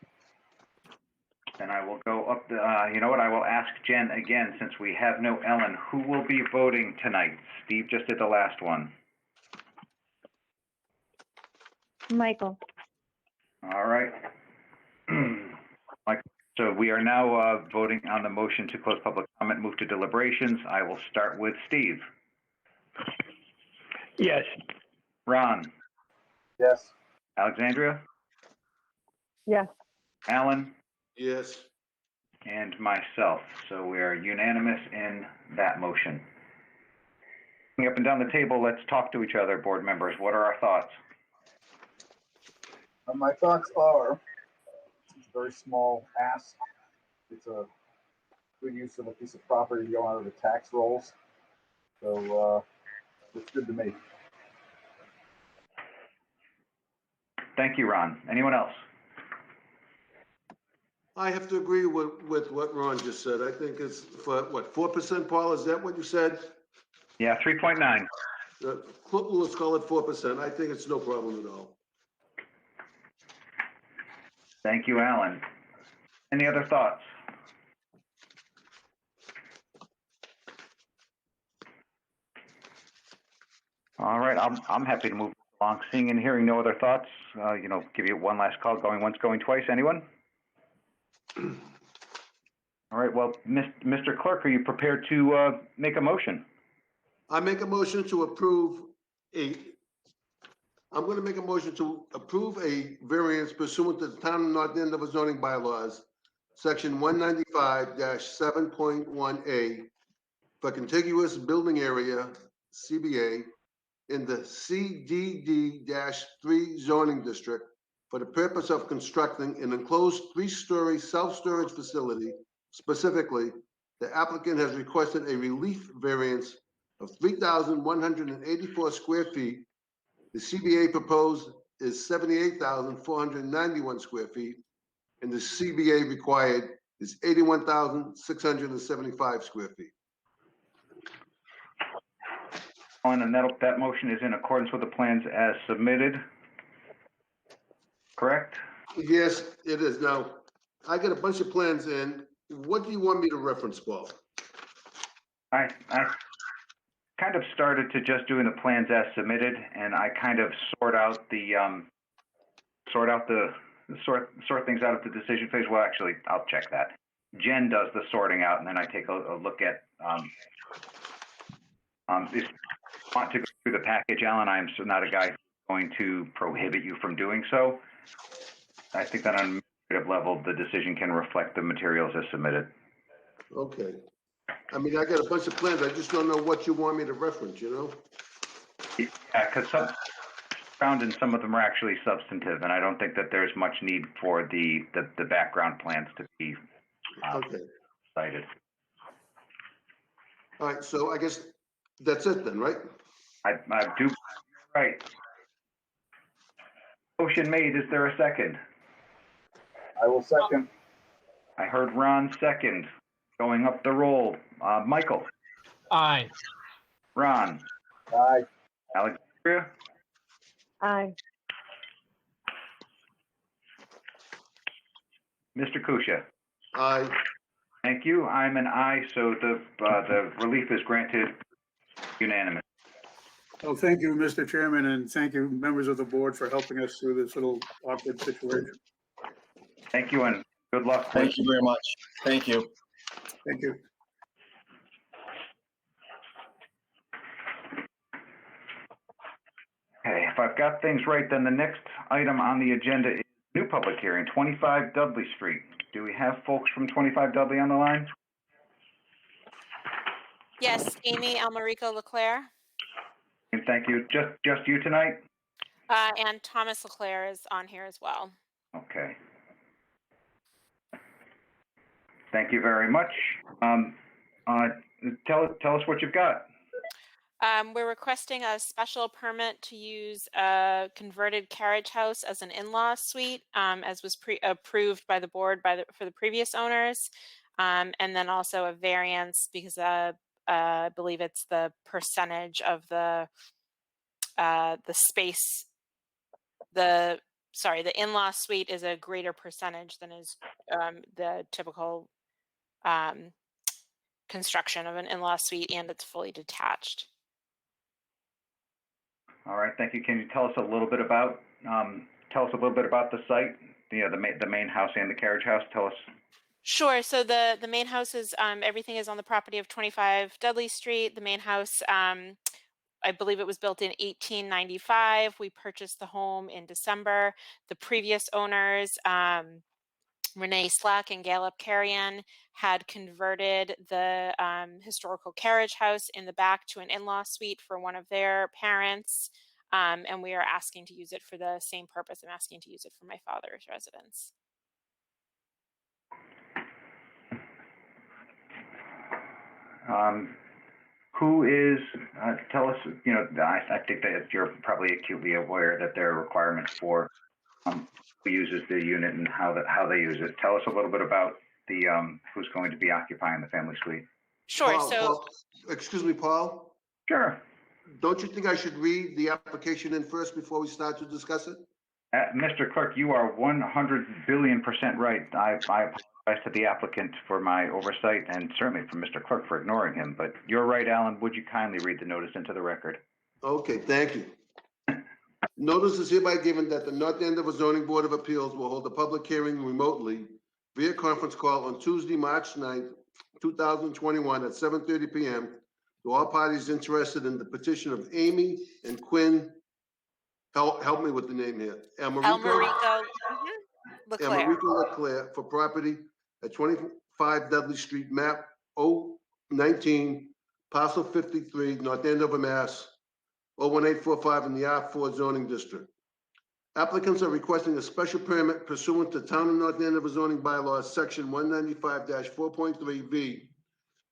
Then I will go up you know what, I will ask Jen again, since we have no Ellen, who will be voting tonight? Steve just did the last one. Michael. All right. So we are now voting on the motion to close public comment, move to deliberations. I will start with Steve. Yes. Ron. Yes. Alexandria. Yes. Alan. Yes. And myself. So we are unanimous in that motion. Up and down the table, let's talk to each other, board members. What are our thoughts? My thoughts are, it's a very small ask. It's a good use of a piece of property going out of the tax rolls. So it's good to me. Thank you, Ron. Anyone else? I have to agree with what Ron just said. I think it's for, what, 4%, Paul? Is that what you said? Yeah, 3.9. Let's call it 4%. I think it's no problem at all. Thank you, Alan. Any other thoughts? All right, I'm happy to move along. Seeing and hearing no other thoughts, give you one last call, going once, going twice. Anyone? All right, well, Mr. Clerk, are you prepared to make a motion? I make a motion to approve I'm going to make a motion to approve a variance pursuant to the Town of North Andover zoning bylaws, section 195-7.1A, for contiguous building area, CBA, in the CDD-3 zoning district for the purpose of constructing an enclosed 3-story self-storage facility. Specifically, the applicant has requested a relief variance of 3,184 square feet. The CBA proposed is 78,491 square feet, and the CBA required is 81,675 square feet. And that motion is in accordance with the plans as submitted, correct? Yes, it is. Now, I got a bunch of plans in. What do you want me to reference, Paul? I kind of started to just doing the plans as submitted, and I kind of sort things out at the decision phase. Well, actually, I'll check that. Jen does the sorting out, and then I take a look at if you want to go through the package, Alan. I'm not a guy who's going to prohibit you from doing so. I think that on an administrative level, the decision can reflect the materials as submitted. Okay. I mean, I got a bunch of plans. I just don't know what you want me to reference, Yeah, because some found and some of them are actually substantive, and I don't think that there's much need for the background plans to be cited. All right, so I guess that's it then, right? I do, right. Motion made. Is there a second? I will second. I heard Ron second. Going up the roll. Michael. Aye. Ron. Aye. Alexandria. Aye. Mr. Kusha. Aye. Thank you. I'm an aye, so the relief is granted unanimous. Well, thank you, Mr. Chairman, and thank you, members of the board, for helping us through this little awkward situation. Thank you, and good luck. Thank you very much. Thank you. Thank you. Okay, if I've got things right, then the next item on the agenda is new public hearing, 25 Dudley Street. Do we have folks from 25 Dudley on the line? Yes, Amy Almarico Leclerc. And thank you. Just you tonight? And Thomas Leclerc is on here as well. Okay. Thank you very much. Tell us what you've got. We're requesting a special permit to use a converted carriage house as an in-law suite, as was approved by the board for the previous owners, and then also a variance because I believe it's the percentage of the space. The in-law suite is a greater percentage than is the typical construction of an in-law suite, and it's fully detached. All right, thank you. Can you tell us a little bit about the site, the main house and the carriage house? Tell us. Sure. So the main house is everything is on the property of 25 Dudley Street. The main house, I believe it was built in 1895. We purchased the home in December. The previous owners, Renee Slack and Gallup Carrion, had converted the historical carriage house in the back to an in-law suite for one of their parents. And we are asking to use it for the same purpose. I'm asking to use it for my father's residence. Who is, tell us, I think that you're probably acutely aware that there are requirements for who uses the unit and how they use it. Tell us a little bit about the who's going to be occupying the family suite. Sure. Paul, excuse me, Paul. Sure. Don't you think I should read the application in first before we start to discuss it? Mr. Clerk, you are 100 billion% right. I apologize to the applicant for my oversight and certainly for Mr. Clerk for ignoring him. But you're right, Alan. Would you kindly read the notice into the record? Okay, thank you. Notice is hereby given that the North Andover Zoning Board of Appeals will hold a public hearing remotely via conference call on Tuesday, March 9th, 2021 at 7:30 p.m. to all parties interested in the petition of Amy and Quinn. Help me with the name here. Elmerico Leclerc for property at 25 Dudley Street, map 019, parcel 53, North Andover, Mass. 01845 in the R4 zoning district. Applicants are requesting a special permit pursuant to Town of North Andover zoning bylaws, section 195-4.3V,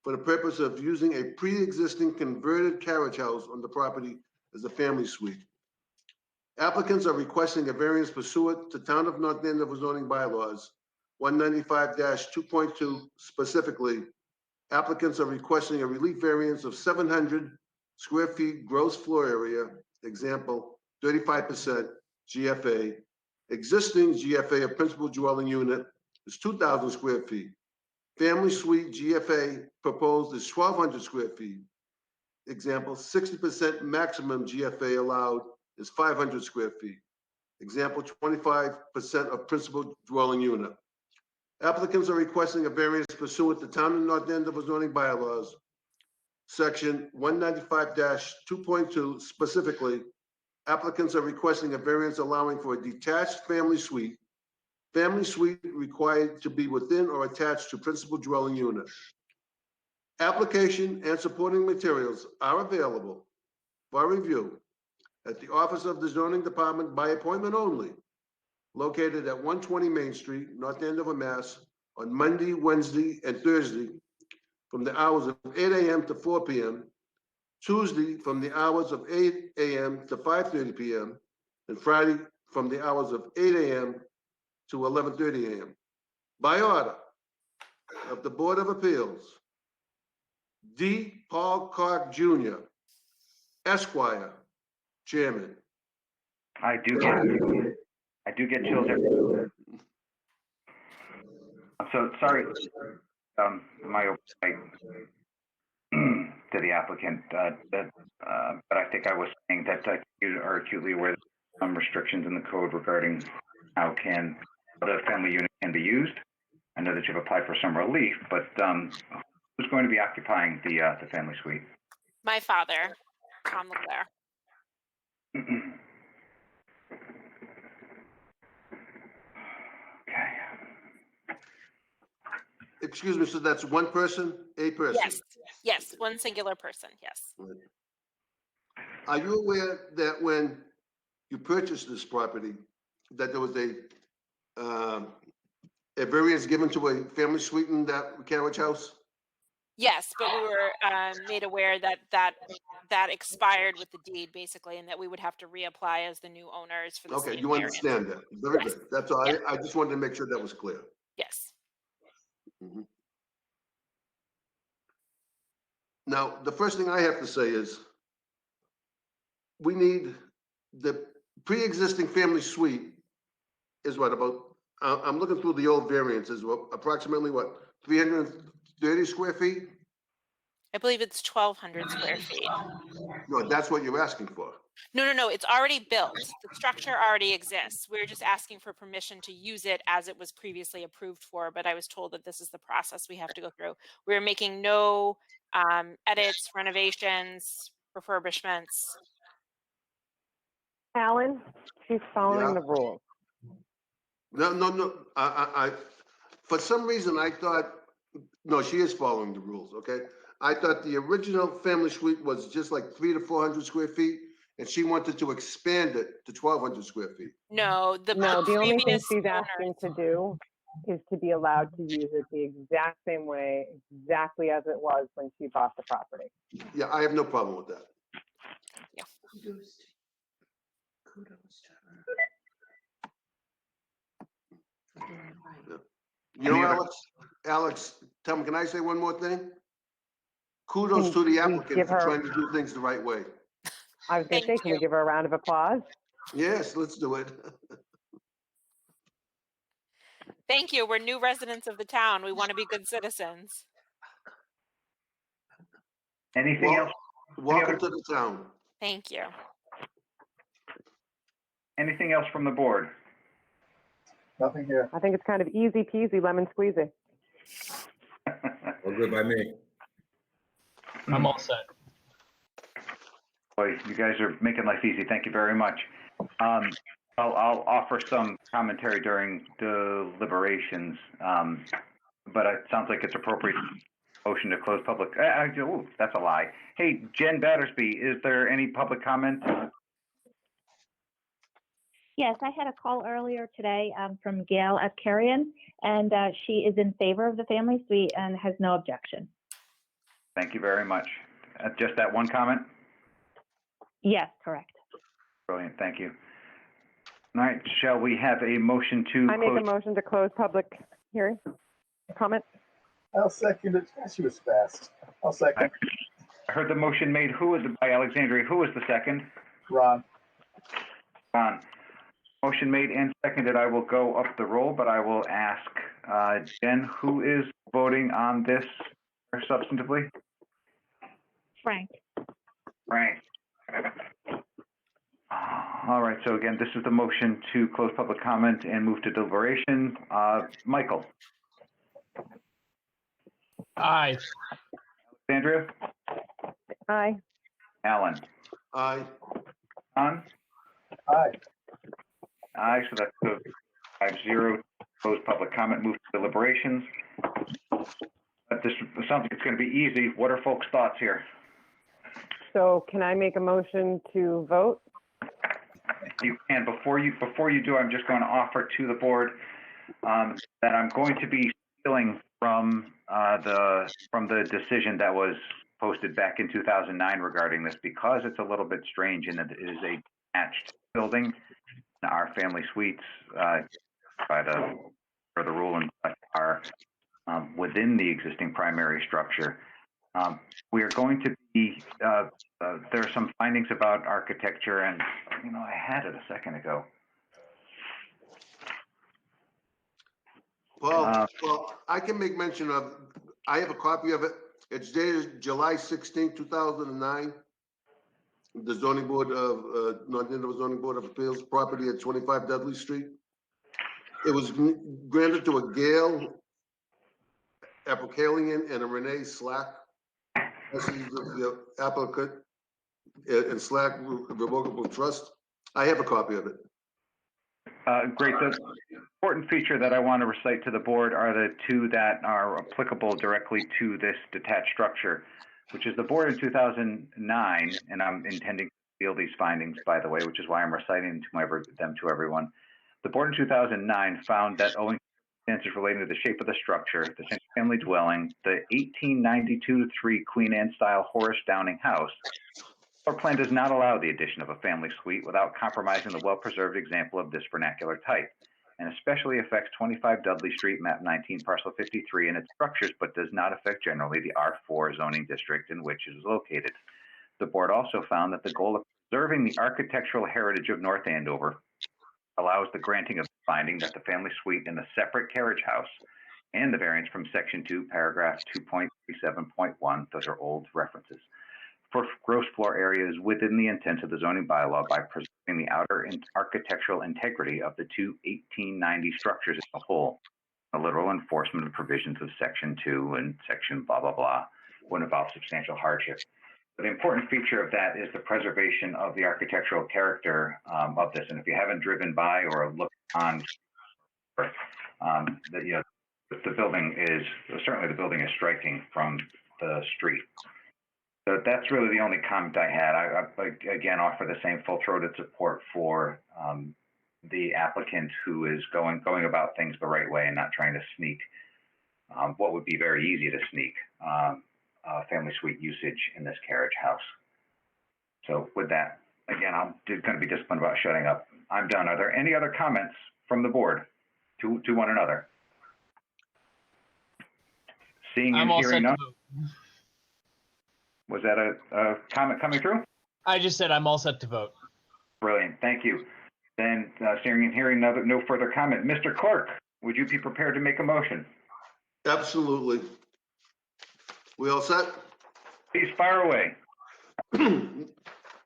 for the purpose of using a pre-existing converted carriage house on the property as a family suite. Applicants are requesting a variance pursuant to Town of North Andover zoning bylaws 195-2.2. Specifically, applicants are requesting a relief variance of 700 square feet gross floor area, example, 35% GFA. Existing GFA of principal dwelling unit is 2,000 square feet. Family suite GFA proposed is 1,200 square feet. Example, 60% maximum GFA allowed is 500 square feet. Example, 25% of principal dwelling unit. Applicants are requesting a variance pursuant to Town of North Andover zoning bylaws, section 195-2.2. Specifically, applicants are requesting a variance allowing for a detached family suite. Family suite required to be within or attached to principal dwelling unit. Application and supporting materials are available for review at the office of the zoning department by appointment only, located at 120 Main Street, North Andover, Mass, on Monday, Wednesday, and Thursday from the hours of 8 a.m. to 4 p.m., Tuesday from the hours of 8 a.m. to 5:30 p.m., and Friday from the hours of 8 a.m. to 11:30 a.m. By order of the Board of Appeals, D. Paul Clark Jr., Esquire, Chairman. I do get chills every. I'm so sorry. My oversight to the applicant, but I think I was saying that you are acutely aware of some restrictions in the code regarding how the family unit can be used. I know that you've applied for some relief, but who's going to be occupying the family suite? My father, Tom Leclerc. Okay. Excuse me, so that's one person, a person? Yes, one singular person, yes. Are you aware that when you purchased this property, that there was a variance given to a family suite in that carriage house? Yes, but we were made aware that expired with the deed, basically, and that we would have to reapply as the new owners for the Okay, same you variance. understand that. Very Yes. good. That's all. Yeah. I just wanted to make sure that was clear. Yes. Mhm. Now, the first thing I have to say is we need the pre-existing family suite is what, about, I'm looking through the old variances, approximately what, 330 square feet? I believe it's 1,200 square feet. No, that's what you're asking for. No, it's already built. The structure already exists. We're just asking for permission to use it as it was previously approved for, but I was told that this is the process we have to go through. We're making no edits, renovations, refurbishments. Alan, she's following Yeah. the rules. No, I, for some reason, I thought, no, she is following the rules, okay? I thought the original family suite was just like 300 to 400 square feet, and she wanted to expand it to 1,200 square feet. No, The only thing previous she's owners- asking to do is to be allowed to use it the exact same way, exactly as it was when she bought the property. Yeah, I have no problem with that. Yeah. You know, Alex, tell me, can I say one more thing? Kudos to the applicant for trying to do things the right way. I was going to say, can we give her a round of applause? Yes, let's do it. Thank you. We're new residents of the town. We want to be good citizens. Anything else? Welcome to the town. Thank you. Anything else from the board? Nothing here. I think it's kind of easy peasy, lemon squeezy. All good by me. I'm all set. Boy, you guys are making life easy. Thank you very much. I'll offer some commentary during deliberations, but it sounds like it's appropriate motion to close public. That's a lie. Hey, Jen Battersby, is there any public comment? Yes, I had a call earlier today from Gail Askarian, and she is in favor of the family suite and has no objection. Thank you very much. Just that one comment? Yes, correct. Brilliant, thank you. All right, shall we have a motion to I make a motion to close public hearing. Comment? I'll second it. She was fast. I'll second. I heard the motion made. Who was by Alexandria? Who was the second? Ron. Ron. Motion made and seconded. I will go up the roll, but I will ask Jen, who is voting on this substantively? Frank. Frank. All right, so again, this is the motion to close public comment and move to deliberation. Michael. Aye. Alexandria? Aye. Alan? Aye. John? Aye. Aye, so that's 5-0. Close public comment, move to deliberations. This sounds like it's going to be easy. What are folks' thoughts here? So can I make a motion to vote? You can. Before you do, I'm just going to offer to the board that I'm going to be stealing from the decision that was posted back in 2009 regarding this, because it's a little bit strange in that it is a detached building. Our family suites, for the rule, and are within the existing primary structure. We are going to be, there are some findings about architecture, and I had it a second ago. Well, I can make mention of, I have a copy of it. It's dated July 16, 2009. The zoning board of, North Andover Zoning Board of Appeals, property at 25 Dudley Street. It was granted to a Gail Apocalian and a Renee Slack. This is the applicant and Slack Revocable Trust. I have a copy of it. Great. The important feature that I want to recite to the board are the two that are applicable directly to this detached structure, which is the board in 2009, and I'm intending to steal these findings, by the way, which is why I'm reciting them to everyone. The board in 2009 found that owing to circumstances relating to the shape of the structure, the single-family dwelling, the 1892-3 Queen Anne-style Horace Downing house, our plan does not allow the addition of a family suite without compromising the well-preserved example of this vernacular type. and especially affects 25 Dudley Street, map 19, parcel 53, and its structures, but does not affect generally the R4 zoning district in which it is located. The board also found that the goal of preserving the architectural heritage of North Andover allows the granting of the finding that the family suite in the separate carriage house and the variance from section 2, paragraph 2.37.1, those are old references, for gross floor area is within the intent of the zoning bylaw by preserving the outer and architectural integrity of the two 1890 structures as a whole. The literal enforcement of provisions of section 2 and section blah, blah, blah would involve substantial hardship. But the important feature of that is the preservation of the architectural character of this. And if you haven't driven by or looked on, the building is, certainly the building is striking from the street. So that's really the only comment I had. I again offer the same full-throated support for the applicant who is going about things the right way and not trying to sneak what would be very easy to sneak family suite usage in this carriage house. So with that, again, I'm going to be disciplined about shutting up. I'm done. Are there any other comments from the board to one another? Seeing and hearing none. Was that a comment coming through? I just said I'm all set to vote. Brilliant, thank you. Then seeing and hearing no further comment. Mr. Clerk, would you be prepared to make a motion? Absolutely. We all set? Please fire away.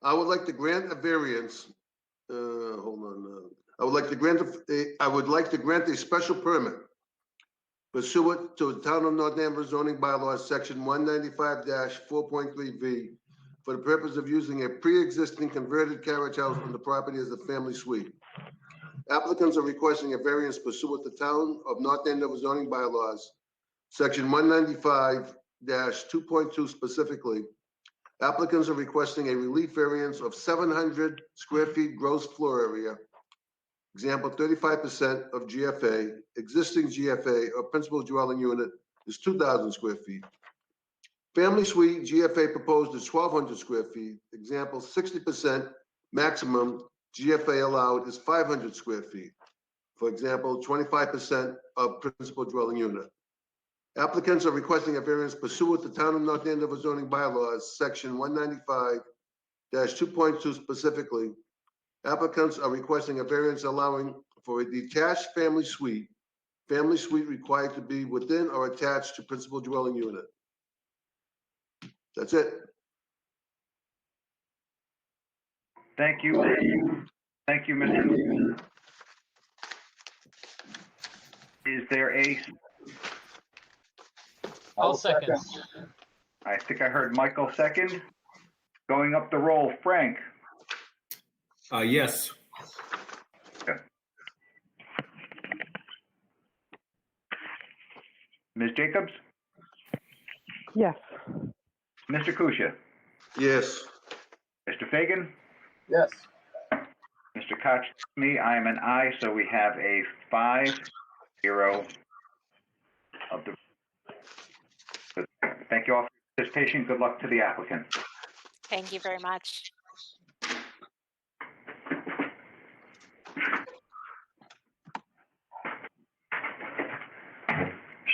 I would like to grant a variance. Hold on. I would like to grant a special permit pursuant to the Town of North Andover zoning bylaws, section 195-4.3V, for the purpose of using a pre-existing converted carriage house on the property as a family suite. Applicants are requesting a variance pursuant to Town of North Andover zoning bylaws, section 195-2.2 specifically. Applicants are requesting a relief variance of 700 square feet gross floor area. Example, 35% of GFA. Existing GFA or principal dwelling unit is 2,000 square feet. Family suite GFA proposed is 1,200 square feet. Example, 60% maximum GFA allowed is 500 square feet. For example, 25% of principal dwelling unit. Applicants are requesting a variance pursuant to Town of North Andover zoning bylaws, section 195-2.2 specifically. Applicants are requesting a variance allowing for a detached family suite required to be within or attached to principal dwelling unit. That's it. Thank you. Thank you, Mr. Is there a? I'll second. I think I heard Michael second. Going up the roll, Frank. Yes. Okay. Ms. Jacobs? Yes. Mr. Kusia? Yes. Mr. Fagan? Yes. Mr. Koch, me, I am an aye, so we have a 5-0 of the. Thank you all for your participation. Good luck to the applicant. Thank you very much.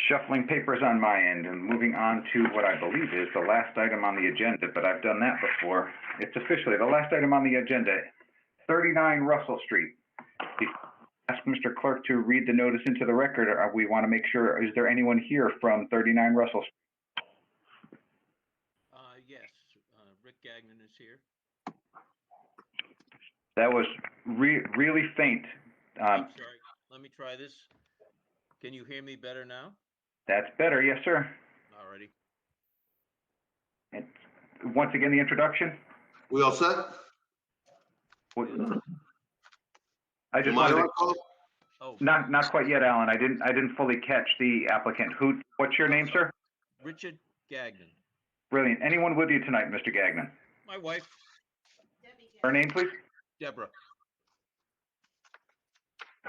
Shuffling papers on my end and moving on to what I believe is the last item on the agenda, but I've done that before. It's officially the last item on the agenda, 39 Russell Street. Ask Mr. Clerk to read the notice into the record. We want to make sure, is there anyone here from 39 Russell Street? Yes, Rick Gagnon is here. That was really faint. I'm sorry, let me try this. Can you hear me better now? That's better, yes, sir. Alrighty. And once again, the introduction. We all set? I just wanted to, not quite yet, Alan. I didn't fully catch the applicant. What's your name, sir? Richard Gagnon. Brilliant. Anyone with you tonight, Mr. Gagnon? My wife. Her name, please? Deborah.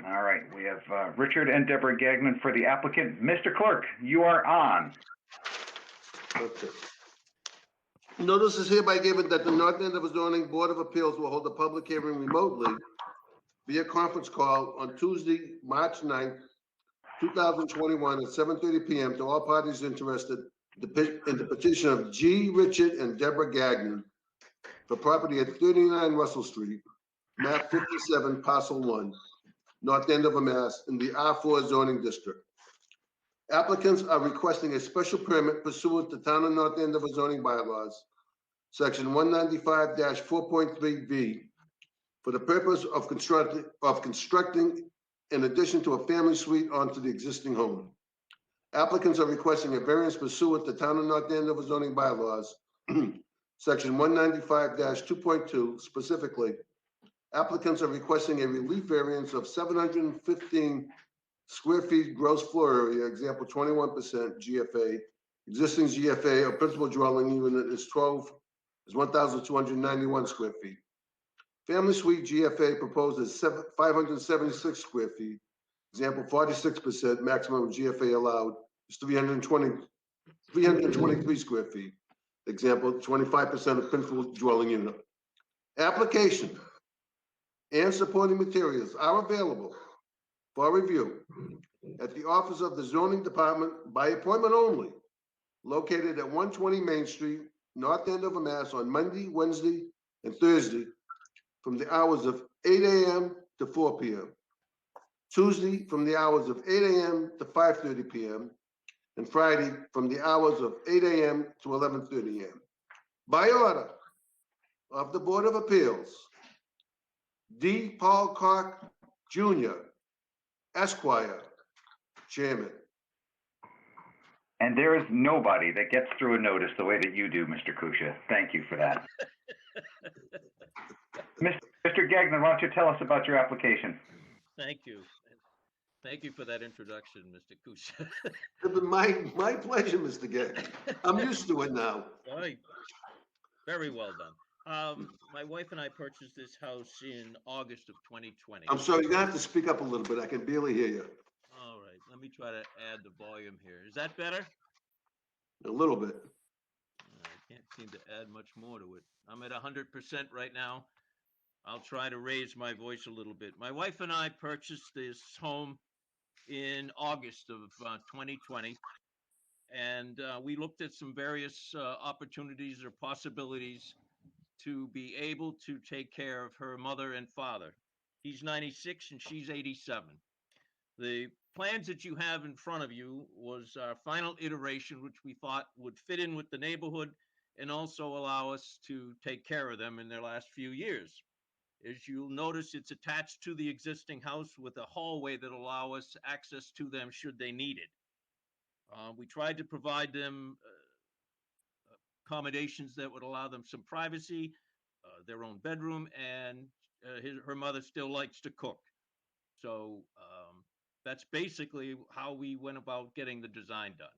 All right, we have Richard and Deborah Gagnon for the applicant. Mr. Clerk, you are on. Okay. Notice is hereby given that the North Andover Zoning Board of Appeals will hold a public hearing remotely via conference call on Tuesday, March 9th, 2021 at 7:30 p.m. to all parties interested in the petition of G. Richard and Deborah Gagnon for property at 39 Russell Street, map 57, parcel 1, North Andover, Mass, in the R4 zoning district. Applicants are requesting a special permit pursuant to Town of North Andover zoning bylaws, section 195-4.3B, for the purpose of constructing in addition to a family suite onto the existing home. Applicants are requesting a variance pursuant to Town of North Andover zoning bylaws, section 195-2.2, specifically. Applicants are requesting a relief variance of 715 square feet gross floor area, example 21% GFA. Existing GFA or principal dwelling unit is 1,291 square feet. Family suite GFA proposed is 576 square feet. Example 46%, maximum GFA allowed is 323 square feet. Example 25% of principal dwelling unit. Application and supporting materials are available for review at the office of the zoning department by appointment only, located at 120 Main Street, North Andover, Mass, on Monday, Wednesday, and Thursday from the hours of 8 a.m. to 4 p.m. Tuesday from the hours of 8 a.m. to 5:30 p.m. and Friday from the hours of 8 a.m. to 11:30 a.m. By order of the Board of Appeals, D. Paul Cock Jr., Esquire, Chairman. And there is nobody that gets through a notice the way that you do, Mr. Kusha. Thank you for that. Mr. Gagnon, why don't you tell us about your application? Thank you. Thank you for that introduction, Mr. Kusha. My pleasure, Mr. Gagnon. I'm used to it now. All right. Very well done. My wife and I purchased this house in August of 2020. I'm sorry, you're gonna have to speak up a little bit. I can barely hear you. All right, let me try to add the volume here. Is that better? A little bit. I can't seem to add much more to it. I'm at 100% right now. I'll try to raise my voice a little bit. My wife and I purchased this home in August of 2020, and we looked at some various opportunities or possibilities to be able to take care of her mother and father. He's 96 and she's 87. The plans that you have in front of you was our final iteration, which we thought would fit in with the neighborhood and also allow us to take care of them in their last few years. As you'll notice, it's attached to the existing house with a hallway that will allow us access to them should they need it. We tried to provide them accommodations that would allow them some privacy, their own bedroom, and her mother still likes to cook. So that's basically how we went about getting the design done.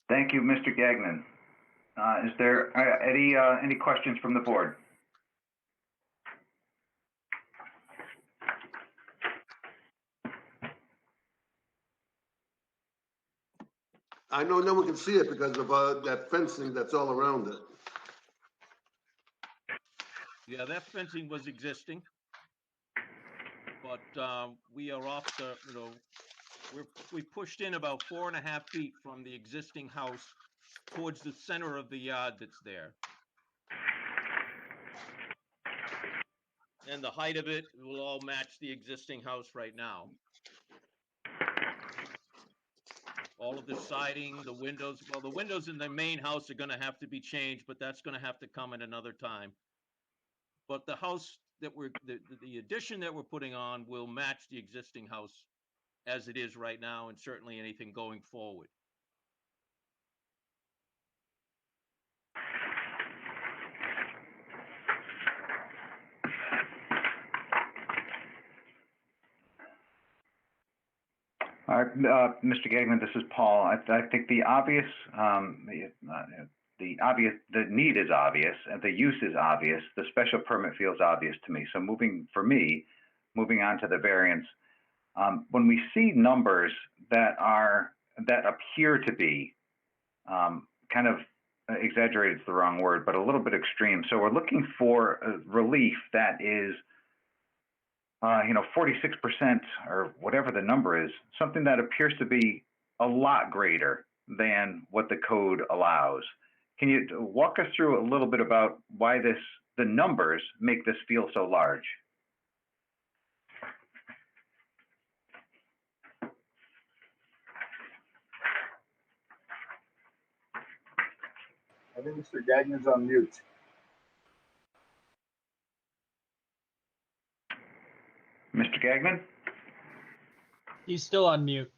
Thank you, Mr. Gagnon. Is there any questions from the board? I know no one can see it because of that fencing that's all around it. Yeah, that fencing was existing, but we are off the, we pushed in about 4.5 feet from the existing house towards the center of the yard that's there. And the height of it will all match the existing house right now. All of the siding, the windows, well, the windows in the main house are going to have to be changed, but that's going to have to come at another time. But the house that the addition that we're putting on will match the existing house as it is right now, and certainly anything going forward. All right, Mr. Gagnon, this is Paul. I think the need is obvious, and the use is obvious. The special permit feels obvious to me. So moving on to the variance, when we see numbers that appear to be kind of exaggerated is the wrong word, but a little bit extreme. So we're looking for relief that is, 46% or whatever the number is, something that appears to be a lot greater than what the code allows. Can you walk us through a little bit about why the numbers make this feel so large? I think Mr. Gagnon's on mute. Mr. Gagnon? He's still on mute.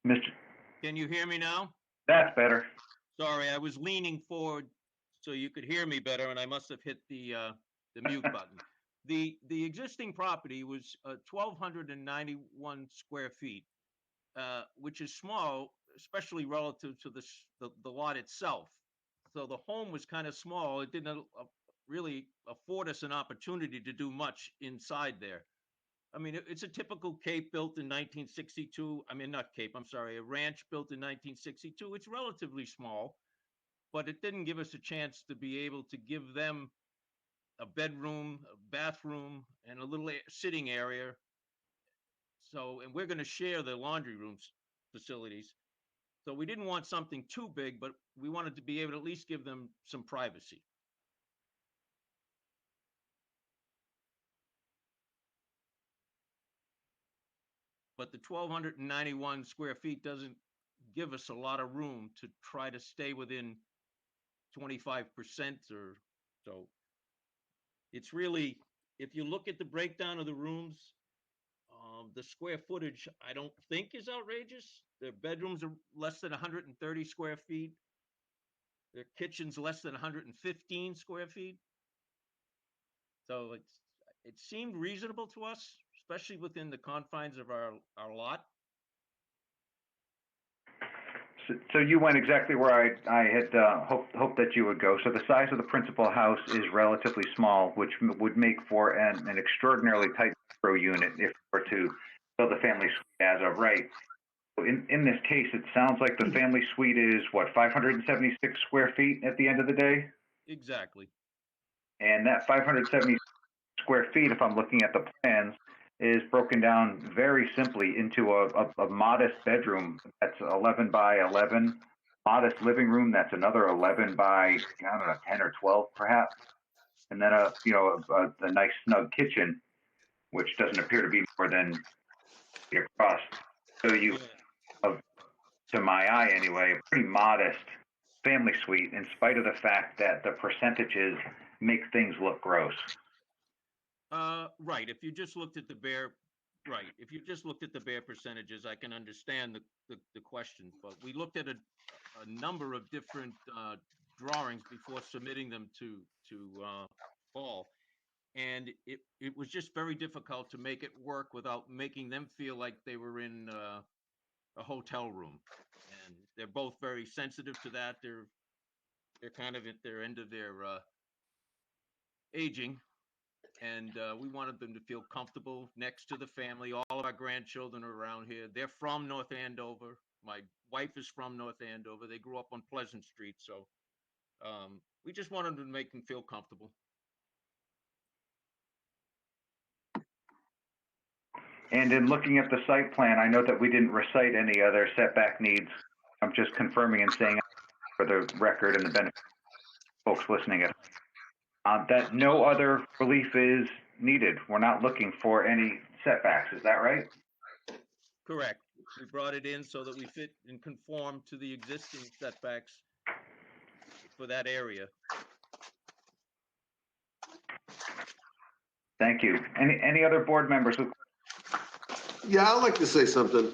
Mr. Can you hear me now? That's better. Sorry, I was leaning forward so you could hear me better, and I must have hit the mute button. The existing property was 1,291 square feet, which is small, especially relative to the lot itself. So the home was kind of small. It didn't really afford us an opportunity to do much inside there. I mean, it's a typical Cape built in 1962. I mean, not Cape, I'm sorry, a ranch built in 1962. It's relatively small, but it didn't give us a chance to be able to give them a bedroom, a bathroom, and a little sitting area. So, and we're going to share the laundry rooms facilities. So we didn't want something too big, but we wanted to be able to at least give them some privacy. But the 1,291 square feet doesn't give us a lot of room to try to stay within 25% or so. It's really, if you look at the breakdown of the rooms, the square footage, I don't think is outrageous. Their bedrooms are less than 130 square feet. Their kitchen's less than 115 square feet. So it seemed reasonable to us, especially within the confines of our lot. So you went exactly where I had hoped that you would go. So the size of the principal house is relatively small, which would make for an extraordinarily tight micro unit if we were to build a family suite as of right. In this case, it sounds like the family suite is, what, 576 square feet at the end of the day? Exactly. And that 570 square feet, if I'm looking at the plans, is broken down very simply into a modest bedroom that's 11 by 11, modest living room that's another 11 by, I don't know, 10 or 12 perhaps, and then a nice snug kitchen, which doesn't appear to be more than across. So you, to my eye anyway, a pretty modest family suite, in spite of the fact that the percentages make things look gross. Right. If you just looked at the bare, right. If you just looked at the bare percentages, I can understand the question. But we looked at a number of different drawings before submitting them to Paul, and it was just very difficult to make it work without making them feel like they were in a hotel room. And they're both very sensitive to that. They're kind of at their end of their aging. And we wanted them to feel comfortable next to the family. All of our grandchildren are around here. They're from North Andover. My wife is from North Andover. They grew up on Pleasant Street. So we just wanted to make them feel comfortable. And in looking at the site plan, I know that we didn't recite any other setback needs. I'm just confirming and saying for the record and the benefit of folks listening that no other relief is needed. We're not looking for any setbacks. Is that right? Correct. We brought it in so that we fit and conform to the existing setbacks for that area. Thank you. Any other board members? Yeah, I'd like to say something.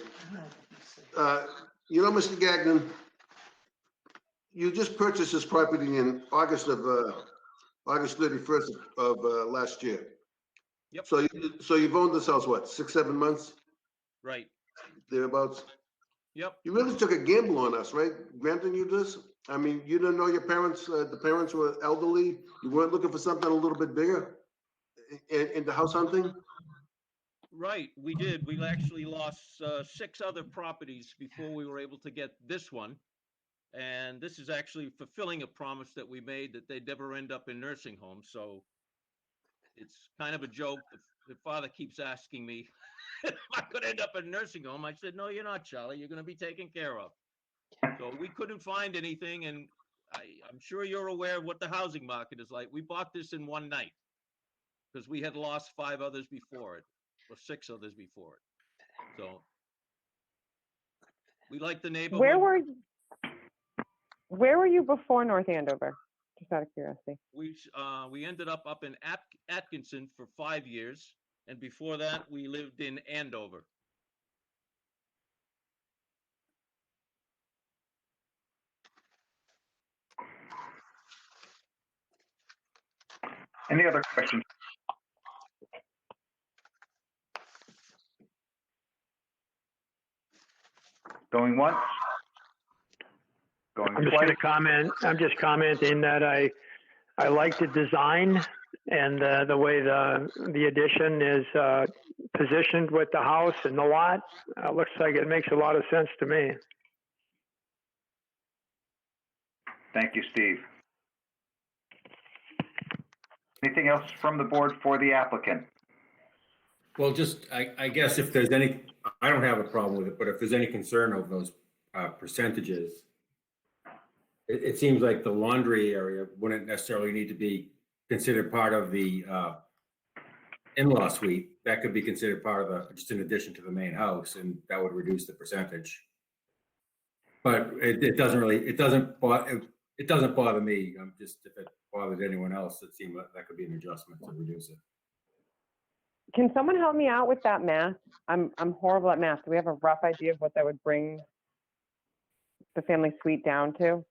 Mr. Gagnon, you just purchased this property in August 31st of last year. Yep. So you've owned this house, what, 6-7 months? Right. Thereabouts? Yep. You really took a gamble on us, right? Granting you this? I mean, you didn't know your parents, the parents were elderly. You weren't looking for something a little bit bigger into house hunting? Right, we did. We actually lost 6 other properties before we were able to get this one. And this is actually fulfilling a promise that we made that they'd never end up in nursing homes. So it's kind of a joke. The father keeps asking me, am I going to end up in a nursing home? I said, no, you're not, Charlie. You're going to be taken care of. So we couldn't find anything. And I'm sure you're aware of what the housing market is like. We bought this in one night because we had lost 5 others before it, or 6 others before it. So we like the neighborhood. Where were you before North Andover? Just out of curiosity. We ended up in Atkinson for 5 years, and before that we lived in Andover. Any other questions? Going once? Going I'm just twice? going to comment. I'm just commenting that I like the design and the way the addition is positioned with the house and the lot. Looks like it makes a lot of sense to me. Thank you, Steve. Anything else from the board for the applicant? Well, just, I guess if there's any, I don't have a problem with it, but if there's any concern of those percentages, it seems like the laundry area wouldn't necessarily need to be considered part of the in-law suite. That could be considered part of the, just in addition to the main house, and that would reduce the percentage. But it doesn't bother me. I'm just, if it bothered anyone else, it seemed like that could be an adjustment to reduce it. Can someone help me out with that math? I'm horrible at math. Do we have a rough idea of what that would bring the family suite down to?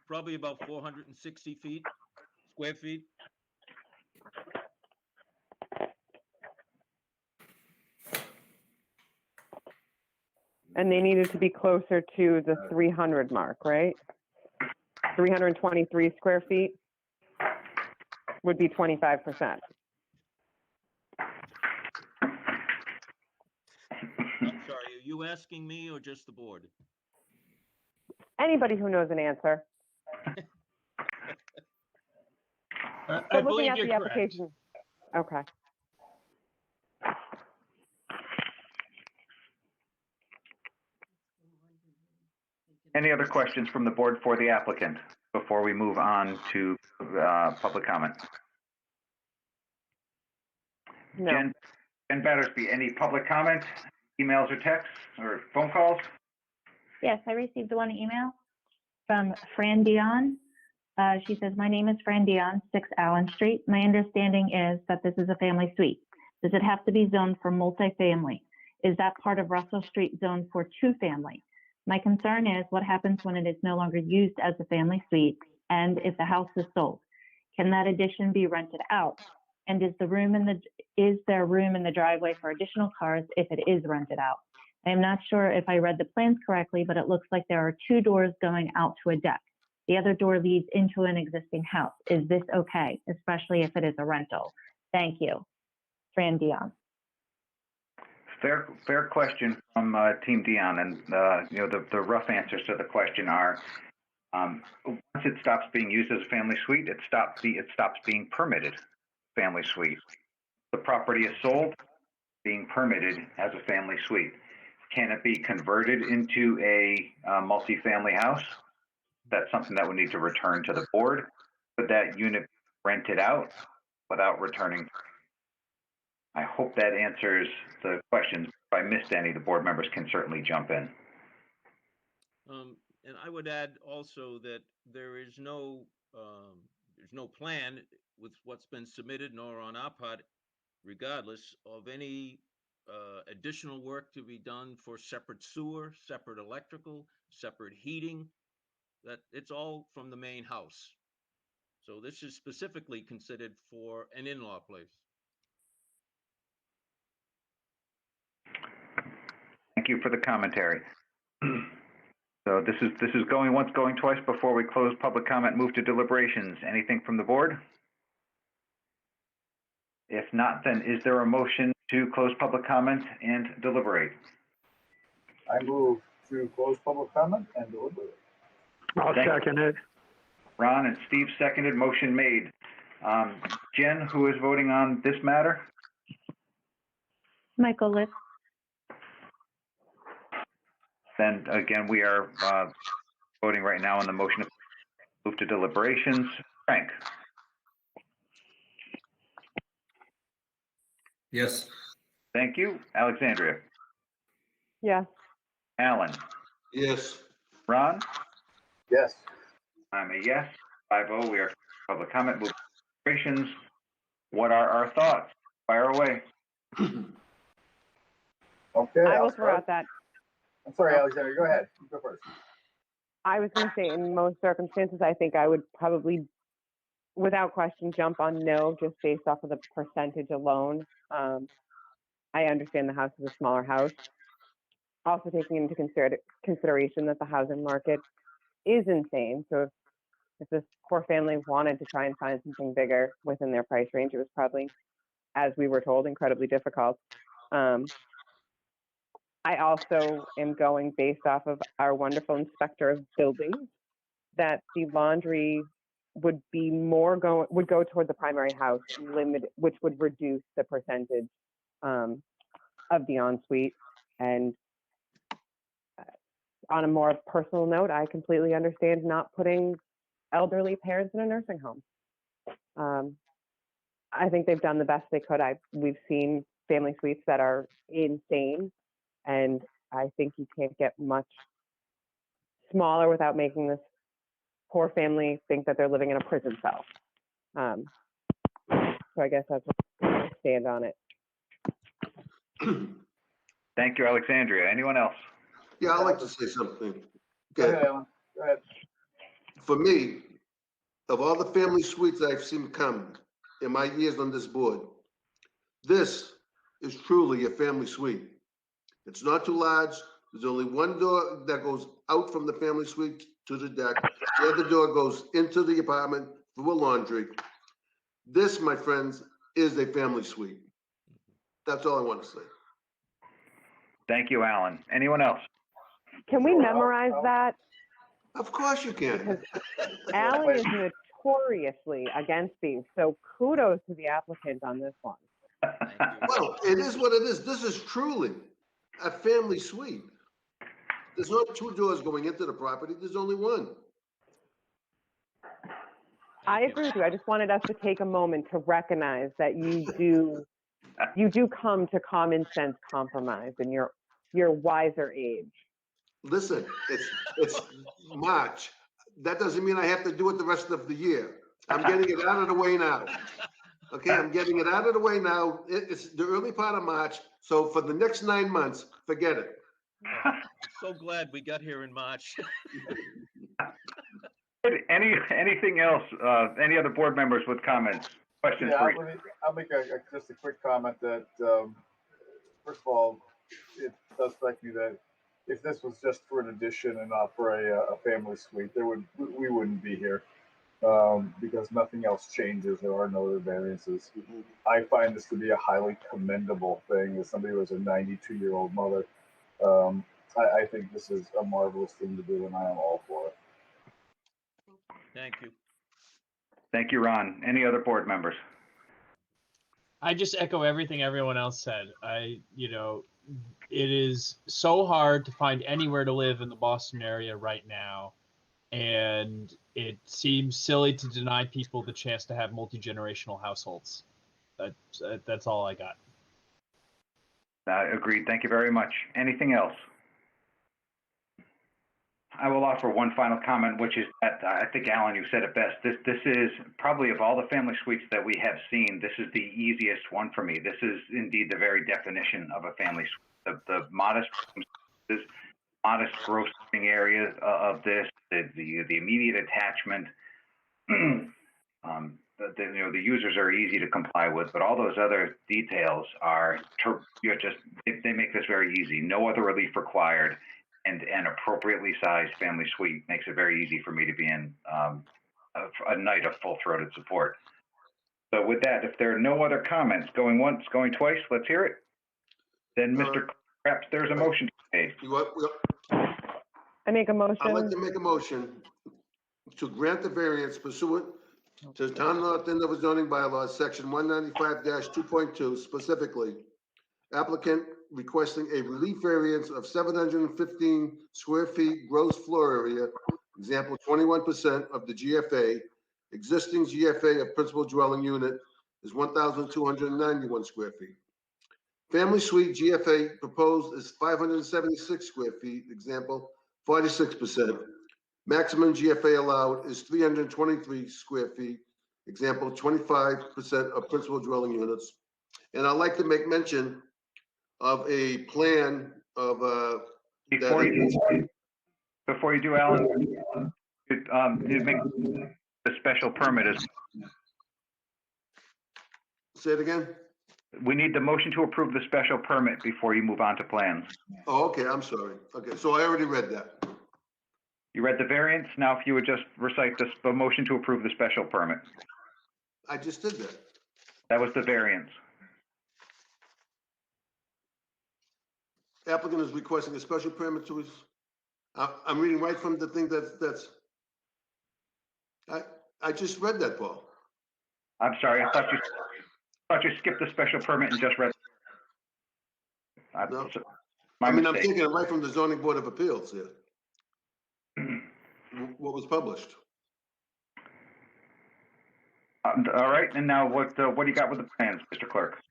Probably about 460 square feet. And they needed to be closer to the 300 mark, right? 323 square feet would be 25%. I'm sorry, are you asking me or just the board? Anybody who knows an answer. I believe you're correct. Application. Okay. Any other questions from the board for the applicant before we move on to public comment? No. Jen Battersby, any public comment, emails or texts or phone calls? Yes, I received one email from Fran Dion. She says, my name is Fran Dion, 6 Allen Street. My understanding is that this is a family suite. Does it have to be zoned for multifamily? Is that part of Russell Street zoned for 2-family? My concern is what happens when it is no longer used as a family suite and if the house is sold. Can that addition be rented out? And is there room in the driveway for additional cars if it is rented out? I am not sure if I read the plans correctly, but it looks like there are 2 doors going out to a deck. The other door leads into an existing house. Is this okay, especially if it is a rental? Thank you. Fran Dion. Fair question from Team Dion, and the rough answers to the question are: once it stops being used as a family suite, it stops being permitted family suite. The property is sold, being permitted as a family suite. Can it be converted into a multifamily house? That's something that would need to return to the board. Could that unit rented out without returning? I hope that answers the questions. If I missed any, the board members can certainly jump in. And I would add also that there's no plan with what's been submitted, nor on our part, regardless of any additional work to be done for separate sewer, separate electrical, separate heating. That it's all from the main house. So this is specifically considered for an in-law place. Thank you for the commentary. So this is going once, going twice before we close public comment, move to deliberations. Anything from the board? If not, then is there a motion to close public comment and deliberate? I move to close public comment and deliberate. I'll second it. Ron and Steve seconded, motion made. Jen, who is voting on this matter? Michael Litz. Then again, we are voting right now on the motion to move to deliberations. Frank? Yes. Thank you. Alexandria? Yes. Alan? Yes. Ron? Yes. I'm a yes. 5-0. We are public comment. Move to deliberations. What are our thoughts? Fire away. Okay. I will I'll throw start. out that. I'm sorry, Alexander. Go ahead. You go first. I was going to say, in most circumstances, I think I would probably, without question, jump on no, just based off of the percentage alone. I understand the house is a smaller house. Also taking into consideration that the housing market is insane. So if this poor family wanted to try and find something bigger within their price range, it was probably, as we were told, incredibly difficult. I also am going based off of our wonderful inspector of buildings that the laundry would be would go toward the primary house limit, which would reduce the percentage of the ensuite. And on a more personal note, I completely understand not putting elderly parents in a nursing home. I think they've done the best they could. We've seen family suites that are insane, and I think you can't get much smaller without making this poor family think that they're living in a prison cell. So I guess that's where I stand on it. Thank you, Alexandria. Anyone else? Yeah, I'd like to say something. Go ahead, Alan. Go ahead. For me, of all the family suites I've seen come in my years on this board, this is truly a family suite. It's not too large. There's only one door that goes out from the family suite to the deck. The other door goes into the apartment for laundry. This, my friends, is a family suite. That's all I want to say. Thank you, Alan. Anyone else? Can we memorize that? Of course you can. Because Alan is notoriously against these, so kudos to the applicant on this one. Well, it is what it is. This is truly a family suite. There's not two doors going into the property. There's only one. I agree with you. I just wanted us to take a moment to recognize that you do come to common sense compromise in your wiser age. Listen, it's March. That doesn't mean I have to do it the rest of the year. I'm getting it out of the way now. Okay, I'm getting it out of the way now. It's the early part of March. So for the next 9 months, forget it. So glad we got here in March. Anything else? Any other board members with comments? Questions Yeah, for you? I'll make just a quick comment that, first of all, it does strike me that if this was just for an addition and not for a family suite, we wouldn't be here, because nothing else changes. There are no other variances. I find this to be a highly commendable thing. As somebody who has a 92-year-old mother, I think this is a marvelous thing to do, and I am all for it. Thank you. Thank you, Ron. Any other board members? I just echo everything everyone else said. It is so hard to find anywhere to live in the Boston area right now. And it seems silly to deny people the chance to have multi-generational households. That's all I got. Agreed. Thank you very much. Anything else? I will offer one final comment, which is that I think, Alan, you said it best. This is probably, of all the family suites that we have seen, this is the easiest one for me. This is indeed the very definition of a family suite. The modest gross living area of this, the immediate attachment. The users are easy to comply with, but all those other details are they make this very easy. No other relief required. And an appropriately sized family suite makes it very easy for me to be in a night of full-throated support. So with that, if there are no other comments, going once, going twice, let's hear it. Then, Mr. Perhaps there's a motion to be made. I make a motion. I'd like to make a motion to grant the variance pursuant to Town of North Andover zoning bylaws, section 195-2.2, specifically, applicant requesting a relief variance of 715 square feet gross floor area, example 21% of the GFA. Existing GFA of principal dwelling unit is 1,291 square feet. Family suite GFA proposed is 576 square feet, example 46%. Maximum GFA allowed is 323 square feet, example 25% of principal dwelling units. And I'd like to make mention of a plan of Before you do, Alan, you make the special permit is. Say it again. We need the motion to approve the special permit before you move on to plans. Oh, okay, I'm sorry. Okay, so I already read that. You read the variance. Now, if you would just recite the motion to approve the special permit. I just did that. That was the variance. Applicant is requesting a special permit to his, I'm reading right from the thing I just read that, Paul. I'm sorry. I thought you skipped the special permit and just read. No. My I'm mistake. taking it right from the zoning board of appeals here. What was published. All right, and now what do you got with the plans, Mr. Clerk?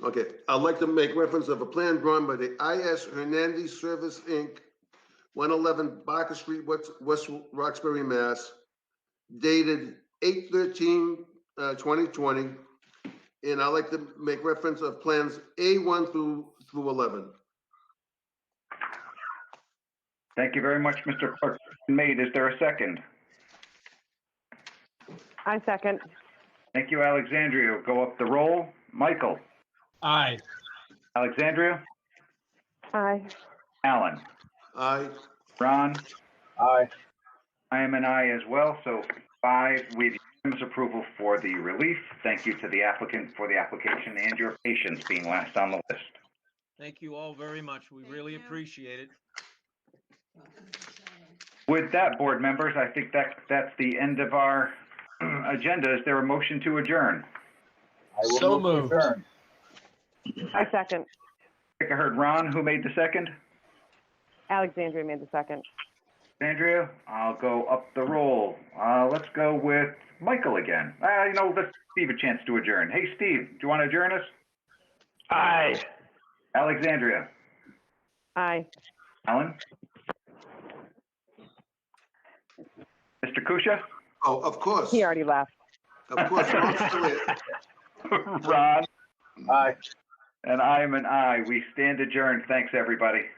Okay, I'd like to make reference of a plan drawn by the I.S. Hernandez Service, Inc., 111 Barker Street, West Roxbury, Mass., dated 8/13/2020, and I'd like to make reference of plans A1 through 11. Thank you very much, Mr. Clerk. Made. Is there a second? I second. Thank you, Alexandria. Go up the roll. Michael. Aye. Alexandria. Aye. Alan. Aye. Ron. Aye. I am an aye as well. So 5 with unanimous approval for the relief. Thank you to the applicant for the application and your patience being last on the list. Thank you all very much. We really appreciate it. With that, board members, I think that's the end of our agenda. Is there a motion to adjourn? I will So move to moved. adjourn. I second. I think I heard Ron. Who made the second? Alexandria made the second. Alexandria, I'll go up the roll. Let's go with Michael again. Let's Steve a chance to adjourn. Hey, Steve, do you want to adjourn us? Aye. Alexandria. Aye. Alan? Mr. Kusha? Oh, of course. He already left. Of course. Ron? Aye. And I am an aye. We stand adjourned. Thanks, everybody.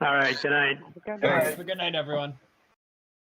All right. Good night. Good All night. right. Good night, everyone.